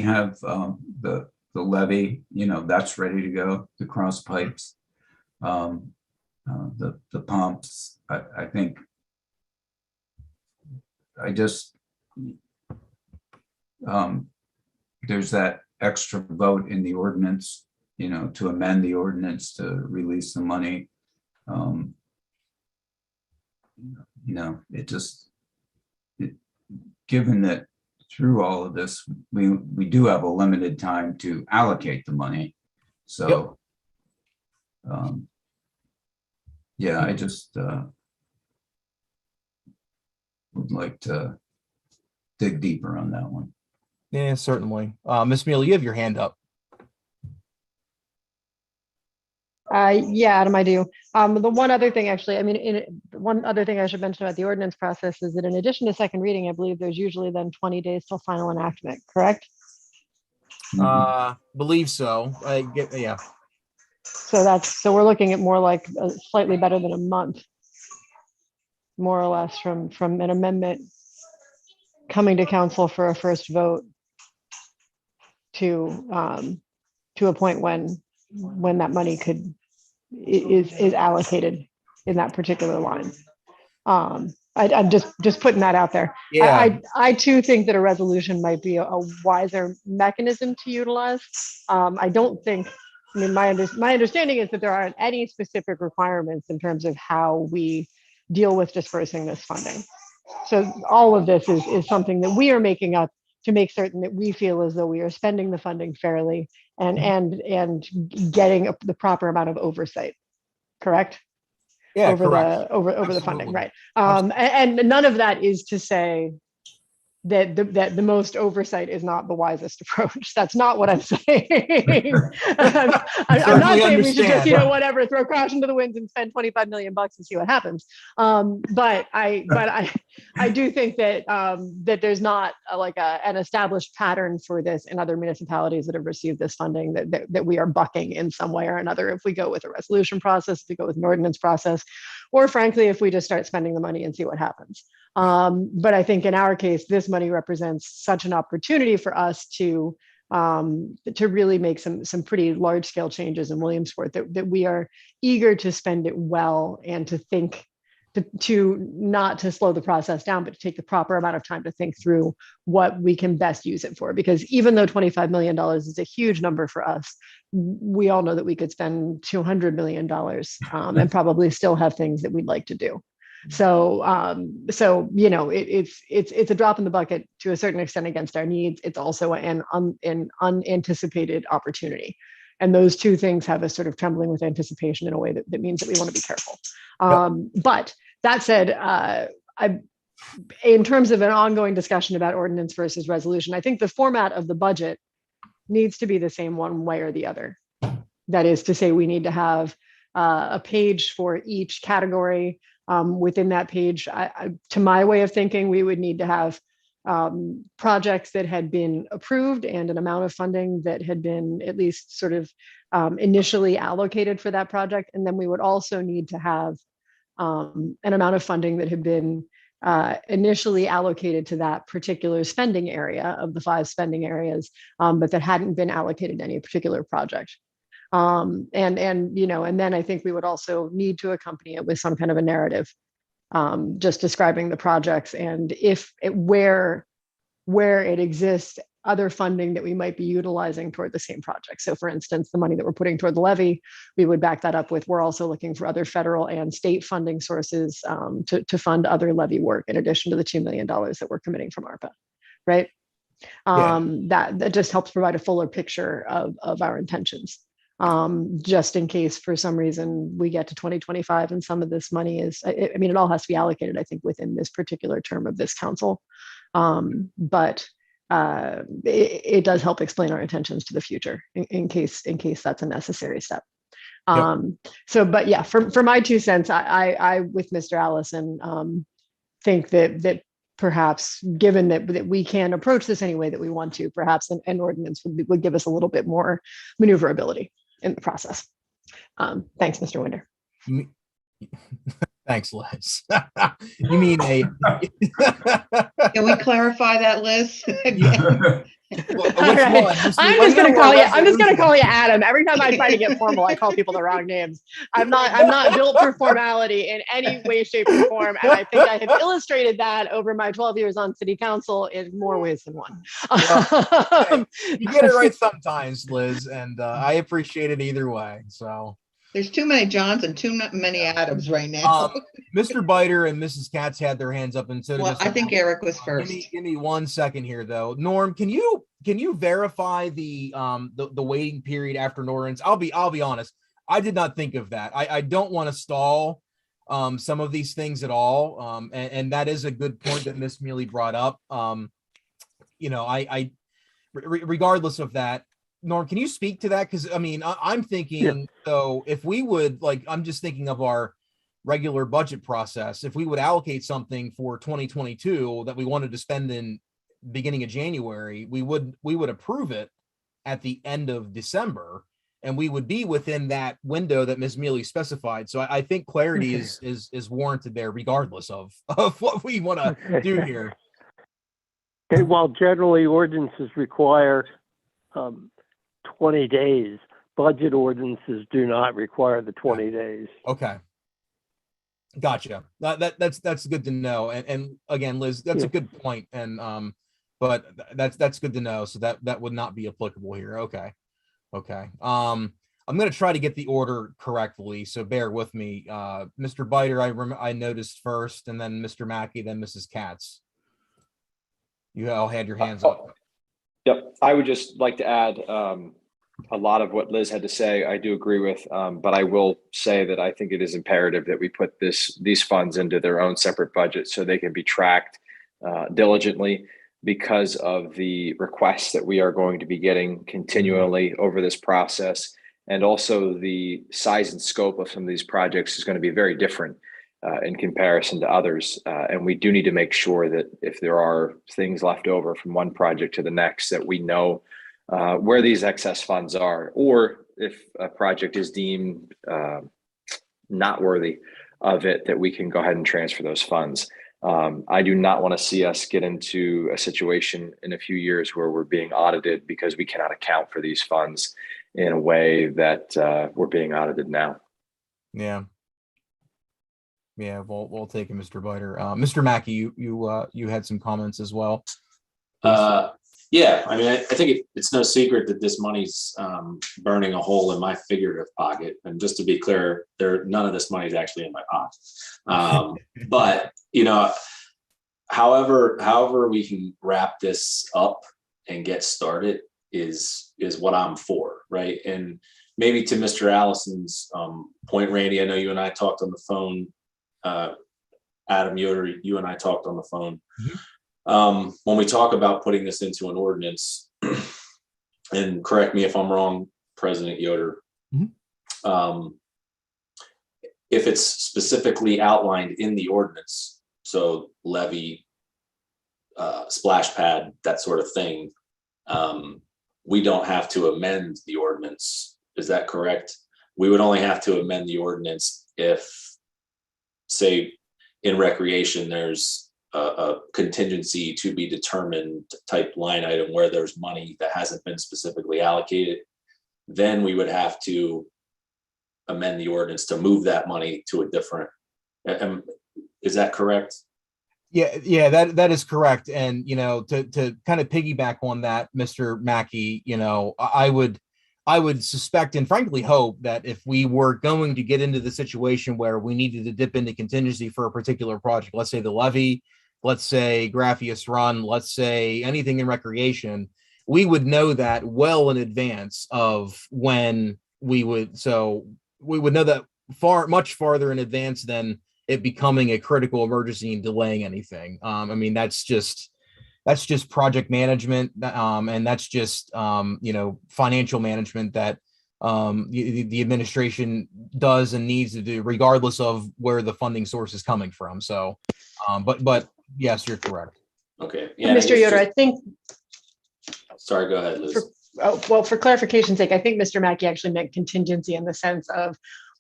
[SPEAKER 3] have the levee, that's ready to go. The cross pipes, the pumps. I think there's that extra vote in the ordinance, to amend the ordinance to release the money. Given that through all of this, we do have a limited time to allocate the money. So, I just would like to dig deeper on that one.
[SPEAKER 1] Yeah, certainly. Ms. Mealy, you have your hand up.
[SPEAKER 9] Yeah, Adam, I do. The one other thing, actually, one other thing I should mention about the ordinance process is that in addition to second reading, I believe there's usually then 20 days till final enactment, correct?
[SPEAKER 1] Believe so. Yeah.
[SPEAKER 9] So we're looking at more like slightly better than a month, more or less, from an amendment coming to council for a first vote to a point when that money is allocated in that particular line. I'm just putting that out there.
[SPEAKER 1] Yeah.
[SPEAKER 9] I too think that a resolution might be a wiser mechanism to utilize. I don't think, my understanding is that there aren't any specific requirements in terms of how we deal with dispersing this funding. So all of this is something that we are making up to make certain that we feel as though we are spending the funding fairly and getting the proper amount of oversight. Correct?
[SPEAKER 1] Yeah,
[SPEAKER 9] over
[SPEAKER 1] correct.
[SPEAKER 9] over the funding, right? And none of that is to say that the most oversight is not the wisest approach. That's not what I'm saying. I'm not saying we should just, whatever, throw caution to the winds and spend $25 million and see what happens. But I do think that that there's not an established pattern for this in other municipalities that have received this funding that we are bucking in some way or another. If we go with a resolution process, if we go with an ordinance process, or frankly, if we just start spending the money and see what happens. But I think in our case, this money represents such an opportunity for us to really make some pretty large scale changes in Williamsport that we are eager to spend it well and to think to not to slow the process down, but to take the proper amount of time to think through what we can best use it for. Because even though $25 million is a huge number for us, we all know that we could spend $200 million and probably still have things that we'd like to do. So, it's a drop in the bucket to a certain extent against our needs. It's also an unanticipated opportunity. And those two things have us sort of trembling with anticipation in a way that means that we want to be careful. But that said, in terms of an ongoing discussion about ordinance versus resolution, I think the format of the budget needs to be the same one way or the other. That is to say, we need to have a page for each category. Within that page, to my way of thinking, we would need to have projects that had been approved and an amount of funding that had been at least sort of initially allocated for that project. And then we would also need to have an amount of funding that had been initially allocated to that particular spending area of the 5 spending areas, but that hadn't been allocated to any particular project. And then I think we would also need to accompany it with some kind of a narrative, just describing the projects and where it exists, other funding that we might be utilizing toward the same project. So for instance, the money that we're putting toward the levy, we would back that up with, we're also looking for other federal and state funding sources to fund other levy work in addition to the $2 million that we're committing from ARPA, right? That just helps provide a fuller picture of our intentions. Just in case for some reason we get to 2025 and some of this money is, it all has to be allocated, I think, within this particular term of this council. But it does help explain our intentions to the future in case that's a necessary step. But yeah, for my 2 cents, I with Mr. Allison, think that perhaps, given that we can approach this any way that we want to, perhaps an ordinance would give us a little bit more maneuverability in the process. Thanks, Mr. Winder.
[SPEAKER 1] Thanks, Liz. You mean a?
[SPEAKER 7] Can we clarify that, Liz?
[SPEAKER 9] All right. I'm just gonna call you Adam. Every time I try to get formal, I call people the wrong names. I'm not built for formality in any way, shape, or form. And I think I have illustrated that over my 12 years on city council in more ways than one.
[SPEAKER 1] You get it right sometimes, Liz, and I appreciate it either way. So
[SPEAKER 7] there's too many Johns and too many Adams right now.
[SPEAKER 1] Mr. Biter and Mrs. Katz had their hands up, and so
[SPEAKER 7] well, I think Eric was first.
[SPEAKER 1] Give me 1 second here, though. Norm, can you verify the waiting period after an ordinance? I'll be honest, I did not think of that. I don't want to stall some of these things at all, and that is a good point that Miss Mealy brought up. Regardless of that, Norm, can you speak to that? Because I'm thinking, so if we would, I'm just thinking of our regular budget process. If we would allocate something for 2022 that we wanted to spend in beginning of January, we would approve it at the end of December, and we would be within that window that Ms. Mealy specified. So I think clarity is warranted there, regardless of what we want to do here.
[SPEAKER 11] Okay, while generally ordinances require 20 days, budget ordinances do not require the 20 days.
[SPEAKER 1] Okay. Gotcha. That's good to know. And again, Liz, that's a good point. And but that's good to know. So that would not be applicable here. Okay. I'm going to try to get the order correctly, so bear with me. Mr. Biter, I noticed first, and then Mr. Mackey, then Mrs. Katz. You all had your hands up.
[SPEAKER 6] Yep. I would just like to add a lot of what Liz had to say. I do agree with, but I will say that I think it is imperative that we put these funds into their own separate budget so they can be tracked diligently, because of the requests that we are going to be getting continually over this process. And also the size and scope of some of these projects is going to be very different in comparison to others. And we do need to make sure that if there are things left over from one project to the next, that we know where these excess funds are, or if a project is deemed not worthy of it, that we can go ahead and transfer those funds. I do not want to see us get into a situation in a few years where we're being audited because we cannot account for these funds in a way that we're being audited now.
[SPEAKER 1] Yeah. Yeah, we'll take it, Mr. Biter. Mr. Mackey, you had some comments as well.
[SPEAKER 10] Yeah, I mean, I think it's no secret that this money's burning a hole in my figurative pocket. And just to be clear, none of this money is actually in my pocket. But however we can wrap this up and get started is what I'm for, right? And maybe to Mr. Allison's point, Randy, I know you and I talked on the phone. Adam Yoder, you and I talked on the phone. When we talk about putting this into an ordinance, and correct me if I'm wrong, President Yoder, if it's specifically outlined in the ordinance, so levy, splash pad, that sort of thing, we don't have to amend the ordinance. Is that correct? We would only have to amend the ordinance if, say, in recreation, there's a contingency to be determined type line item where there's money that hasn't been specifically allocated. Then we would have to amend the ordinance to move that money to a different. Is that correct?
[SPEAKER 1] Yeah, that is correct. And to kind of piggyback on that, Mr. Mackey, I would suspect and frankly hope that if we were going to get into the situation where we needed to dip into contingency for a particular project, let's say the levee, let's say Graphius Run, let's say anything in recreation, we would know that well in advance of when we would. So we would know that much farther in advance than it becoming a critical emergency and delaying anything. I mean, that's just project management, and that's just financial management that the administration does and needs to do, regardless of where the funding source is coming from. So, but yes, you're correct.
[SPEAKER 10] Okay. Yeah,
[SPEAKER 9] Mr. Yoder, I think.
[SPEAKER 10] Sorry, go ahead, Liz.
[SPEAKER 9] For clarification's sake, I think Mr. Mackey actually meant contingency in the sense of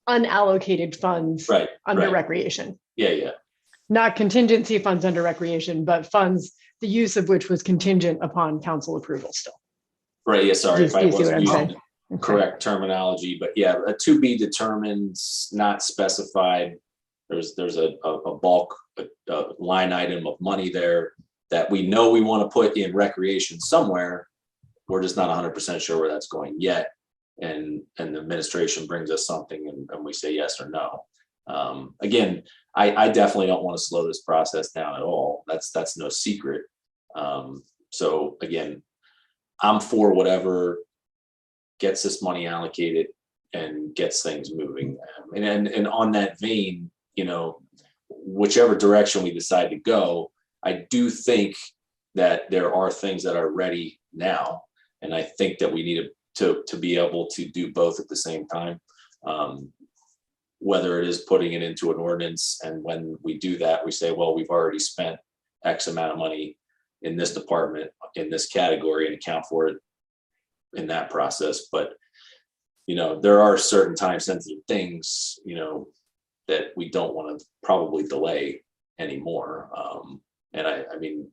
[SPEAKER 9] unallocated funds under recreation.
[SPEAKER 10] Yeah.
[SPEAKER 9] Not contingency funds under recreation, but funds, the use of which was contingent upon council approval still.
[SPEAKER 10] Right, yeah, sorry if I wasn't using
[SPEAKER 9] saying?
[SPEAKER 10] the correct terminology, but yeah, a to be determined, not specified. There's a bulk line item of money there that we know we want to put in recreation somewhere. We're just not 100% sure where that's going yet. And the administration brings us something and we say yes or no. Again, I definitely don't want to slow this process down at all. That's no secret. So again, I'm for whatever gets this money allocated and gets things moving. And on that vein, whichever direction we decide to go, I do think that there are things that are ready now. And I think that we need to be able to do both at the same time. Whether it is putting it into an ordinance, and when we do that, we say, well, we've already spent X amount of money in this department, in this category, and account for it in that process. But, there are certain time sensitive things, that we don't want to probably delay anymore. And I mean,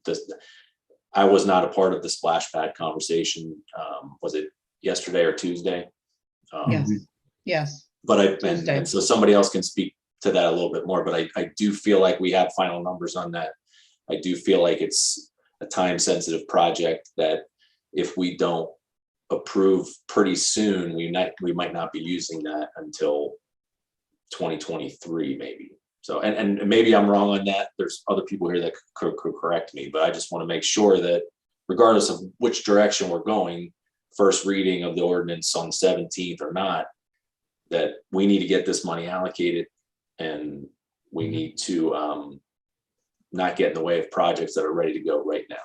[SPEAKER 10] I was not a part of the splash pad conversation. Was it yesterday or Tuesday?
[SPEAKER 7] Yes.
[SPEAKER 10] But and so somebody else can speak to that a little bit more, but I do feel like we have final numbers on that. I do feel like it's a time sensitive project that if we don't approve pretty soon, we might not be using that until 2023 maybe. So, and maybe I'm wrong on that. There's other people here that could correct me, but I just want to make sure that regardless of which direction we're going, first reading of the ordinance on the 17th or not, that we need to get this money allocated and we need to not get in the way of projects that are ready to go right now.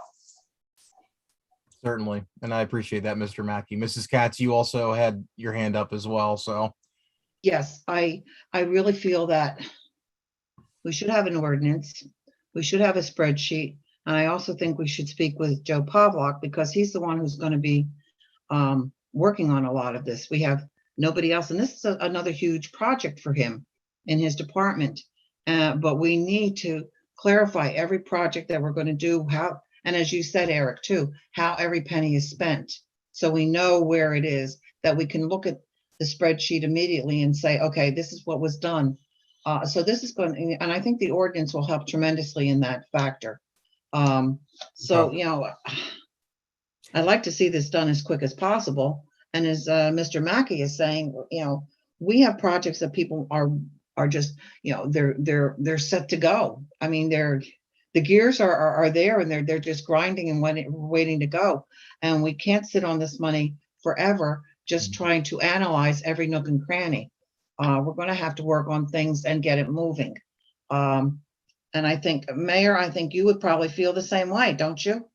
[SPEAKER 1] Certainly. And I appreciate that, Mr. Mackey. Mrs. Katz, you also had your hand up as well. So
[SPEAKER 7] yes, I really feel that we should have an ordinance. We should have a spreadsheet. And I also think we should speak with Joe Pavlock because he's the one who's going to be working on a lot of this. We have nobody else. And this is another huge project for him in his department. But we need to clarify every project that we're going to do, how, and as you said, Eric, too, how every penny is spent. So we know where it is, that we can look at the spreadsheet immediately and say, okay, this is what was done So this is going, and I think the ordinance will help tremendously in that factor. So, you know, I'd like to see this done as quick as possible. And as Mr. Mackey is saying, you know, we have projects that people are just, you know, they're set to go. I mean, the gears are there and they're just grinding and waiting to go. And we can't sit on this money forever just trying to analyze every nook and cranny. We're going to have to work on things and get it moving. And I think, Mayor, I think you would probably feel the same way, don't you?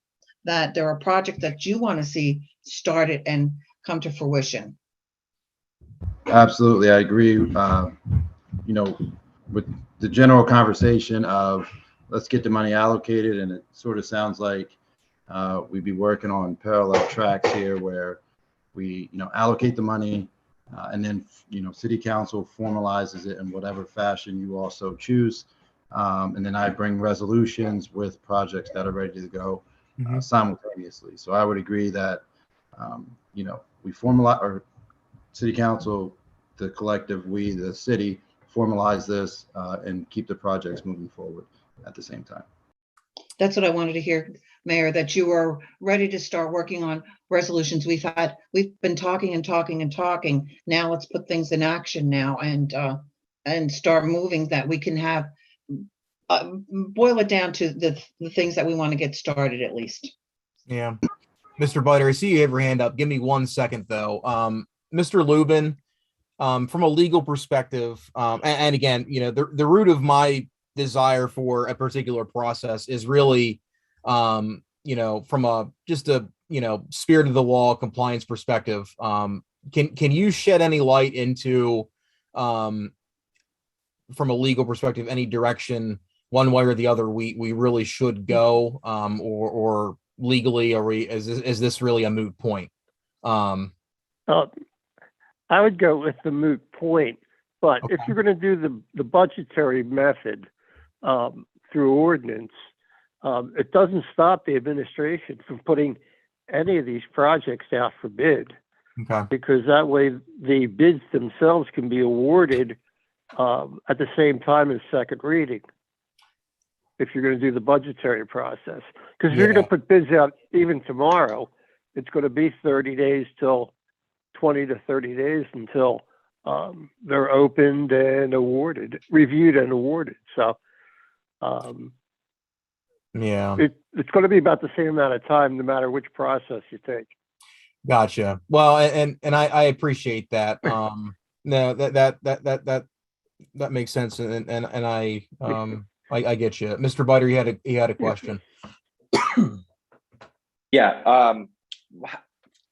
[SPEAKER 7] That there are projects that you want to see started and come to fruition.
[SPEAKER 2] Absolutely, I agree. You know, with the general conversation of let's get the money allocated, and it sort of sounds like we'd be working on parallel tracks here where we, you know, allocate the money and then, you know, city council formalizes it in whatever fashion you also choose. And then I bring resolutions with projects that are ready to go simultaneously. So I would agree that, you know, we formalize, or city council, the collective, we, the city, formalize this and keep the projects moving forward at the same time.
[SPEAKER 7] That's what I wanted to hear, Mayor, that you are ready to start working on resolutions. We've been talking and talking and talking. Now let's put things in action now and start moving, that we can have boil it down to the things that we want to get started at least.
[SPEAKER 1] Yeah. Mr. Biter, I see you have your hand up. Give me 1 second though. Mr. Lubin, from a legal perspective, and again, you know, the root of my desire for a particular process is really, you know, from a you know, spirit of the law compliance perspective. Can you shed any light into, from a legal perspective, any direction one way or the other we really should go, or legally, is this really a moot point?
[SPEAKER 11] I would go with the moot point, but if you're going to do the budgetary method through ordinance, it doesn't stop the administration from putting any of these projects out for bid.
[SPEAKER 1] Okay.
[SPEAKER 11] Because that way the bids themselves can be awarded at the same time as second reading, if you're going to do the budgetary process. Because if you're going to put bids out even tomorrow, it's going to be 30 days till 20 to 30 days until they're opened and awarded, reviewed and awarded. So it's going to be about the same amount of time, no matter which process you take.
[SPEAKER 1] Gotcha. Well, and I appreciate that. No, that makes sense, and I get you, Mr. Biter. He had a question.
[SPEAKER 6] Yeah.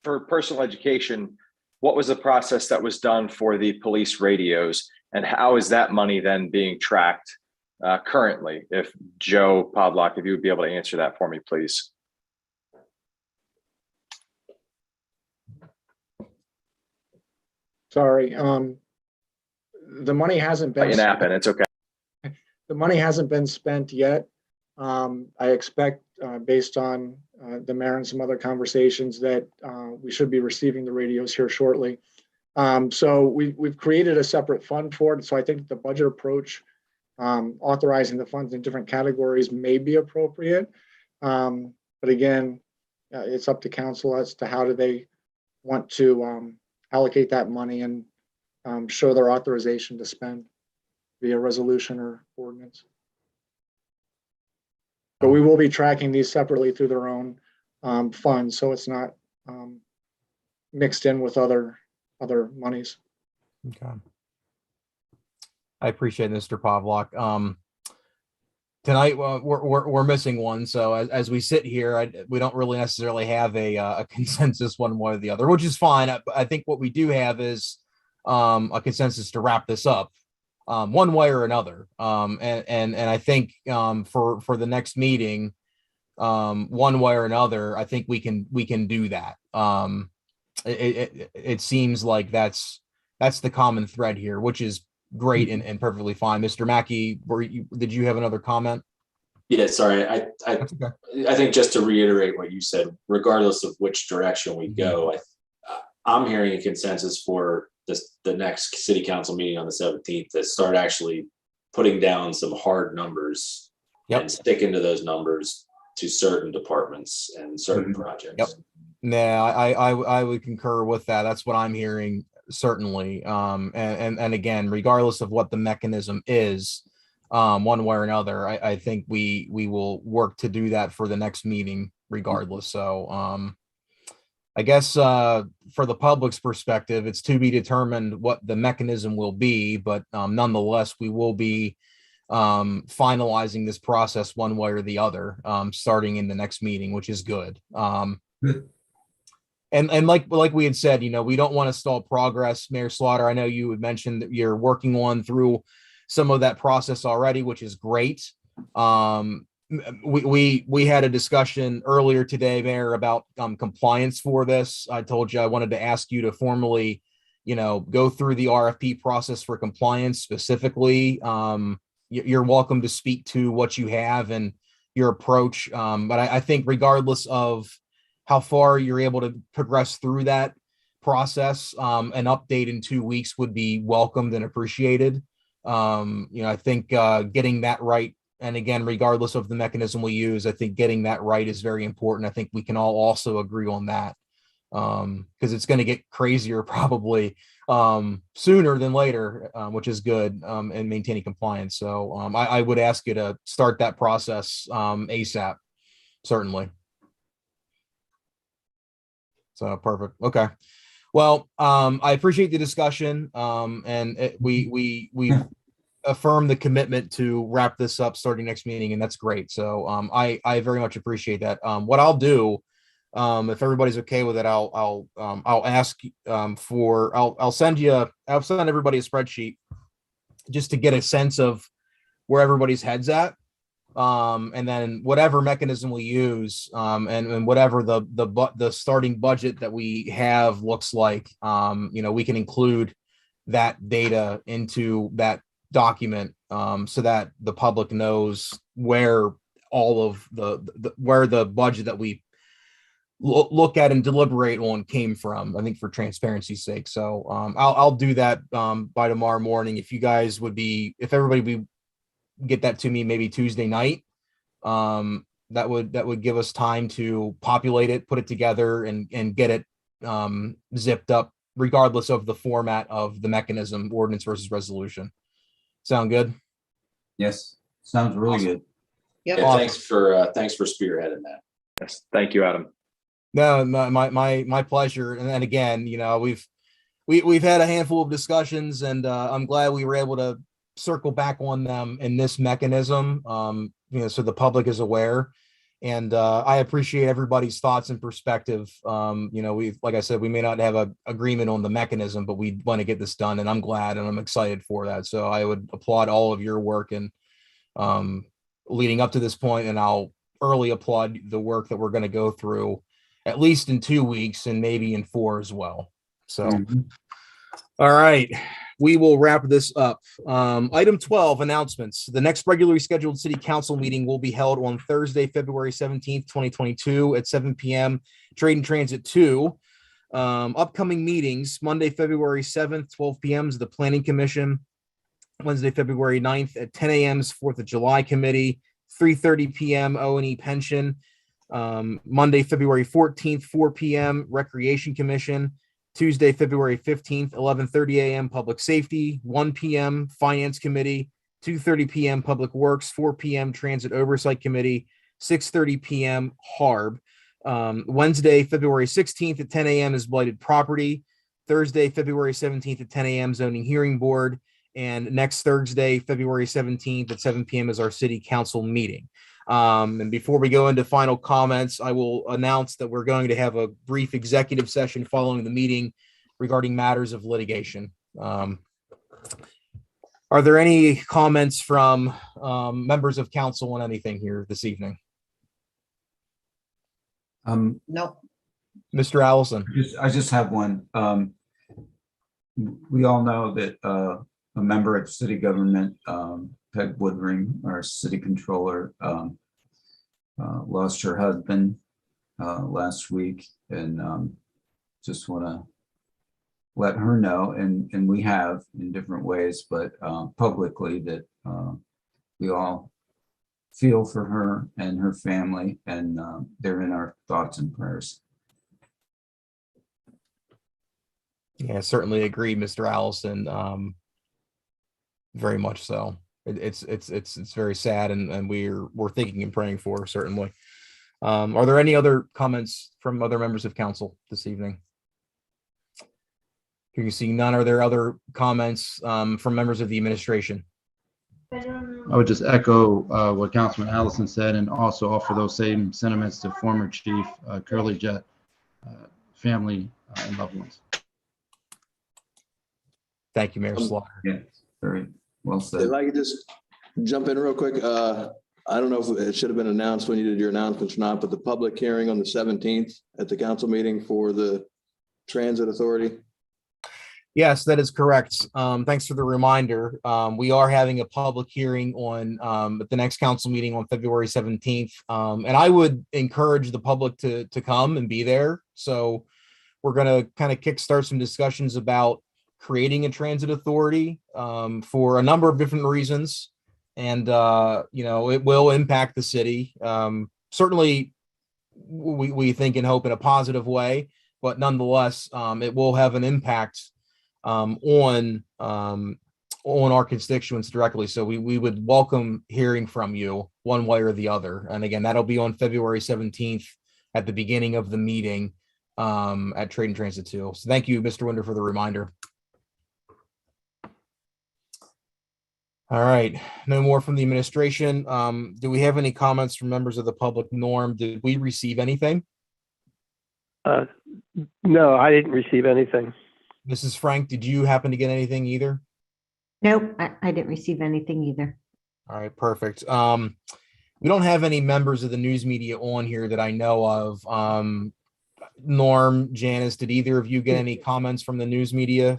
[SPEAKER 6] For personal education, what was the process that was done for the police radios, and how is that money then being tracked currently? If Joe Podlock, if you would be able to answer that for me, please.
[SPEAKER 8] Sorry, the money hasn't been.
[SPEAKER 6] It's okay.
[SPEAKER 8] The money hasn't been spent yet. I expect, based on the mayor and some other conversations, that we should be receiving the radios here shortly. So we've created a separate fund for it. So I think the budget approach, authorizing the funds in different categories, may be appropriate. But again, it's up to council as to how do they want to allocate that money and show their authorization to spend via resolution or ordinance. But we will be tracking these separately through their own funds, so it's not mixed in with other monies.
[SPEAKER 1] Okay. I appreciate Mr. Pavlock. Tonight we're missing one, so as we sit here, we don't really necessarily have a consensus one way or the other, which is fine. I think what we do have is a consensus to wrap this up one way or another. And I think for the next meeting, one way or another, I think we can do that. It seems like that's the common thread here, which is great and perfectly fine. Mr. Mackey, did you have another comment?
[SPEAKER 10] Yeah, sorry. I think just to reiterate what you said, regardless of which direction we go, I'm hearing a consensus for the next city council meeting on the 17th to start actually putting down some hard numbers
[SPEAKER 1] Yep.
[SPEAKER 10] and sticking to those numbers to certain departments and certain projects.
[SPEAKER 1] Yep. Yeah, I would concur with that. That's what I'm hearing, certainly. And again, regardless of what the mechanism is, one way or another, I think we will work to do that for the next meeting regardless. So I guess for the public's perspective, it's to be determined what the mechanism will be, but nonetheless, we will be finalizing this process one way or the other, starting in the next meeting, which is good. And like we had said, we don't want to stall progress. Mayor Slaughter, I know you had mentioned that you're working on through some of that process already, which is great. We had a discussion earlier today, Mayor, about compliance for this. I told you I wanted to ask you to formally, go through the RFP process for compliance specifically. You're welcome to speak to what you have and your approach. But I think regardless of how far you're able to progress through that process, an update in 2 weeks would be welcomed and appreciated. I think getting that right, and again, regardless of the mechanism we use, I think getting that right is very important. I think we can all also agree on that, because it's going to get crazier probably sooner than later, which is good, and maintaining compliance. So I would ask you to start that process ASAP, certainly. So perfect. Okay. Well, I appreciate the discussion, and we affirm the commitment to wrap this up starting next meeting, and that's great. So I very much appreciate that. What I'll do, if everybody's okay with it, I'll ask I'll send everybody a spreadsheet just to get a sense of where everybody's head's at. And then whatever mechanism we use, and whatever the starting budget that we have looks like, we can include that data into that document, so that the public knows where all of where the budget that we look at and deliberate on came from, I think, for transparency's sake. So I'll do that by tomorrow morning. If you guys if everybody would get that to me maybe Tuesday night, that would give us time to populate it, put it together, and get it zipped up, regardless of the format of the mechanism, ordinance versus resolution. Sound good?
[SPEAKER 3] Yes, sounds really good.
[SPEAKER 7] Yep.
[SPEAKER 10] Yeah, thanks for spearheading that.
[SPEAKER 6] Yes, thank you, Adam.
[SPEAKER 1] No, my pleasure. And then again, we've had a handful of discussions, and I'm glad we were able to circle back on them in this mechanism, so the public is aware. And I appreciate everybody's thoughts and perspective. Like I said, we may not have an agreement on the mechanism, but we want to get this done, and I'm glad and I'm excited for that. So I would applaud all of your work and leading up to this point, and I'll early applaud the work that we're going to go through, at least in 2 weeks and maybe in 4 as well. So, All right, we will wrap this up. Item 12, announcements. The next regularly scheduled city council meeting will be held on Thursday, February 17th, 2022 at 7 p.m. Trade and Transit 2. Upcoming meetings, Monday, February 7th, 12 p.m. is the Planning Commission. Wednesday, February 9th at 10 a.m. is 4th of July Committee. 3:30 p.m. O&E Pension. Monday, February 14th, 4 p.m. Recreation Commission. Tuesday, February 15th, 11:30 a.m. Public Safety, 1 p.m. Finance Committee, 2:30 p.m. Public Works, 4 p.m. Transit Oversight Committee, 6:30 p.m. HARB. Wednesday, February 16th at 10 a.m. is Blighted Property. Thursday, February 17th at 10 a.m. Zoning Hearing Board. And next Thursday, February 17th at 7 p.m. is our City Council meeting. And before we go into final comments, I will announce that we're going to have a brief executive session following the meeting regarding matters of litigation. Are there any comments from members of council on anything here this evening?
[SPEAKER 7] No.
[SPEAKER 1] Mr. Allison.
[SPEAKER 3] I just have one. We all know that a member of city government, Peg Woodring, our city controller, lost her husband last week, and just want let her know, and we have in different ways, but publicly, that we all feel for her and her family, and they're in our thoughts and prayers.
[SPEAKER 1] Yeah, certainly agree, Mr. Allison. Very much so. It's very sad, and we're thinking and praying for her, certainly. Are there any other comments from other members of council this evening? Can you see none? Are there other comments from members of the administration?
[SPEAKER 2] I would just echo what Councilman Allison said, and also offer those same sentiments to former Chief Curly Jet family and loved ones.
[SPEAKER 1] Thank you, Mayor Slaughter.
[SPEAKER 3] Yeah, very well said.
[SPEAKER 12] If I could just jump in real quick, I don't know if it should have been announced when you did your announcements or not, but the public hearing on the 17th at the council meeting for the Transit Authority.
[SPEAKER 1] Yes, that is correct. Thanks for the reminder. We are having a public hearing on at the next council meeting on February 17th. And I would encourage the public to come and be there. So we're going to kind of kickstart some discussions about creating a transit authority for a number of different reasons. And, it will impact the city. Certainly, we think and hope in a positive way, but nonetheless, it will have an impact on our constituents directly. So we would welcome hearing from you one way or the other. And again, that'll be on February 17th at the beginning of the meeting at Trade and Transit 2. So thank you, Mr. Winder, for the reminder. All right, no more from the administration. Do we have any comments from members of the public? Norm, did we receive anything?
[SPEAKER 11] No, I didn't receive anything.
[SPEAKER 1] Mrs. Frank, did you happen to get anything either?
[SPEAKER 5] Nope, I didn't receive anything either.
[SPEAKER 1] All right, perfect. We don't have any members of the news media on here that I know of. Norm, Janice, did either of you get any comments from the news media